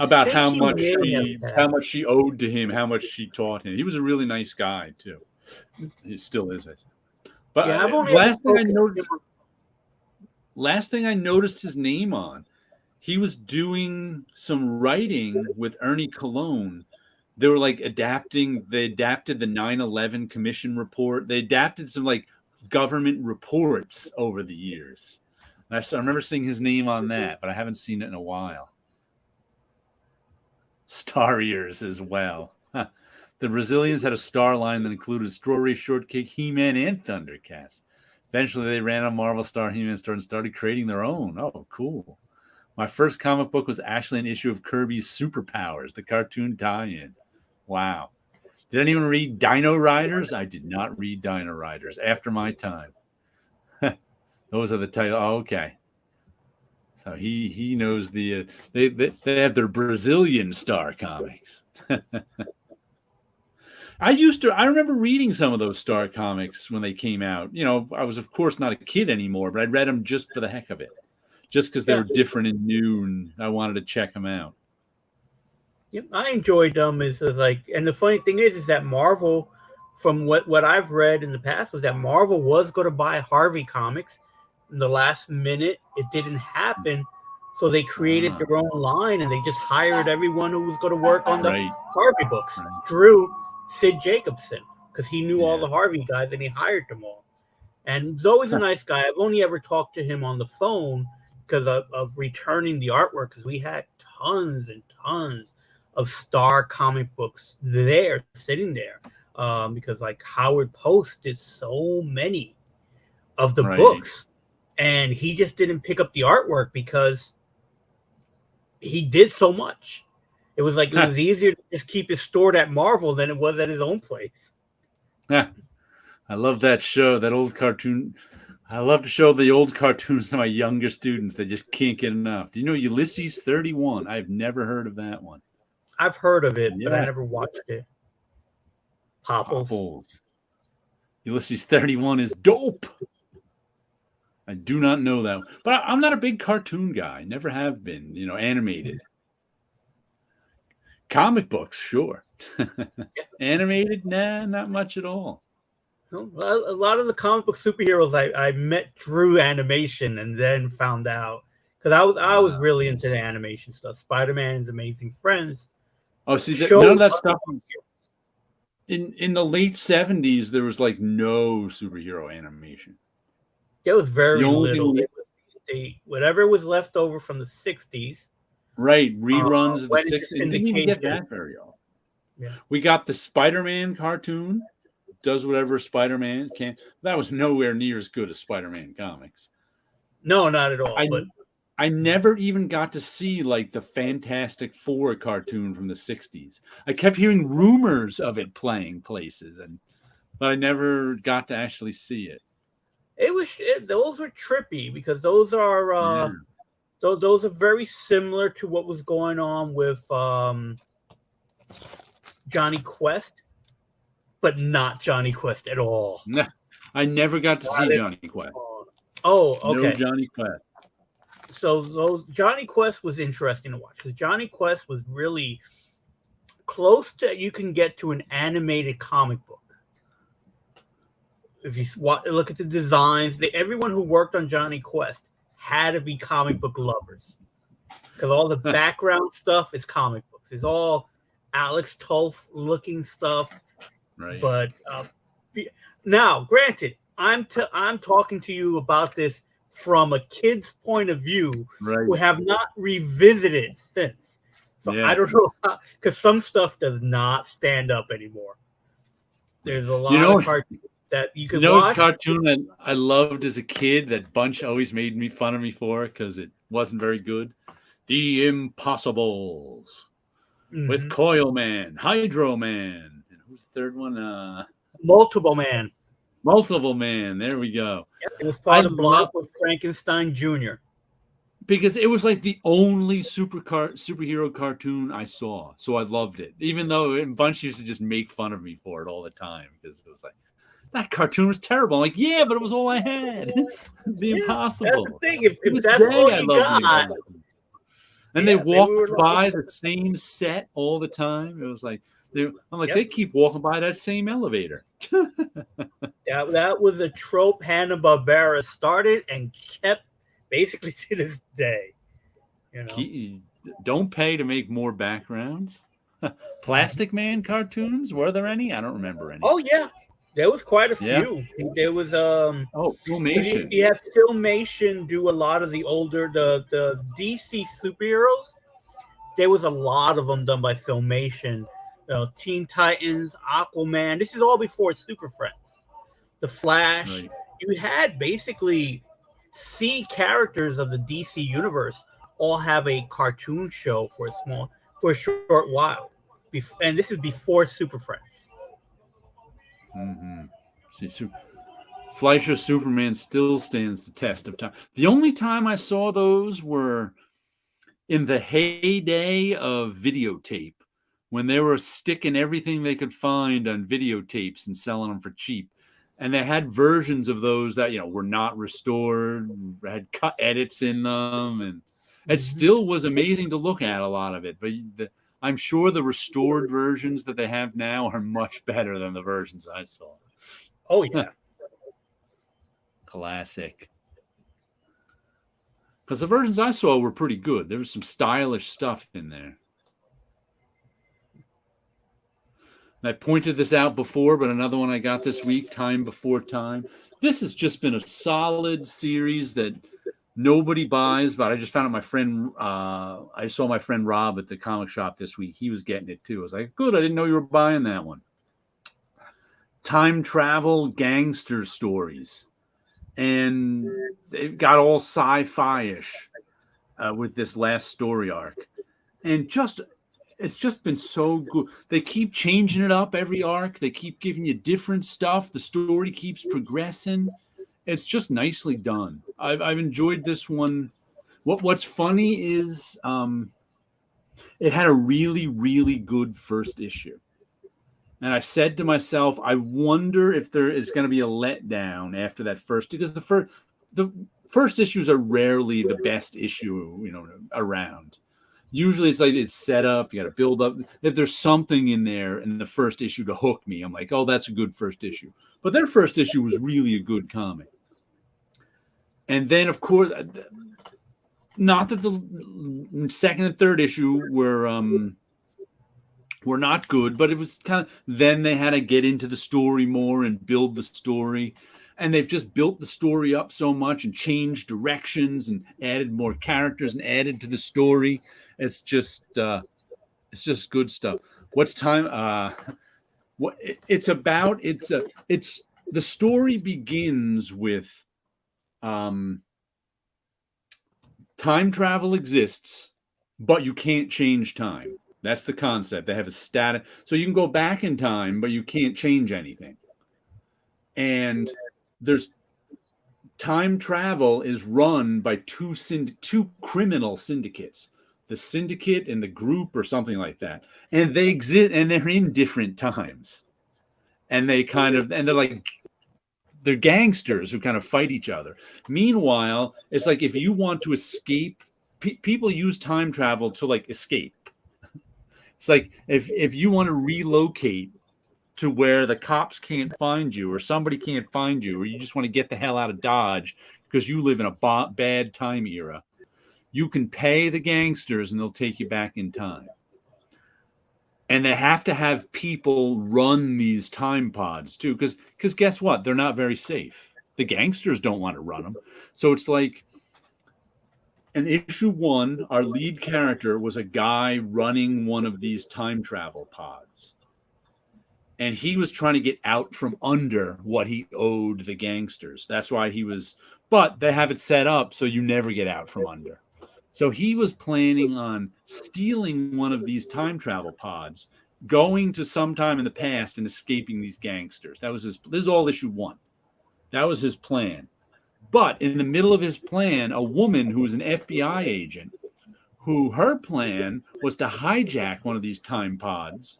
about how much she owed to him, how much she taught him. He was a really nice guy too. He still is. But yeah, last thing I noticed his name on, he was doing some writing with Ernie Colon. They were like they adapted the 9/11 Commission report. They adapted some like government reports over the years. I remember seeing his name on that, but I haven't seen it in a while. Star Ears as well. Huh. The Brazilians had a star line that included Strawberry Shortcake, He-Man, and Thundercats. Eventually, they ran on Marvel Star He-Man Store and started creating their own. Oh, cool. My first comic book was actually an issue of Kirby's Superpowers, the cartoon tie-in. Wow. Did anyone read Dino Riders? I did not read Dino Riders. After my time. Those are the titles. Oh, okay. So he knows the they have their Brazilian Star Comics. I remember reading some of those Star Comics when they came out. You know, I was of course not a kid anymore, but I read them just for the heck of it. Just because they were different and new, and I wanted to check them out. Yep, I enjoyed them. Is like, and the funny thing is that Marvel, from what I've read in the past, was that Marvel was going to buy Harvey Comics. In the last minute, it didn't happen, so they created Ah, their own line, and they just hired everyone who was going to work on the right, Harvey books. right. Drew Sid Jacobson, because he knew all Yeah. the Harvey guys, and he hired them all. And he's always a nice guy. I've only ever talked to him on the phone because of returning the artwork, because we had tons and tons of Star comic books there, sitting there. Because like Howard Post did so many of the Right. books, and he just didn't pick up the artwork because he did so much. It was like it was easier to just keep it stored at Marvel than it was at his own place. I love that show, that old cartoon. I love to show the old cartoons to my younger students. They just can't get enough. Do you know Ulysses 31? I've never heard of that one. I've heard of it, but I Yeah, never watched it. Popples. Popples. Ulysses 31 is dope. I do not know that one. But I'm not a big cartoon guy. Never have been, animated. Comic books, sure. Animated? Nah, not much at all. Well, a lot of the comic book superheroes, I met through animation and then found out, because I was really into the animation stuff. Spider-Man's Amazing Friends. Oh, see, Showed none of that stuff was in the late 70s. There was like no superhero animation. there was The very only little. thing, Whatever was left over from the '60s right, reruns of the went into 60s. It didn't even get syndication. that very often. Yeah. We got the Spider-Man cartoon, does whatever Spider-Man can. That was nowhere near as good as Spider-Man comics. No, not at all. But I never even got to see like the Fantastic Four cartoon from the 60s. I kept hearing rumors of it playing places, but I never got to actually see it. those were trippy because those are Yeah. those are very similar to what was going on with Johnny Quest, but not Johnny Quest at all. Nah, I never got to see Johnny Quest. Oh, No okay. Johnny Quest. So those Johnny Quest was interesting to watch because Johnny Quest was really close to you can get to an animated comic book. If you look at the designs, everyone who worked on Johnny Quest had to be comic book lovers because all the background stuff is comic books. It's all Alex Toth looking stuff. Right. But now, granted, I'm talking to you about this from a kid's point of view, right, who have not revisited since. So yeah. I don't know, because some stuff does not stand up anymore. There's a lot of cartoons that you can watch. Cartoon that I loved as a kid that Bunch always made fun of me for because it wasn't very good. The Impossibles with Coil Man, Hydro Man, and who's the third one? Multiple Man. Multiple Man. There we go. Yep, it was part of the block with Frankenstein Jr. Because it was like the only superhero cartoon I saw, so I loved it. Even though Bunch used to just make fun of me for it all the time because it was like, that cartoon was terrible. I'm like, yeah, but it was all I had. The Impossible. That's the thing. If that's all you got. And they walked by the same set all the time. It was like, they keep walking by that same elevator. that was a trope Hanna-Barbera started and kept basically to this day. Don't pay to make more backgrounds. Plastic Man cartoons, were there any? I don't remember any. Oh yeah, there was quite a few. There was Filmation. You have Filmation do a lot of the older the DC superheroes. There was a lot of them done by Filmation. Teen Titans, Aquaman. This is all before Super Friends. The Flash. Right. You had basically C characters of the DC universe all have a cartoon show for a short while, and this is before Super Friends. Mm-hmm. See, Fleischer Superman still stands the test of time. The only time I saw those were in the heyday of videotape, when they were sticking everything they could find on videotapes and selling them for cheap. And they had versions of those that, were not restored, had cut edits in them. And it still was amazing to look at, a lot of it. But I'm sure the restored versions that they have now are much better than the versions I saw. Oh yeah. Classic. Because the versions I saw were pretty good. There was some stylish stuff in there. And I pointed this out before, but another one I got this week, Time Before Time. This has just been a solid series that nobody buys, but I just found out my friend, I saw my friend Rob at the comic shop this week. He was getting it too. I was like, good, I didn't know you were buying that one. Time travel gangster stories. And it got all sci-fi-ish with this last story arc. And it's just been so good. They keep changing it up every arc. They keep giving you different stuff. The story keeps progressing. It's just nicely done. I've enjoyed this one. What's funny is it had a really, really good first issue. And I said to myself, I wonder if there is going to be a letdown after that first, because the first issues are rarely the best issue, around. Usually it's like it's set up, you got to build up. If there's something in there in the first issue to hook me, I'm like, oh, that's a good first issue. But their first issue was really a good comic. And then, of course, not that the second and third issue were not good, but it was kind of, then they had to get into the story more and build the story. And they've just built the story up so much and changed directions and added more characters and added to the story. It's just good stuff. What's time? What it's about? It's the story begins with time travel exists, but you can't change time. That's the concept. They have a static, so you can go back in time, but you can't change anything. And there's time travel is run by two criminal syndicates, the syndicate and the group or something like that. And they exist and they're in different times. And they're gangsters who kind of fight each other. Meanwhile, it's like if you want to escape, people use time travel to like escape. It's like if you want to relocate to where the cops can't find you or somebody can't find you, or you just want to get the hell out of Dodge because you live in a bad time era, you can pay the gangsters and they'll take you back in time. And they have to have people run these time pods too, because guess what? They're not very safe. The gangsters don't want to run them. So it's like in issue 1, our lead character was a guy running one of these time travel pods. And he was trying to get out from under what he owed the gangsters. That's why but they have it set up so you never get out from under. So he was planning on stealing one of these time travel pods, going to some time in the past and escaping these gangsters. This is all issue 1. That was his plan. But in the middle of his plan, a woman who was an FBI agent, her plan was to hijack one of these time pods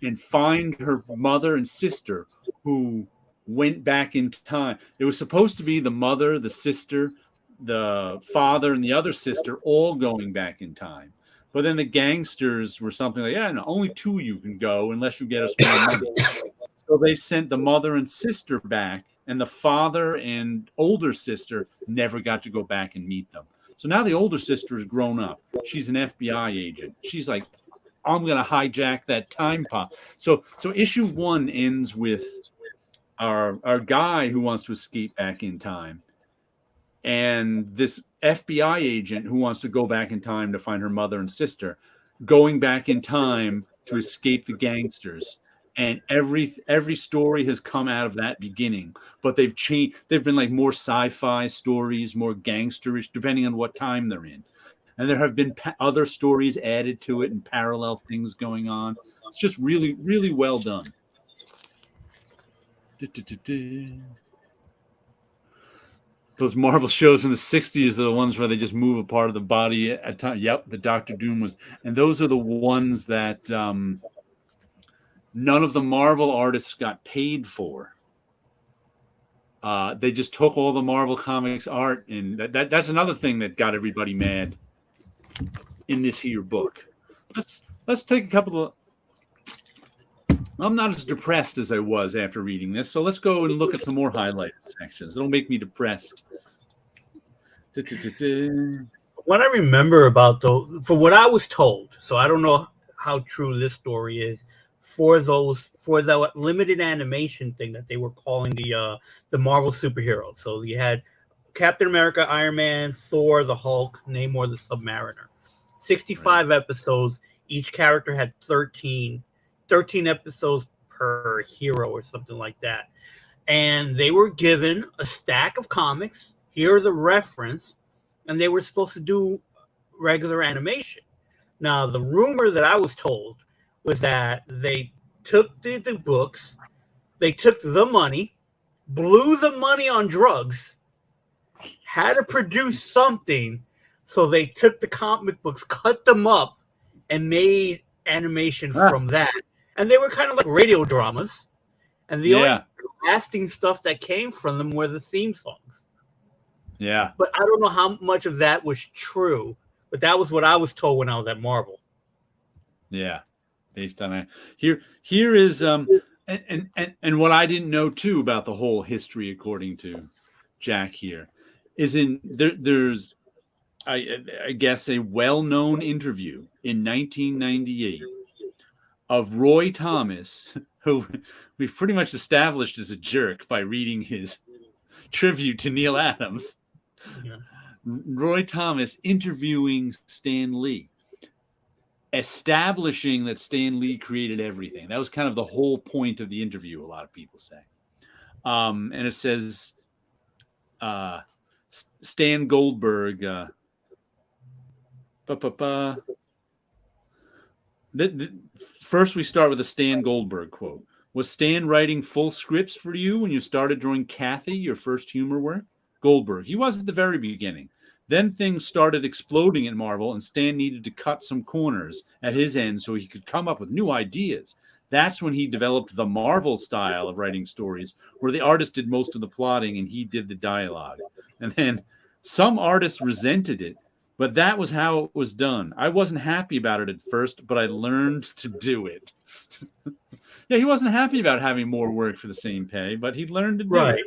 and find her mother and sister who went back in time. It was supposed to be the mother, the sister, the father, and the other sister all going back in time. But then the gangsters were something like, no, only 2 of you can go unless you get us more money. So they sent the mother and sister back, and the father and older sister never got to go back and meet them. So now the older sister is grown up. She's an FBI agent. She's like, I'm going to hijack that time pod. So issue 1 ends with our guy who wants to escape back in time, and this FBI agent who wants to go back in time to find her mother and sister, going back in time to escape the gangsters. And every story has come out of that beginning, but they've changed. They've been like more sci-fi stories, more gangsterish, depending on what time they're in. And there have been other stories added to it and parallel things going on. It's just really, really well done. Those Marvel shows from the 60s are the ones where they just move a part of the body at time. Yep, the Doctor Doom was. And those are the ones that none of the Marvel artists got paid for. They just took all the Marvel Comics art, and that's another thing that got everybody mad in this here book. let's take a couple of. I'm not as depressed as I was after reading this, so let's go and look at some more highlighted sections. It'll make me depressed. What I remember about for what I was told, so I don't know how true this story is, for that limited animation thing that they were calling the Marvel superheroes. So you had Captain America, Iron Man, Thor, the Hulk, Namor, the Submariner. 65 episodes. Each character had 13 episodes per hero or something like that. And they were given a stack of comics. Here are the reference, and they were supposed to do regular animation. Now, the rumor that I was told was that they took the books, they took the money, blew the money on drugs, had to produce something, so they took the comic books, cut them up, and made animation from that. And they were kind of like radio dramas. And the only lasting stuff that came from them were the theme songs. Yeah. But I don't know how much of that was true, but that was what I was told when I was at Marvel. Yeah. Based on that. Here is and what I didn't know too about the whole history according to Jack here is there's I guess a well-known interview in 1998 of Roy Thomas, who we've pretty much established as a jerk by reading his tribute to Neil Adams. Yeah. Roy Thomas interviewing Stan Lee, establishing that Stan Lee created everything. That was kind of the whole point of the interview, a lot of people say. And it says Stan Goldberg. First, we start with a Stan Goldberg quote. Was Stan writing full scripts for you when you started drawing Kathy, your first humor work? Goldberg. He was at the very beginning. Then things started exploding at Marvel, and Stan needed to cut some corners at his end so he could come up with new ideas. That's when he developed the Marvel style of writing stories, where the artist did most of the plotting and he did the dialogue. And then some artists resented it, but that was how it was done. I wasn't happy about it at first, but I learned to do it. Yeah, he wasn't happy about having more work for the same pay, but he learned to do it.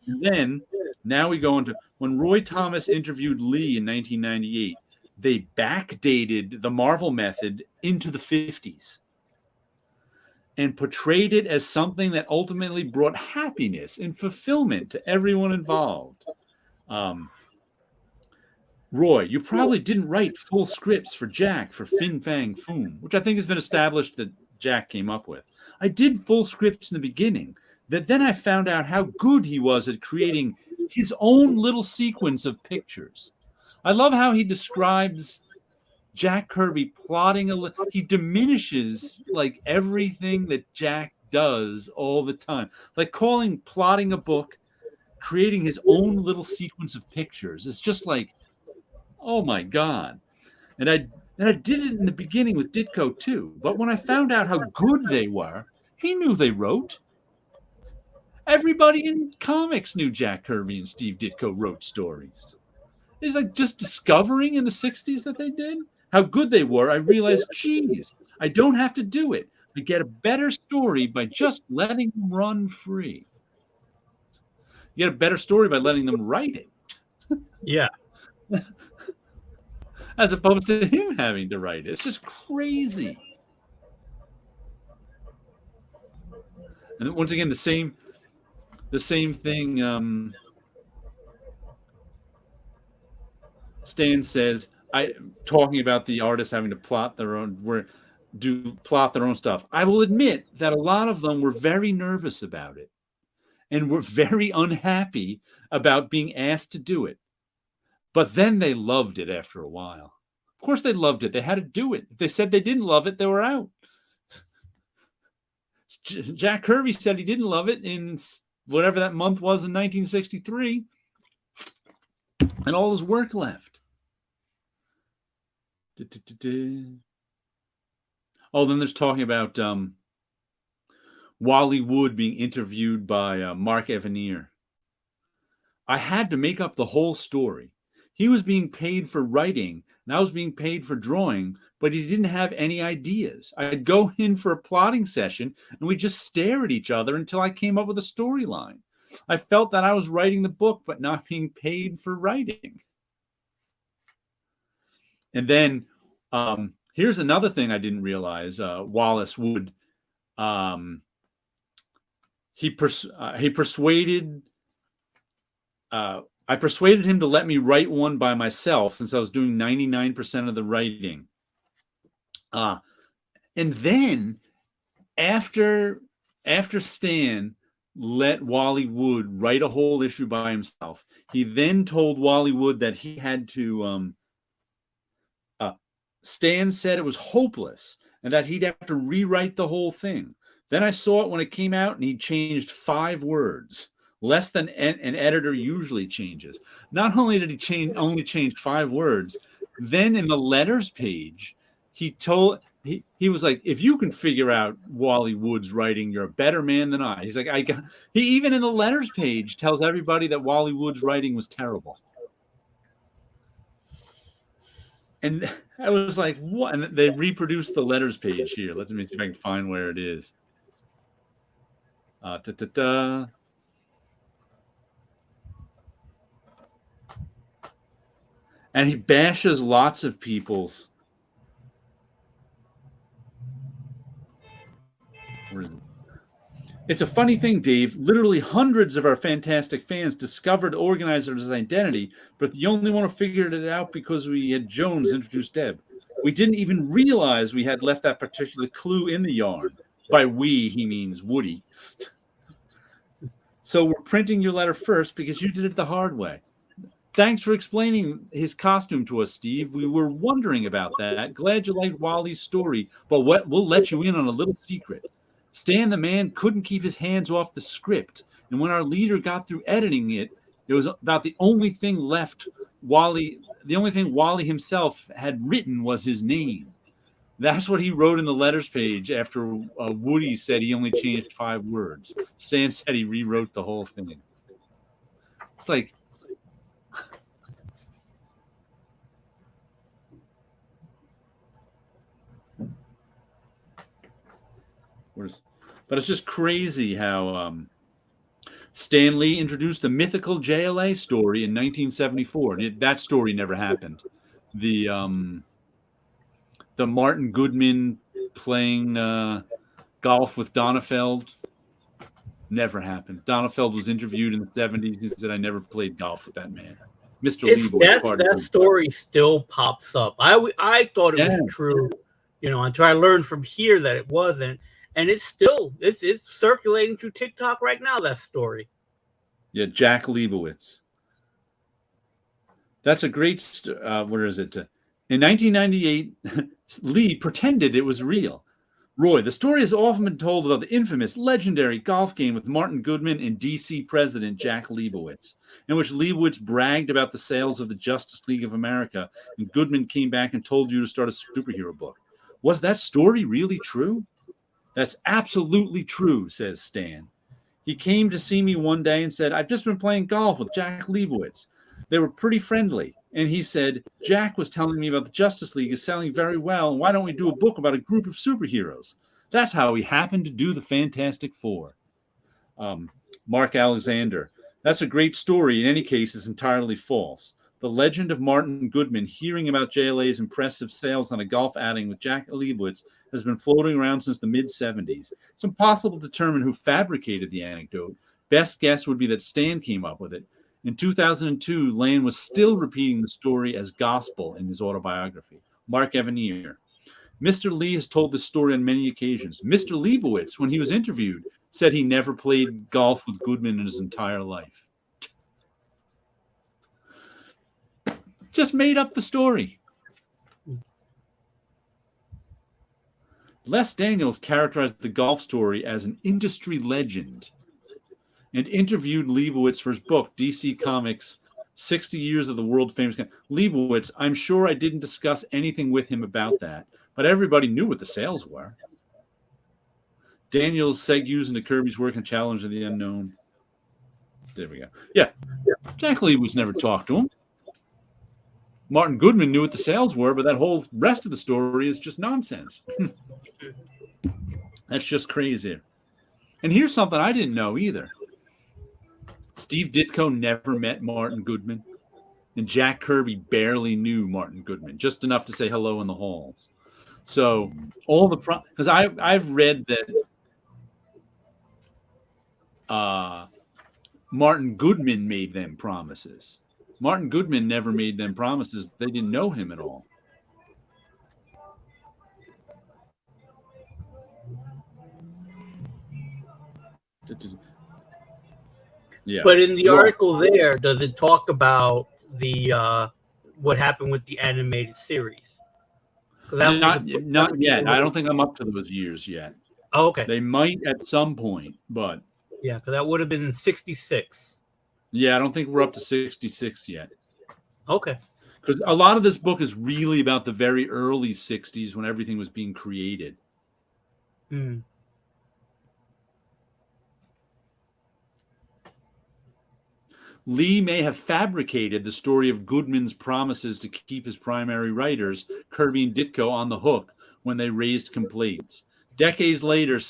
And then, now we go into when Roy Thomas interviewed Lee in 1998, they backdated the Marvel method into the 50s and portrayed it as something that ultimately brought happiness and fulfillment to everyone involved. Roy, you probably didn't write full scripts for Jack for Fin Fang Foom, which I think has been established that Jack came up with. I did full scripts in the beginning, that then I found out how good he was at creating his own little sequence of pictures. I love how he describes Jack Kirby plotting he diminishes like everything that Jack does all the time. Like plotting a book, creating his own little sequence of pictures. It's just like, oh my God. And I did it in the beginning with Ditko too. But when I found out how good they were, he knew they wrote. Everybody in comics knew Jack Kirby and Steve Ditko wrote stories. It's like just discovering in the 60s that they did how good they were. I realized, geez, I don't have to do it. I get a better story by just letting them run free. You get a better story by letting them write it. Yeah. As opposed to him having to write it. It's just crazy. And once again, the same thing. Stan says, talking about the artists having to plot their own stuff. I will admit that a lot of them were very nervous about it and were very unhappy about being asked to do it. But then they loved it after a while. Of course they loved it. They had to do it. If they said they didn't love it, they were out. Jack Kirby said he didn't love it in whatever that month was in 1963. And all his work left. Oh, then there's talking about Wally Wood being interviewed by Mark Evanier. I had to make up the whole story. He was being paid for writing, and I was being paid for drawing, but he didn't have any ideas. I'd go in for a plotting session, and we'd just stare at each other until I came up with a storyline. I felt that I was writing the book, but not being paid for writing. And then here's another thing I didn't realize. Wallace Wood, he persuaded. I persuaded him to let me write one by myself since I was doing 99% of the writing. And then after Stan let Wally Wood write a whole issue by himself, he then told Wally Wood that he had to. Stan said it was hopeless and that he'd have to rewrite the whole thing. Then I saw it when it came out, and he changed 5 words, less than an editor usually changes. Not only did he only change 5 words, then in the letters page, he was like, if you can figure out Wally Wood's writing, you're a better man than I. He's like, he even in the letters page tells everybody that Wally Wood's writing was terrible. And I was like, what? And they reproduced the letters page here. Let me see if I can find where it is. And he bashes lots of people's. Where is it? It's a funny thing, Dave. Literally hundreds of our fantastic fans discovered organizer's identity, but the only one who figured it out because we had Jones introduce Deb. We didn't even realize we had left that particular clue in the yarn. By we, he means Woody. So we're printing your letter first because you did it the hard way. Thanks for explaining his costume to us, Steve. We were wondering about that. Glad you liked Wally's story, but we'll let you in on a little secret. Stan the man couldn't keep his hands off the script, and when our leader got through editing it, it was about the only thing left. The only thing Wally himself had written was his name. That's what he wrote in the letters page after Woody said he only changed 5 words. Stan said he rewrote the whole thing. It's like, but it's just crazy how Stan Lee introduced the mythical JLA story in 1974. That story never happened. The Martin Goodman playing golf with Donefeld never happened. Donefeld was interviewed in the 70s. He said, I never played golf with that man. Mr. Lee. That story still pops up. I thought it was true, until I learned from here that it wasn't. And it's circulating through TikTok right now, that story. Yeah, Jack Leibowitz. That's a great, where is it? In 1998, Lee pretended it was real. Roy, the story has often been told about the infamous, legendary golf game with Martin Goodman and DC president Jack Leibowitz, in which Leibowitz bragged about the sales of the Justice League of America, and Goodman came back and told you to start a superhero book. Was that story really true? That's absolutely true, says Stan. He came to see me one day and said, I've just been playing golf with Jack Leibowitz. They were pretty friendly. And he said, Jack was telling me about the Justice League is selling very well, and why don't we do a book about a group of superheroes? That's how we happened to do the Fantastic Four. Mark Alexander. That's a great story. In any case, it's entirely false. The legend of Martin Goodman hearing about JLA's impressive sales on a golf outing with Jack Leibowitz has been floating around since the mid-'70s. It's impossible to determine who fabricated the anecdote. Best guess would be that Stan came up with it. In 2002, Lane was still repeating the story as gospel in his autobiography. Mark Evanier. Mr. Lee has told this story on many occasions. Mr. Leibowitz, when he was interviewed, said he never played golf with Goodman in his entire life. Just made up the story. Les Daniels characterized the golf story as an industry legend and interviewed Leibowitz for his book, DC Comics, 60 Years of the World Famous. Leibowitz, I'm sure I didn't discuss anything with him about that, but everybody knew what the sales were. Daniels segues into Kirby's work and Challenge of the Unknown. There we go. Yeah. Jack Leibowitz never talked to him. Martin Goodman knew what the sales were, but that whole rest of the story is just nonsense. That's just crazy. And here's something I didn't know either. Steve Ditko never met Martin Goodman, and Jack Kirby barely knew Martin Goodman, just enough to say hello in the halls. So all the because I've read that Martin Goodman made them promises. Martin Goodman never made them promises. They didn't know him at all. Yeah. But in the article there, does it talk about the what happened with the animated series? Not yet. I don't think I'm up to those years yet. Oh, okay. They might at some point, but yeah, because that would have been in '66. Yeah, I don't think we're up to 66 yet. Okay. Because a lot of this book is really about the very early 60s when everything was being created. Hmm. Lee may have fabricated the story of Goodman's promises to keep his primary writers, Kirby and Ditko, on the hook when they raised complaints. Decades later,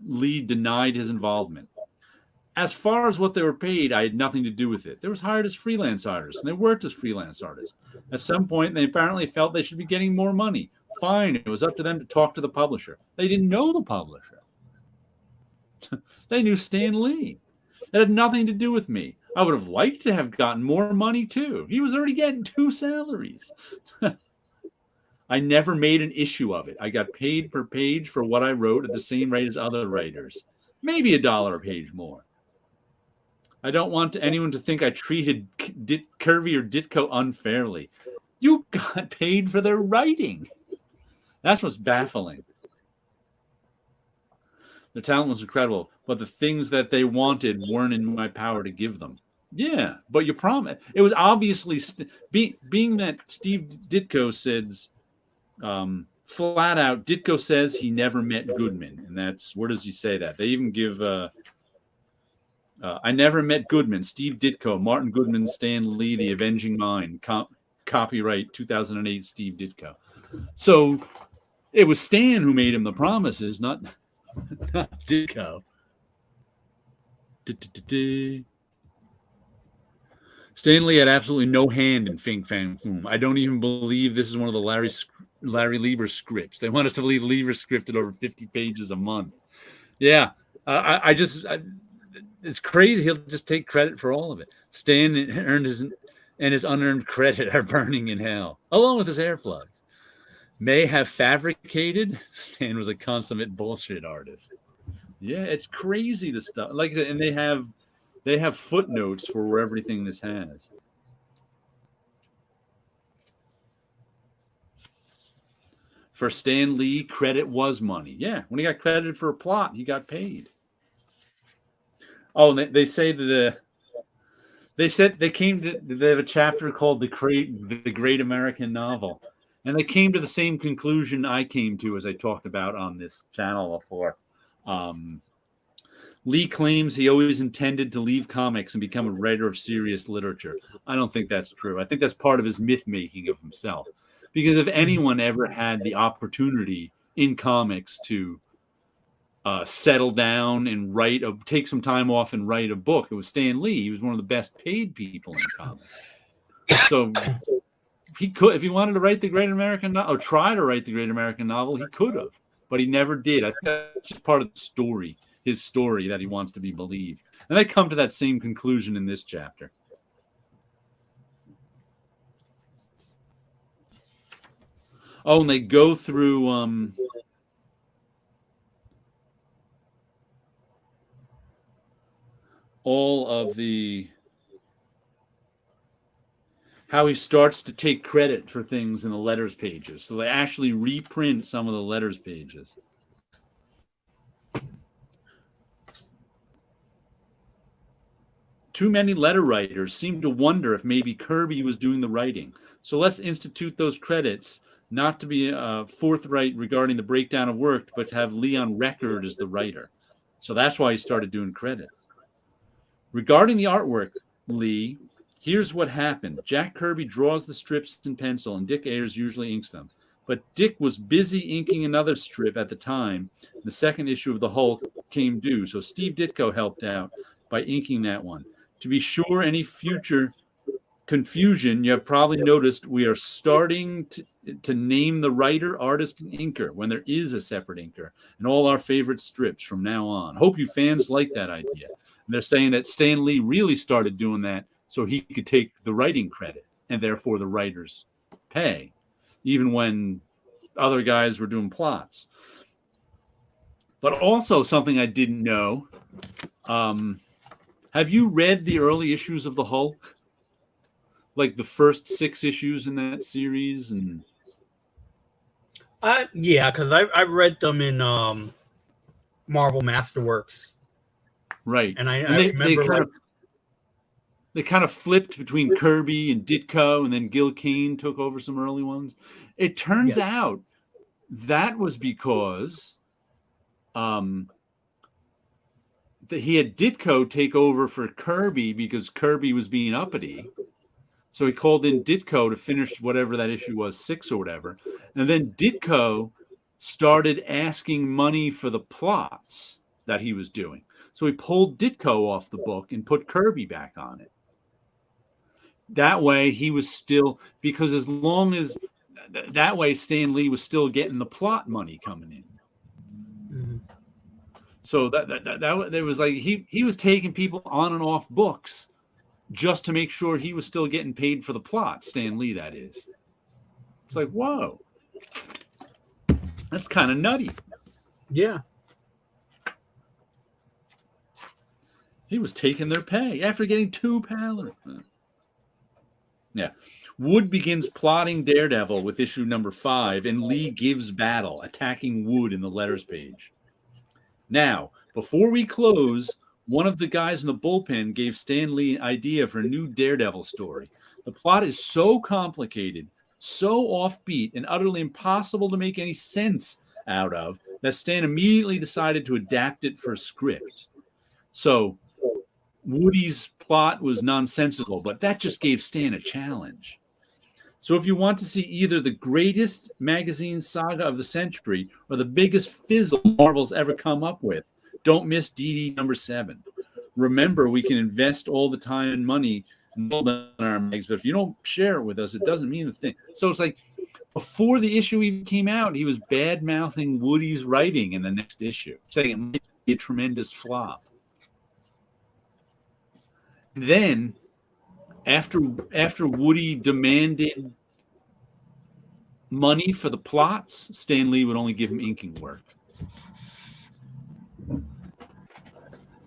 Lee denied his involvement. As far as what they were paid, I had nothing to do with it. They were hired as freelance artists, and they worked as freelance artists. At some point, they apparently felt they should be getting more money. Fine, it was up to them to talk to the publisher. They didn't know the publisher. They knew Stan Lee. It had nothing to do with me. I would have liked to have gotten more money, too. He was already getting 2 salaries. I never made an issue of it. I got paid per page for what I wrote at the same rate as other writers. Maybe $1 a page more. I don't want anyone to think I treated Kirby or Ditko unfairly. You got paid for their writing. That's what's baffling. Their talent was incredible, but the things that they wanted weren't in my power to give them. Yeah, but you promised. It was obviously being that Steve Ditko says flat out. Ditko says he never met Goodman, and that's where does he say that? They even give. I never met Goodman. Steve Ditko, Martin Goodman, Stan Lee, The Avenging Mind. Copyright 2008. Steve Ditko. So it was Stan who made him the promises, not Ditko. Stan Lee had absolutely no hand in Fing Fang Foom. I don't even believe this is one of the Larry Lieber scripts. They want us to believe Lieber scripted over 50 pages a month. Yeah, it's crazy. He'll just take credit for all of it. Stan earned his unearned credit are burning in hell, along with his hair plugs. May have fabricated. Stan was a consummate bullshit artist. Yeah, it's crazy, the stuff. Like I said, and they have footnotes for everything this has. For Stan Lee, credit was money. Yeah, when he got credited for a plot, he got paid. Oh, and they say that they have a chapter called the Great American Novel, and they came to the same conclusion I came to as I talked about on this channel before. Lee claims he always intended to leave comics and become a writer of serious literature. I don't think that's true. I think that's part of his myth making of himself. Because if anyone ever had the opportunity in comics to settle down and take some time off and write a book, it was Stan Lee. He was one of the best paid people in comics. So he could, if he wanted to write the Great American Novel, or try to write the Great American Novel, he could have, but he never did. I think that's just part of the story, his story that he wants to be believed. And they come to that same conclusion in this chapter. Oh, and they go through all of how he starts to take credit for things in the letters pages. So they actually reprint some of the letters pages. Too many letter writers seem to wonder if maybe Kirby was doing the writing. So let's institute those credits, not to be forthright regarding the breakdown of work, but to have Lee on record as the writer. So that's why he started doing credits. Regarding the artwork, Lee, Here's what happened. Jack Kirby draws the strips in pencil, and Dick Ayers usually inks them. But Dick was busy inking another strip at the time. The second issue of the Hulk came due, so Steve Ditko helped out by inking that one. To be sure, any future confusion, you have probably noticed we are starting to name the writer, artist, and inker when there is a separate inker in all our favorite strips from now on. Hope you fans like that idea. And they're saying that Stan Lee really started doing that so he could take the writing credit and therefore the writers pay, even when other guys were doing plots. But also something I didn't know. Have you read the early issues of the Hulk? Like the first 6 issues in that series? And yeah, because I read them in Marvel Masterworks. Right. And I remember they kind of flipped between Kirby and Ditko, and then Gil Kane took over some early ones. It turns out that was because he had Ditko take over for Kirby because Kirby was being uppity. So he called in Ditko to finish whatever that issue was, 6 or whatever. And then Ditko started asking money for the plots that he was doing. So he pulled Ditko off the book and put Kirby back on it. That way he was still, because as long as, that way Stan Lee was still getting the plot money coming in. Mm-hmm. So that was like, he was taking people on and off books just to make sure he was still getting paid for the plot, Stan Lee, that is. It's like, whoa. That's kind of nutty. Yeah. He was taking their pay after getting 2 panels. Yeah. Wood begins plotting Daredevil with issue number 5, and Lee gives battle, attacking Wood in the letters page. Now, before we close, one of the guys in the bullpen gave Stan Lee an idea for a new Daredevil story. The plot is so complicated, so offbeat, and utterly impossible to make any sense out of that Stan immediately decided to adapt it for a script. So Woody's plot was nonsensical, but that just gave Stan a challenge. So if you want to see either the greatest magazine saga of the century or the biggest fizzle Marvel's ever come up with, don't miss DD number 7. Remember, we can invest all the time and money in our mags, but if you don't share it with us, it doesn't mean a thing. So it's like before the issue even came out, he was bad-mouthing Woody's writing in the next issue, saying it might be a tremendous flop. Then, after Woody demanded money for the plots, Stan Lee would only give him inking work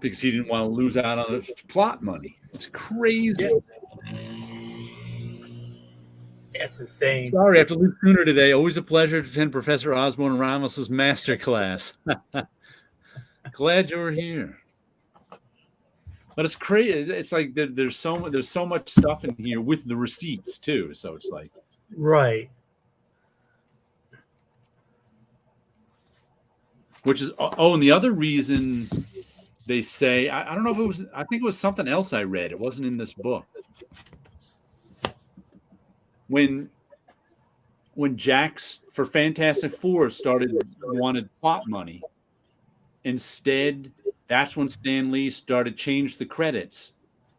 because he didn't want to lose out on the plot money. It's crazy. That's insane. Sorry, I have to leave sooner today. Always a pleasure to attend Professor Osborne Ramos's master class. Glad you're here. But it's crazy. It's like there's so much stuff in here with the receipts too. So it's like right. Which is and the other reason they say I don't know if it was, I think it was something else I read. It wasn't in this book. When Jax for Fantastic Four wanted plot money, instead. That's when Stan Lee started change the credits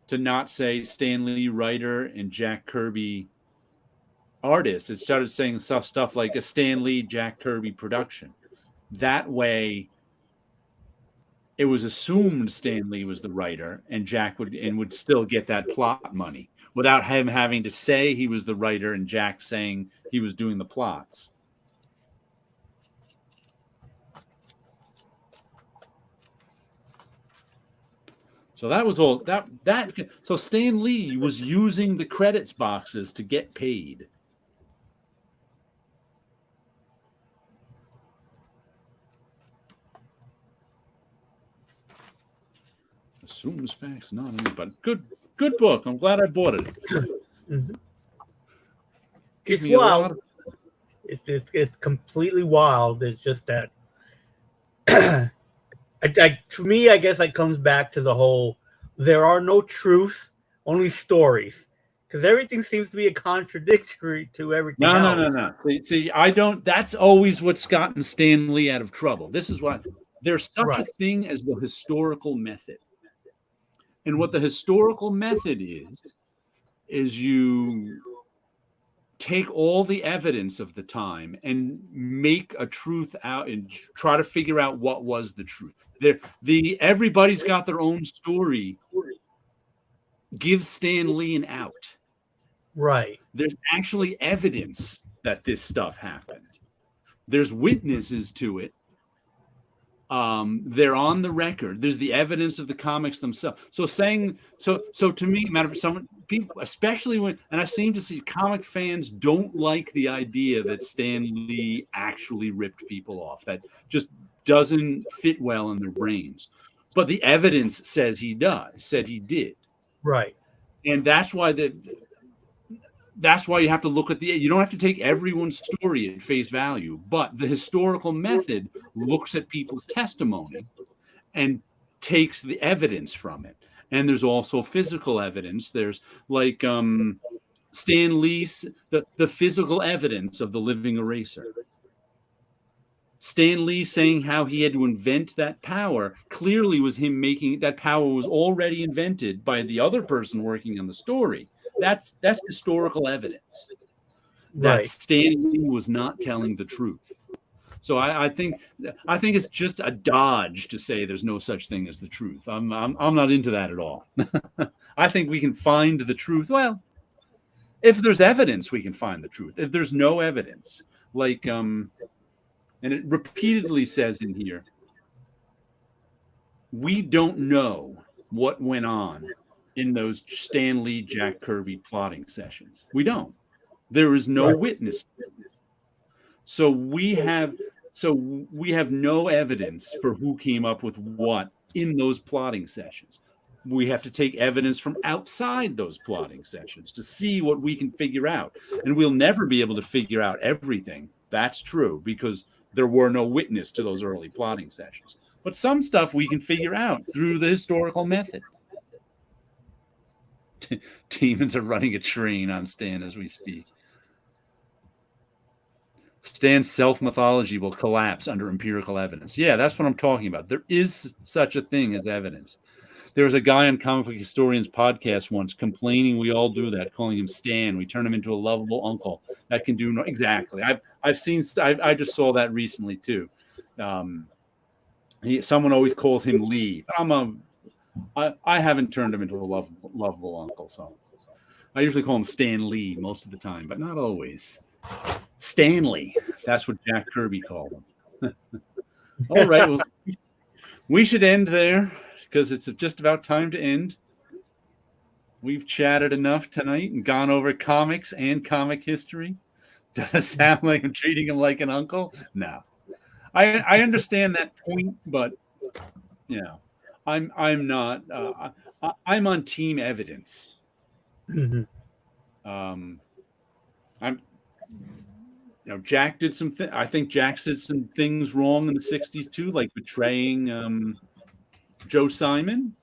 to not say Stan Lee writer and Jack Kirby artist. It started saying stuff like a Stan Lee Jack Kirby production. That way, it was assumed Stan Lee was the writer, and Jack would still get that plot money without him having to say he was the writer and Jack saying he was doing the plots. So that was all that. So Stan Lee was using the credits boxes to get paid. Assumes facts, not any, but good book. I'm glad I bought it. Mm-hmm. It's wild. It's completely wild. It's just that. For me, I guess it comes back to the whole, there are no truths, only stories, because everything seems to be a contradictory to everything else. No. See, I don't. That's always what's gotten Stan Lee out of trouble. This is why there's such a Right. thing as the historical method, and what the historical method is you take all the evidence of the time and make a truth out and try to figure out what was the truth. Everybody's got their own story. Give Stan Lee an out. Right. There's actually evidence that this stuff happened. There's witnesses to it. They're on the record. There's the evidence of the comics themselves. So to me, matter of some people, especially when, and I seem to see comic fans don't like the idea that Stan Lee actually ripped people off. That just doesn't fit well in their brains. But the evidence said he did. Right. And that's why you have to look at you don't have to take everyone's story at face value, but the historical method looks at people's testimony and takes the evidence from it. And there's also physical evidence. There's like Stan Lee's, the physical evidence of the living eraser. Stan Lee saying how he had to invent that power clearly was him making that power was already invented by the other person working on the story. That's historical evidence that Stan Lee was not telling the truth. So I think it's just a dodge to say there's no such thing as the truth. I'm not into that at all. I think we can find the truth. Well, if there's evidence, we can find the truth. If there's no evidence, like and it repeatedly says in here, we don't know what went on in those Stan Lee, Jack Kirby plotting sessions. We don't. There is no witness. So we have no evidence for who came up with what in those plotting sessions. We have to take evidence from outside those plotting sessions to see what we can figure out. And we'll never be able to figure out everything. That's true, because there were no witness to those early plotting sessions. But some stuff we can figure out through the historical method. Demons are running a train on Stan as we speak. Stan's self-mythology will collapse under empirical evidence. Yeah, that's what I'm talking about. There is such a thing as evidence. There was a guy on Comic Book Historians podcast once complaining we all do that, calling him Stan. We turn him into a lovable uncle that can do no exactly. I've seen. I just saw that recently too. Someone always calls him Lee. I haven't turned him into a lovable uncle, so I usually call him Stan Lee most of the time, but not always. Stanley. That's what Jack Kirby called him. All right. Well, we should end there because it's just about time to end. We've chatted enough tonight and gone over comics and comic history. Does it sound like I'm treating him like an uncle? No. I understand that point, but I'm not. I'm on team evidence. Jack did I think Jack did some things wrong in the 60s too, like betraying Joe Simon.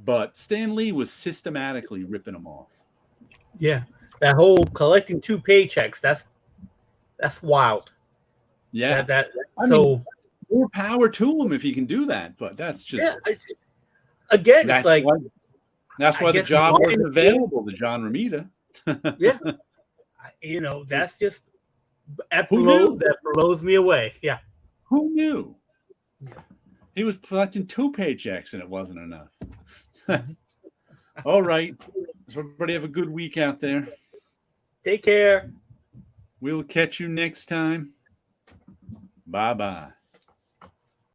But Stan Lee was systematically ripping him off. Yeah, that whole collecting 2 paychecks. That's wild. Yeah, more power to him if he can do that. But that's just again, that's it's like that's why the job wasn't available to John Romita. Yeah, that's just that blows me away. Yeah, who knew? He was collecting 2 paychecks and it wasn't enough. All right. So everybody have a good week out there. Take care. We'll catch you next time. Bye-bye.